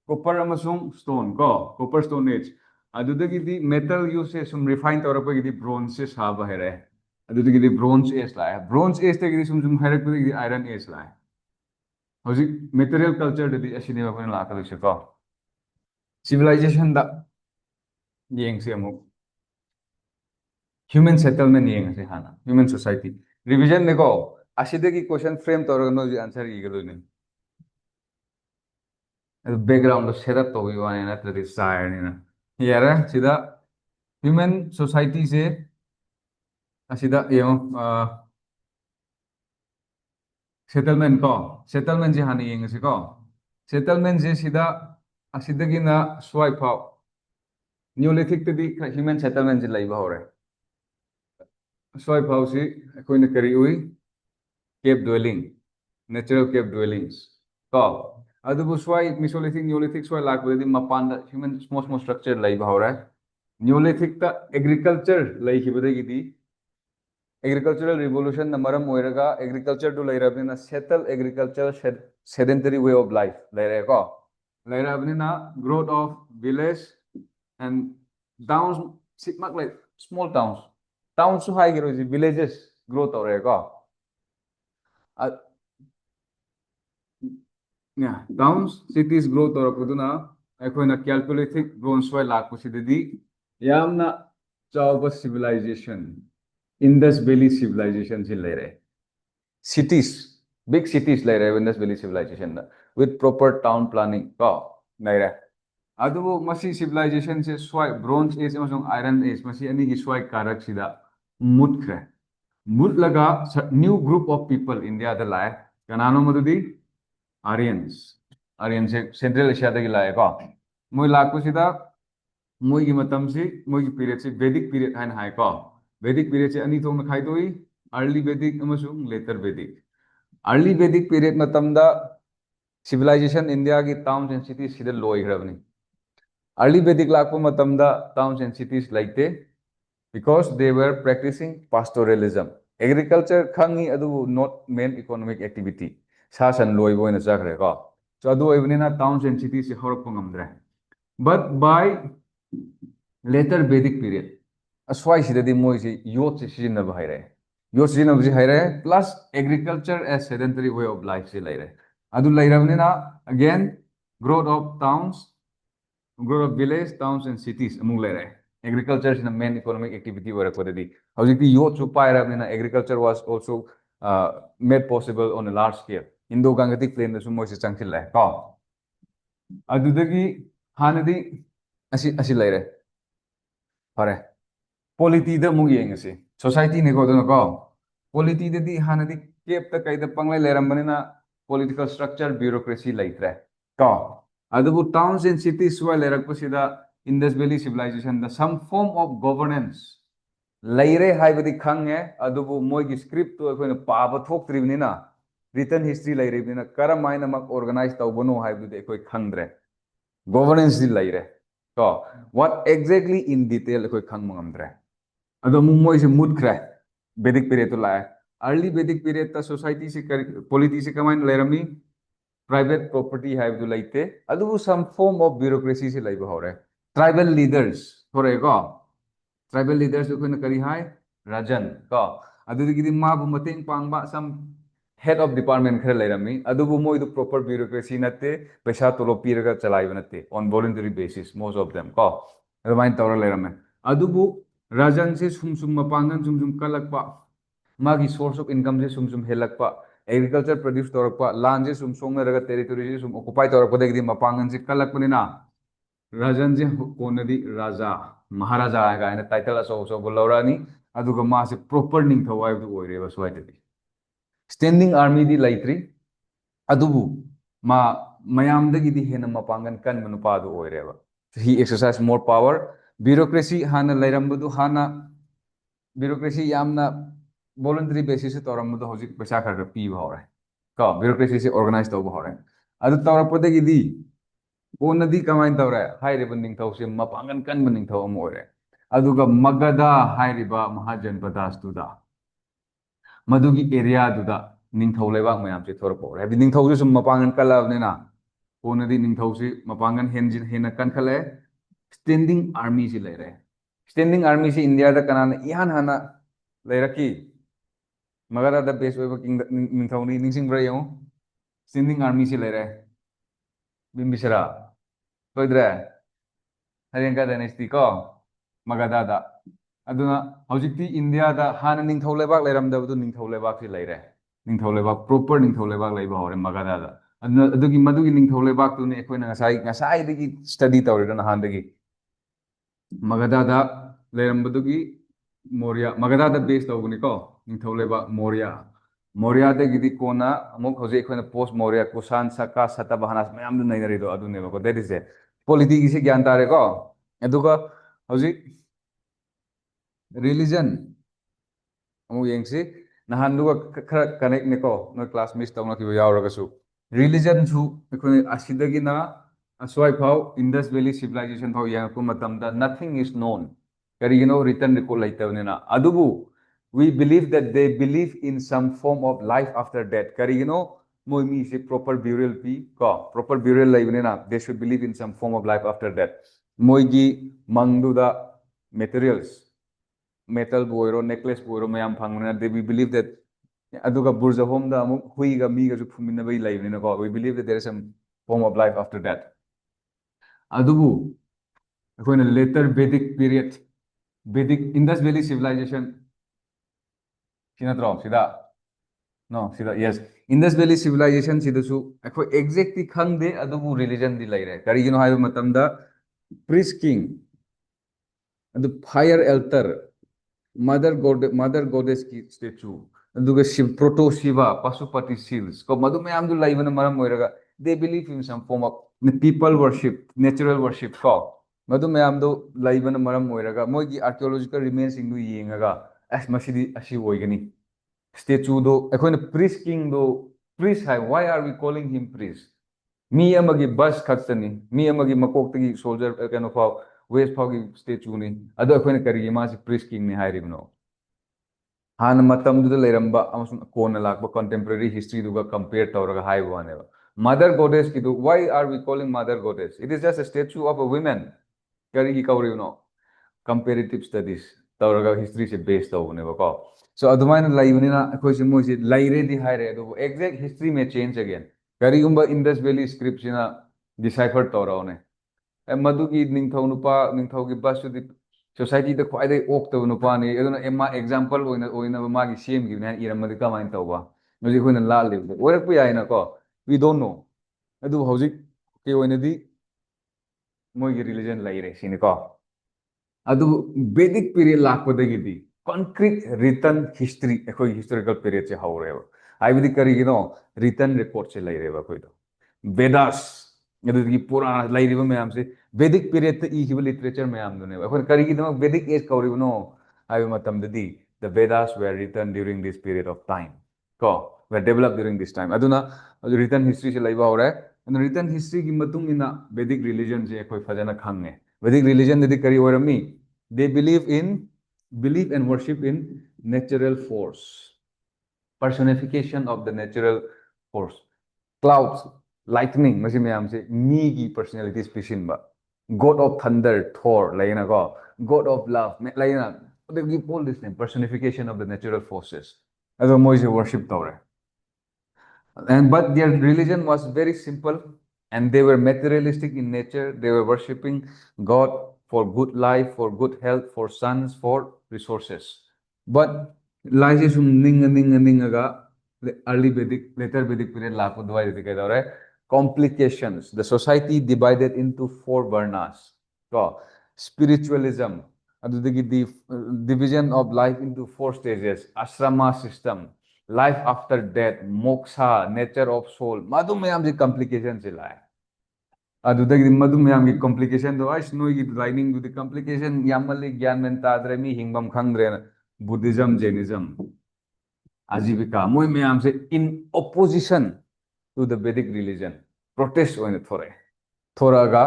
copper amasung stone ko copper stone age adudagidi metal use sum refine tawrapagidi bronze se saba here adudagidi bronze age la bronze age te gidi sum hairapagidi iron age la hojik material culture dedi asine ba kona la ka lise ko civilization da yeng se amuk human settlement yeng se hana human society revision ne ko asidagi question frame tawrano ji answer igalo ne background set up to one na to desire ni na yara sida human society se asida settlement ko settlement je hani yeng se ko settlement je sida asidagi na swipe out neolithic te di human settlement je laiba hore swipe out si koi na kari ui cave dwelling natural cave dwellings ko adubu swai mesolithic neolithic swai lakbadi mapanda human small structure laiba hore neolithic ta agriculture laihibadagi di agricultural revolution na maram oiraga agriculture to lairabnina settle agriculture sedentary way of life laire ko lairabnina growth of village and towns sitmak like small towns so high gero villages growth ore ko yeah towns cities growth ore kuduna aikoina calculating bronze way lakpusididi yamna chawba civilization Indus Valley civilization in laire cities big cities laire Indus Valley civilization with proper town planning ko laire adu masi civilization se swai bronze age among iron age masi ani gi swai karak sida mutkre mutlaga new group of people India da lae kanano madudi Aryans se Central Asia da gi lae ko moi lakku sida moi gi matam si moi gi period se Vedic period hain hai ko Vedic period se ani thong khai doi early Vedic amasung later Vedic early Vedic period matamda civilization India ki towns and cities sida loi grabni early Vedic lakpo matamda towns and cities like they because they were practicing pastoralism agriculture khangi adu not main economic activity sasan loi boina chakre ko so adu oibnina towns and cities se horok ngamdre but by later Vedic period aswai sidadi moi se yot se sijinaba haire yot sijinaba se haire plus agriculture as sedentary way of life se laire adu lairabnina again growth of towns growth of village towns and cities among laire agriculture is the main economic activity where kodadi hojikti yot su pairabnina agriculture was also made possible on a large scale Indo Gangetic plain da su moi se changchil lai ko adudagi hanadi asi laire pare polity da mung yeng ase society ne ko do ko polity da di hanadi kep ta kai da panglai leram banina political structure bureaucracy laitre ko adubu towns and cities wa lerak pasida Indus Valley civilization the some form of governance laire haibadi khange adubu moi gi script to koina paba thok tribnina written history lairibnina karamaina mak organize tawbono haibudi koi khangdre governance di laire ko what exactly in detail koi khang mangamdre ado moi se mood kra Vedic period to la early Vedic period ta society se polity se kamain lairami private property have to laite adu some form of bureaucracy se laiba hore tribal leaders hore ko tribal leaders ko na kari hai rajan ko adu gidi ma bu mateng pangba some head of department khare lairami adu bu moi du proper bureaucracy natte paisa tolo piraga chalaiba natte on voluntary basis most of them ko adu main tawra lairame adu bu rajan se sum mapangan sum kalakpa magi source of income se sum helakpa agriculture produce torpa land je sum raga territory je sum occupy torpa de mapangan se kalakpanina rajan je konadi raja maharaja ga ina title so bolorani aduga ma se proper ning thawai du oire ba swaitedi standing army di laitri adubu ma mayam dagi di hena mapangan kan manupa du oire ba he exercise more power bureaucracy hana lairambudu hana bureaucracy yamna voluntary basis se torambudu hojik pesa khar pi ba hore ko bureaucracy se organize to ba hore adu torapode gi di ꯀꯣꯟꯅꯗꯤ ꯀꯃꯥꯏꯅ ꯇꯧꯔꯦ ꯍꯥꯏꯔꯤꯕ ꯅꯤꯡꯊꯧꯁꯦ ꯃꯄꯥꯡꯒꯜ ꯀꯟꯕ ꯅꯤꯡꯊꯧ ꯑꯃ ꯑꯣꯏꯔꯦ ꯑꯗꯨꯒ ꯃꯒꯙ ꯍꯥꯏꯔꯤꯕ ꯃꯍꯥꯖꯟꯄꯗꯥꯁꯇꯨꯗ ꯃꯗꯨꯒꯤ ꯑꯦꯔꯤꯌꯥꯗꯨꯗ ꯅꯤꯡꯊꯧ ꯂꯩꯕꯥꯛ ꯃꯌꯥꯝꯁꯦ ꯊꯣꯔꯛꯄ ꯍꯧꯔꯦ ꯍꯥꯏꯕꯗꯤ ꯅꯤꯡꯊꯧꯁꯦ ꯁꯨꯝ ꯃꯄꯥꯡꯒꯜ ꯀꯜꯂꯛꯑꯕꯅꯤꯅ ꯀꯣꯟꯅꯗꯤ ꯅꯤꯡꯊꯧꯁꯤ ꯃꯄꯥꯡꯒꯜ ꯍꯦꯟꯅ ꯀꯟꯈꯠꯂꯛꯑꯦ ꯁ꯭ꯇꯦꯟꯗꯤꯡ ꯑꯥꯔꯃꯤꯁꯤ ꯂꯩꯔꯦ ꯁ꯭ꯇꯦꯟꯗꯤꯡ ꯑꯥꯔꯃꯤꯁꯤ ꯏꯟꯗꯤꯌꯥꯗ ꯀꯅꯥꯅ ꯏꯍꯥꯟ ꯍꯥꯟꯅ ꯂꯩꯔꯛꯈꯤ ꯃꯒꯙꯥꯗ ꯕꯦꯁ ꯑꯣꯏꯕ ꯅꯤꯡꯊꯧꯅꯤ ꯅꯤꯡꯁꯤꯡꯕ꯭ꯔꯥ ꯌꯦꯡꯉꯨ ꯁ꯭ꯇꯦꯟꯗꯤꯡ ꯑꯥꯔꯃꯤꯁꯤ ꯂꯩꯔꯦ ꯕꯤꯝꯕꯤꯁꯥꯔꯥ ꯁꯣꯏꯗ꯭ꯔꯦ ꯍꯔꯦꯟꯀ ꯗꯥꯏꯅꯦꯁꯇꯤ ꯀꯣ ꯃꯒꯙꯥꯗ ꯑꯗꯨꯅ ꯍꯧꯖꯤꯛꯇꯤ ꯏꯟꯗꯤꯌꯥꯗ ꯍꯥꯟꯅ ꯅꯤꯡꯊꯧ ꯂꯩꯕꯥꯛ ꯂꯩꯔꯝꯗꯕꯗꯨ ꯅꯤꯡꯊꯧ ꯂꯩꯕꯥꯛꯁꯤ ꯂꯩꯔꯦ ꯅꯤꯡꯊꯧ ꯂꯩꯕꯥꯛ ꯄ꯭ꯔꯣꯄꯔ ꯅꯤꯡꯊꯧ ꯂꯩꯕꯥꯛ ꯂꯩꯕ ꯍꯧꯔꯦ ꯃꯒꯙꯥꯗ ꯑꯗꯨꯅ ꯃꯗꯨꯒꯤ ꯅꯤꯡꯊꯧ ꯂꯩꯕꯥꯛꯇꯨꯅꯤ ꯑꯩꯈꯣꯏꯅ ꯉꯁꯥꯏꯗꯒꯤ ꯁ꯭ꯇꯗꯤ ꯇꯧꯔꯤꯗꯣ ꯅꯍꯥꯟꯗꯒꯤ ꯃꯒꯙꯥꯗ ꯂꯩꯔꯝꯕꯗꯨꯒꯤ ꯃꯒꯙꯥꯗ ꯕꯦꯁ ꯇꯧꯕꯅꯤꯀꯣ ꯅꯤꯡꯊꯧ ꯂꯩꯕꯥꯛ ꯃꯧꯔꯤꯌꯥꯗꯒꯤꯗꯤ ꯀꯣꯟꯅ ꯑꯃꯨꯛ ꯍꯧꯖꯤꯛ ꯑꯩꯈꯣꯏꯅ ꯄꯣꯁ ꯃꯧꯔꯤꯌꯥ ꯀꯨꯁꯥꯟ ꯁꯀꯥ ꯁꯇꯚꯍꯥꯅꯥ ꯃꯌꯥꯝꯗꯨ ꯅꯩꯅꯔꯤꯗꯣ ꯑꯗꯨꯅꯦꯕꯀꯣ ꯗꯦꯠ ꯏꯁ ꯄꯣꯂꯤꯇꯤꯒꯤꯁꯤ ꯒ꯭ꯌꯥꯟ ꯇꯥꯔꯦꯀꯣ ꯑꯗꯨꯒ ꯍꯧꯖꯤꯛ ꯔꯤꯂꯤꯖꯟ ꯑꯃꯨꯛ ꯌꯦꯡꯁꯤ ꯅꯍꯥꯟꯗꯨꯒ ꯈꯔ ꯀꯅꯦꯛꯅꯦꯀꯣ ꯅꯣꯏ ꯀ꯭ꯂꯥꯁ ꯃꯤꯁ ꯇꯧꯅꯈꯤꯕ ꯌꯥꯎꯔꯒꯁꯨ ꯔꯤꯂꯤꯖꯟꯁꯨ ꯑꯩꯈꯣꯏ ꯑꯁꯤꯗꯒꯤꯅ ꯑꯁ꯭ꯋꯥꯏꯐꯥꯎ ꯏꯟꯗꯁ ꯚꯦꯂꯤ ꯁꯤꯚꯤꯂꯥꯏꯖꯦꯁꯟ ꯐꯥꯎ ꯌꯦꯡꯉꯛꯄ ꯃꯇꯝꯗ ꯅꯊꯤꯡ ꯏꯁ ꯅꯣꯟ ꯀꯔꯤꯒꯤꯅꯣ ꯔꯤꯇꯟ ꯔꯦꯀꯣꯔꯠ ꯂꯩꯇꯕꯅꯤꯅ ꯑꯗꯨꯕꯨ we believe that they believe in some form of life after death karigino moi mi se proper burial pi ko proper burial laibnena they should believe in some form of life after death moi gi mangduda materials metal boiro necklace boiro mayam phangna they we believe that aduga burja home da amuk hui ga mi ga ju phumina bai laibnena ko we believe that there is some form of life after death adubu akoina later vedic period vedic indus valley civilization sinatro sida no sida yes indus valley civilization sidasu akoi exactly khangde adubu religion di laire karigino haiba matamda priest king adu fire altar mother goddess ki statue aduga shiv proto shiva pasupati seals ko madu mayam du laibana maram oiraga they believe in some form of people worship natural worship ko madu mayam du laibana maram oiraga moigi archaeological remains ingu yengaga as masidi asi oigani statue do akoina priest king do priest hai why are we calling him priest mi amagi bus khaktani mi amagi makoktagi soldier kano fau west fau gi statue ni ado akoina kari ma si priest king ni hairibno han matam du leiramba amasum kona lakba contemporary history duga compare tawraga haibu aneba mother goddess ki do why are we calling mother goddess it is just a statue of a woman kari gi kauribno comparative studies tawraga history se based tawuneba ko so adumaina laibnina akoi se moi se laire di haire adu exact history may change again karigumba indus valley script sina decipher tawraone मधुगी निंथौ नुपा निंथौ की बस सुदी society the ख्वाइदे ओक्तब नुपा नि एदुना एमा example ओइना मागी same गी ने इरमदि कमाइन तौबा मजि खोइना लाल लिबदे ओरक याइना को वी डोंट नो अदु हौजिक के ओइनादि मोइगी रिलीजन लाइरे सिनि को अदु वैदिक पीरियड लाखपदगिदि concrete written history एखोइ historical period से हौरेबा आइबदि करिगिनो written record से लाइरेबा खोइदो वेदास अदुगी पुराना लाइरिबा मयाम से वैदिक पीरियड त इखिबा लिटरेचर मयाम दुने अखोइ करिगिनो वैदिक एज कौरिबनो आइबा मतमददि the vedas were written during this period of time ko were developed during this time aduna written history se laiba hore and written history gi matung ina vedic religion je akhoi fajana khange vedic religion dedi kari orami they believe and worship in natural force personification of the natural force clouds lightning masi mayam se me gi personality species ba god of thunder thor laina go god of love laina they give all this name personification of the natural forces ado moise worship tawre and but their religion was very simple and they were materialistic in nature they were worshipping god for good life for good health for sons for resources but lies is ninga early vedic later vedic period lapo dwai de complications the society divided into four varnas so spiritualism adudagi the division of life into four stages ashrama system life after death moksha nature of soul madu mayam ji complications ilai adudagi madu mayam gi complication do ai noi gi lining du the complication yamali gyan men tadre mi hingbam khangdre buddhism jainism ajivika moi mayam se in opposition to the vedic religion protest oine thore ꯊꯣꯔꯛꯑꯒ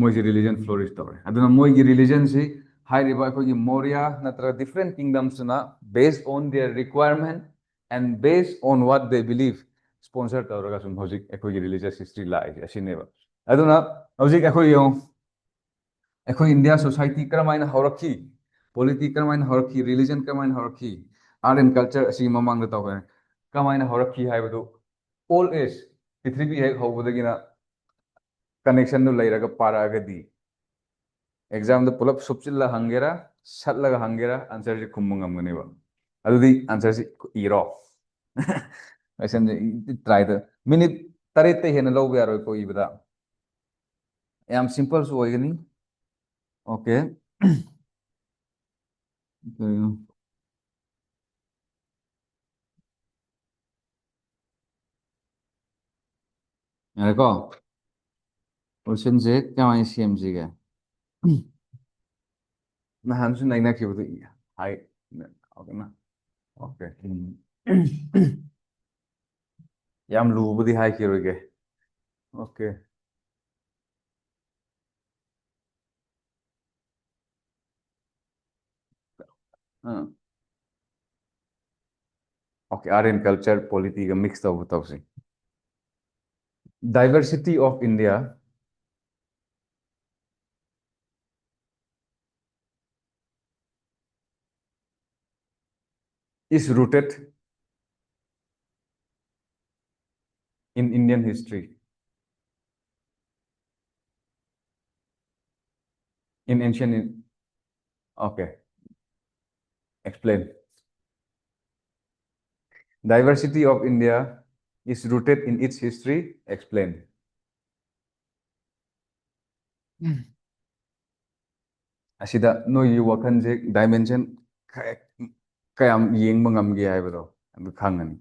ꯃꯣꯏꯁꯤ religion ꯐ꯭ꯂꯣꯔꯤꯁ ꯇꯧꯔꯦ ꯑꯗꯨꯅ ꯃꯣꯏꯒꯤ ꯔꯤꯂꯤꯖꯟꯁꯤ ꯍꯥꯏꯔꯤꯕ ꯑꯩꯈꯣꯏꯒꯤ ꯃꯣꯔꯤꯌꯥ ꯅꯠꯇ꯭ꯔꯒ different ꯀꯤꯡꯗꯝꯁꯅ ꯕꯦꯁ ꯑꯣꯟ dear ꯔꯤꯀ꯭ꯋꯥꯌꯔꯃꯦꯟ N ꯕꯦꯁ ꯑꯣꯟ ꯋꯥꯠ ꯗꯦ ꯕꯤꯂꯤeve ꯁ꯭ꯄꯣꯟꯁꯔ ꯇꯧꯔꯒ ꯁꯨꯝ ꯍꯧꯖꯤꯛ ꯑꯩꯈꯣꯏꯒꯤ ꯔꯤꯂꯤꯖꯤꯌꯁ ꯍꯤꯁꯇ꯭ꯔꯤ ꯂꯥꯛꯏꯁꯦ ꯑꯁꯤꯅꯦꯕ ꯑꯗꯨꯅ ꯍꯧꯖꯤꯛ ꯑꯩꯈꯣꯏ ꯌꯦꯡꯉꯨ ꯑꯩꯈꯣꯏ ꯏꯟꯗꯤꯌꯥ ꯁꯣꯁꯥꯏꯇꯤ ꯀꯔꯝꯍꯥꯏꯅ ꯍꯧꯔꯛꯈꯤ ꯄꯣꯂꯤꯇꯤ ꯀꯔꯝꯍꯥꯏꯅ ꯍꯧꯔꯛꯈꯤ ꯔꯤꯂꯤꯖꯟ ꯀꯔꯝꯍꯥꯏꯅ ꯍꯧꯔꯛꯈꯤ ꯑꯥꯔꯠ ꯑꯦꯟ ꯀꯜꯆꯔ ꯑꯁꯤꯒꯤ ꯃꯃꯥꯡꯗ ꯇꯧꯈ꯭ꯔꯦ ꯀꯔꯝꯍꯥꯏꯅ ꯍꯧꯔꯛꯈꯤ ꯍꯥꯏꯕꯗꯨ ꯑꯣꯜ ꯑꯦꯖ ꯄ꯭ꯔꯤꯊꯤꯕꯤ ꯍꯦꯛ ꯍꯧꯕꯗꯒꯤꯅ ꯀꯅꯦꯛꯁꯟꯗꯨ ꯂꯩꯔꯒ ꯄꯥꯔꯛꯑꯒꯗꯤ ꯑꯦꯛꯖꯥꯝꯗ ꯄꯨꯂꯞ ꯁꯨꯞꯆꯤꯜꯂ ꯍꯪꯒꯦꯔꯥ ꯁꯠꯂꯒ ꯍꯪꯒꯦꯔꯥ ꯑꯟꯁꯔꯁꯤ ꯈꯨꯝꯕ ꯉꯝꯒꯅꯦꯕ ꯑꯗꯨꯗꯤ ꯑꯟꯁꯔꯁꯤ ꯏꯔꯣ ꯀꯣꯏꯁꯟꯁꯦ ꯇ꯭ꯔꯥꯏꯗ ꯃꯤꯅꯤꯠ 8 ꯍꯦꯟꯅ ꯂꯧꯕ ꯌꯥꯔꯣꯏꯀꯣ ꯏꯕꯗ ꯌꯥꯝ ꯁꯤꯝꯄꯜꯁꯨ ꯑꯣꯏꯒꯅꯤ ꯑꯣꯀꯦ ꯌꯥꯔꯦꯀꯣ ꯀꯣꯏꯁꯟꯁꯦ ꯀꯃꯥꯏꯅ ꯁꯦꯝꯁꯤꯒꯦ ꯅꯍꯥꯟꯁꯨ ꯅꯩꯅꯈꯤꯕꯗꯨ ꯍꯥꯏ ꯑꯣꯀꯦ ꯌꯥꯝ ꯂꯨꯕꯗꯤ ꯍꯥꯏꯈꯤꯔꯣꯏꯒꯦ okay okay art and culture ꯄꯣꯂꯤꯇꯤꯒ ꯃꯤꯛꯁ ꯇꯧꯕ ꯇꯧꯁꯤ diversity of India is rooted in Indian history, in ancient. Okay, explain. Diversity of India is rooted in its history. Explain. ꯑꯁꯤꯗ ꯅꯣꯏꯒꯤ ꯋꯥꯈꯜꯁꯦ ꯗꯥꯏꯃꯦꯟꯁꯟ ꯀꯌꯥꯝ ꯌꯦꯡꯕ ꯉꯝꯒꯦ ꯍꯥꯏꯕꯗꯣ ꯑꯗꯨ ꯈꯪꯉꯅꯤ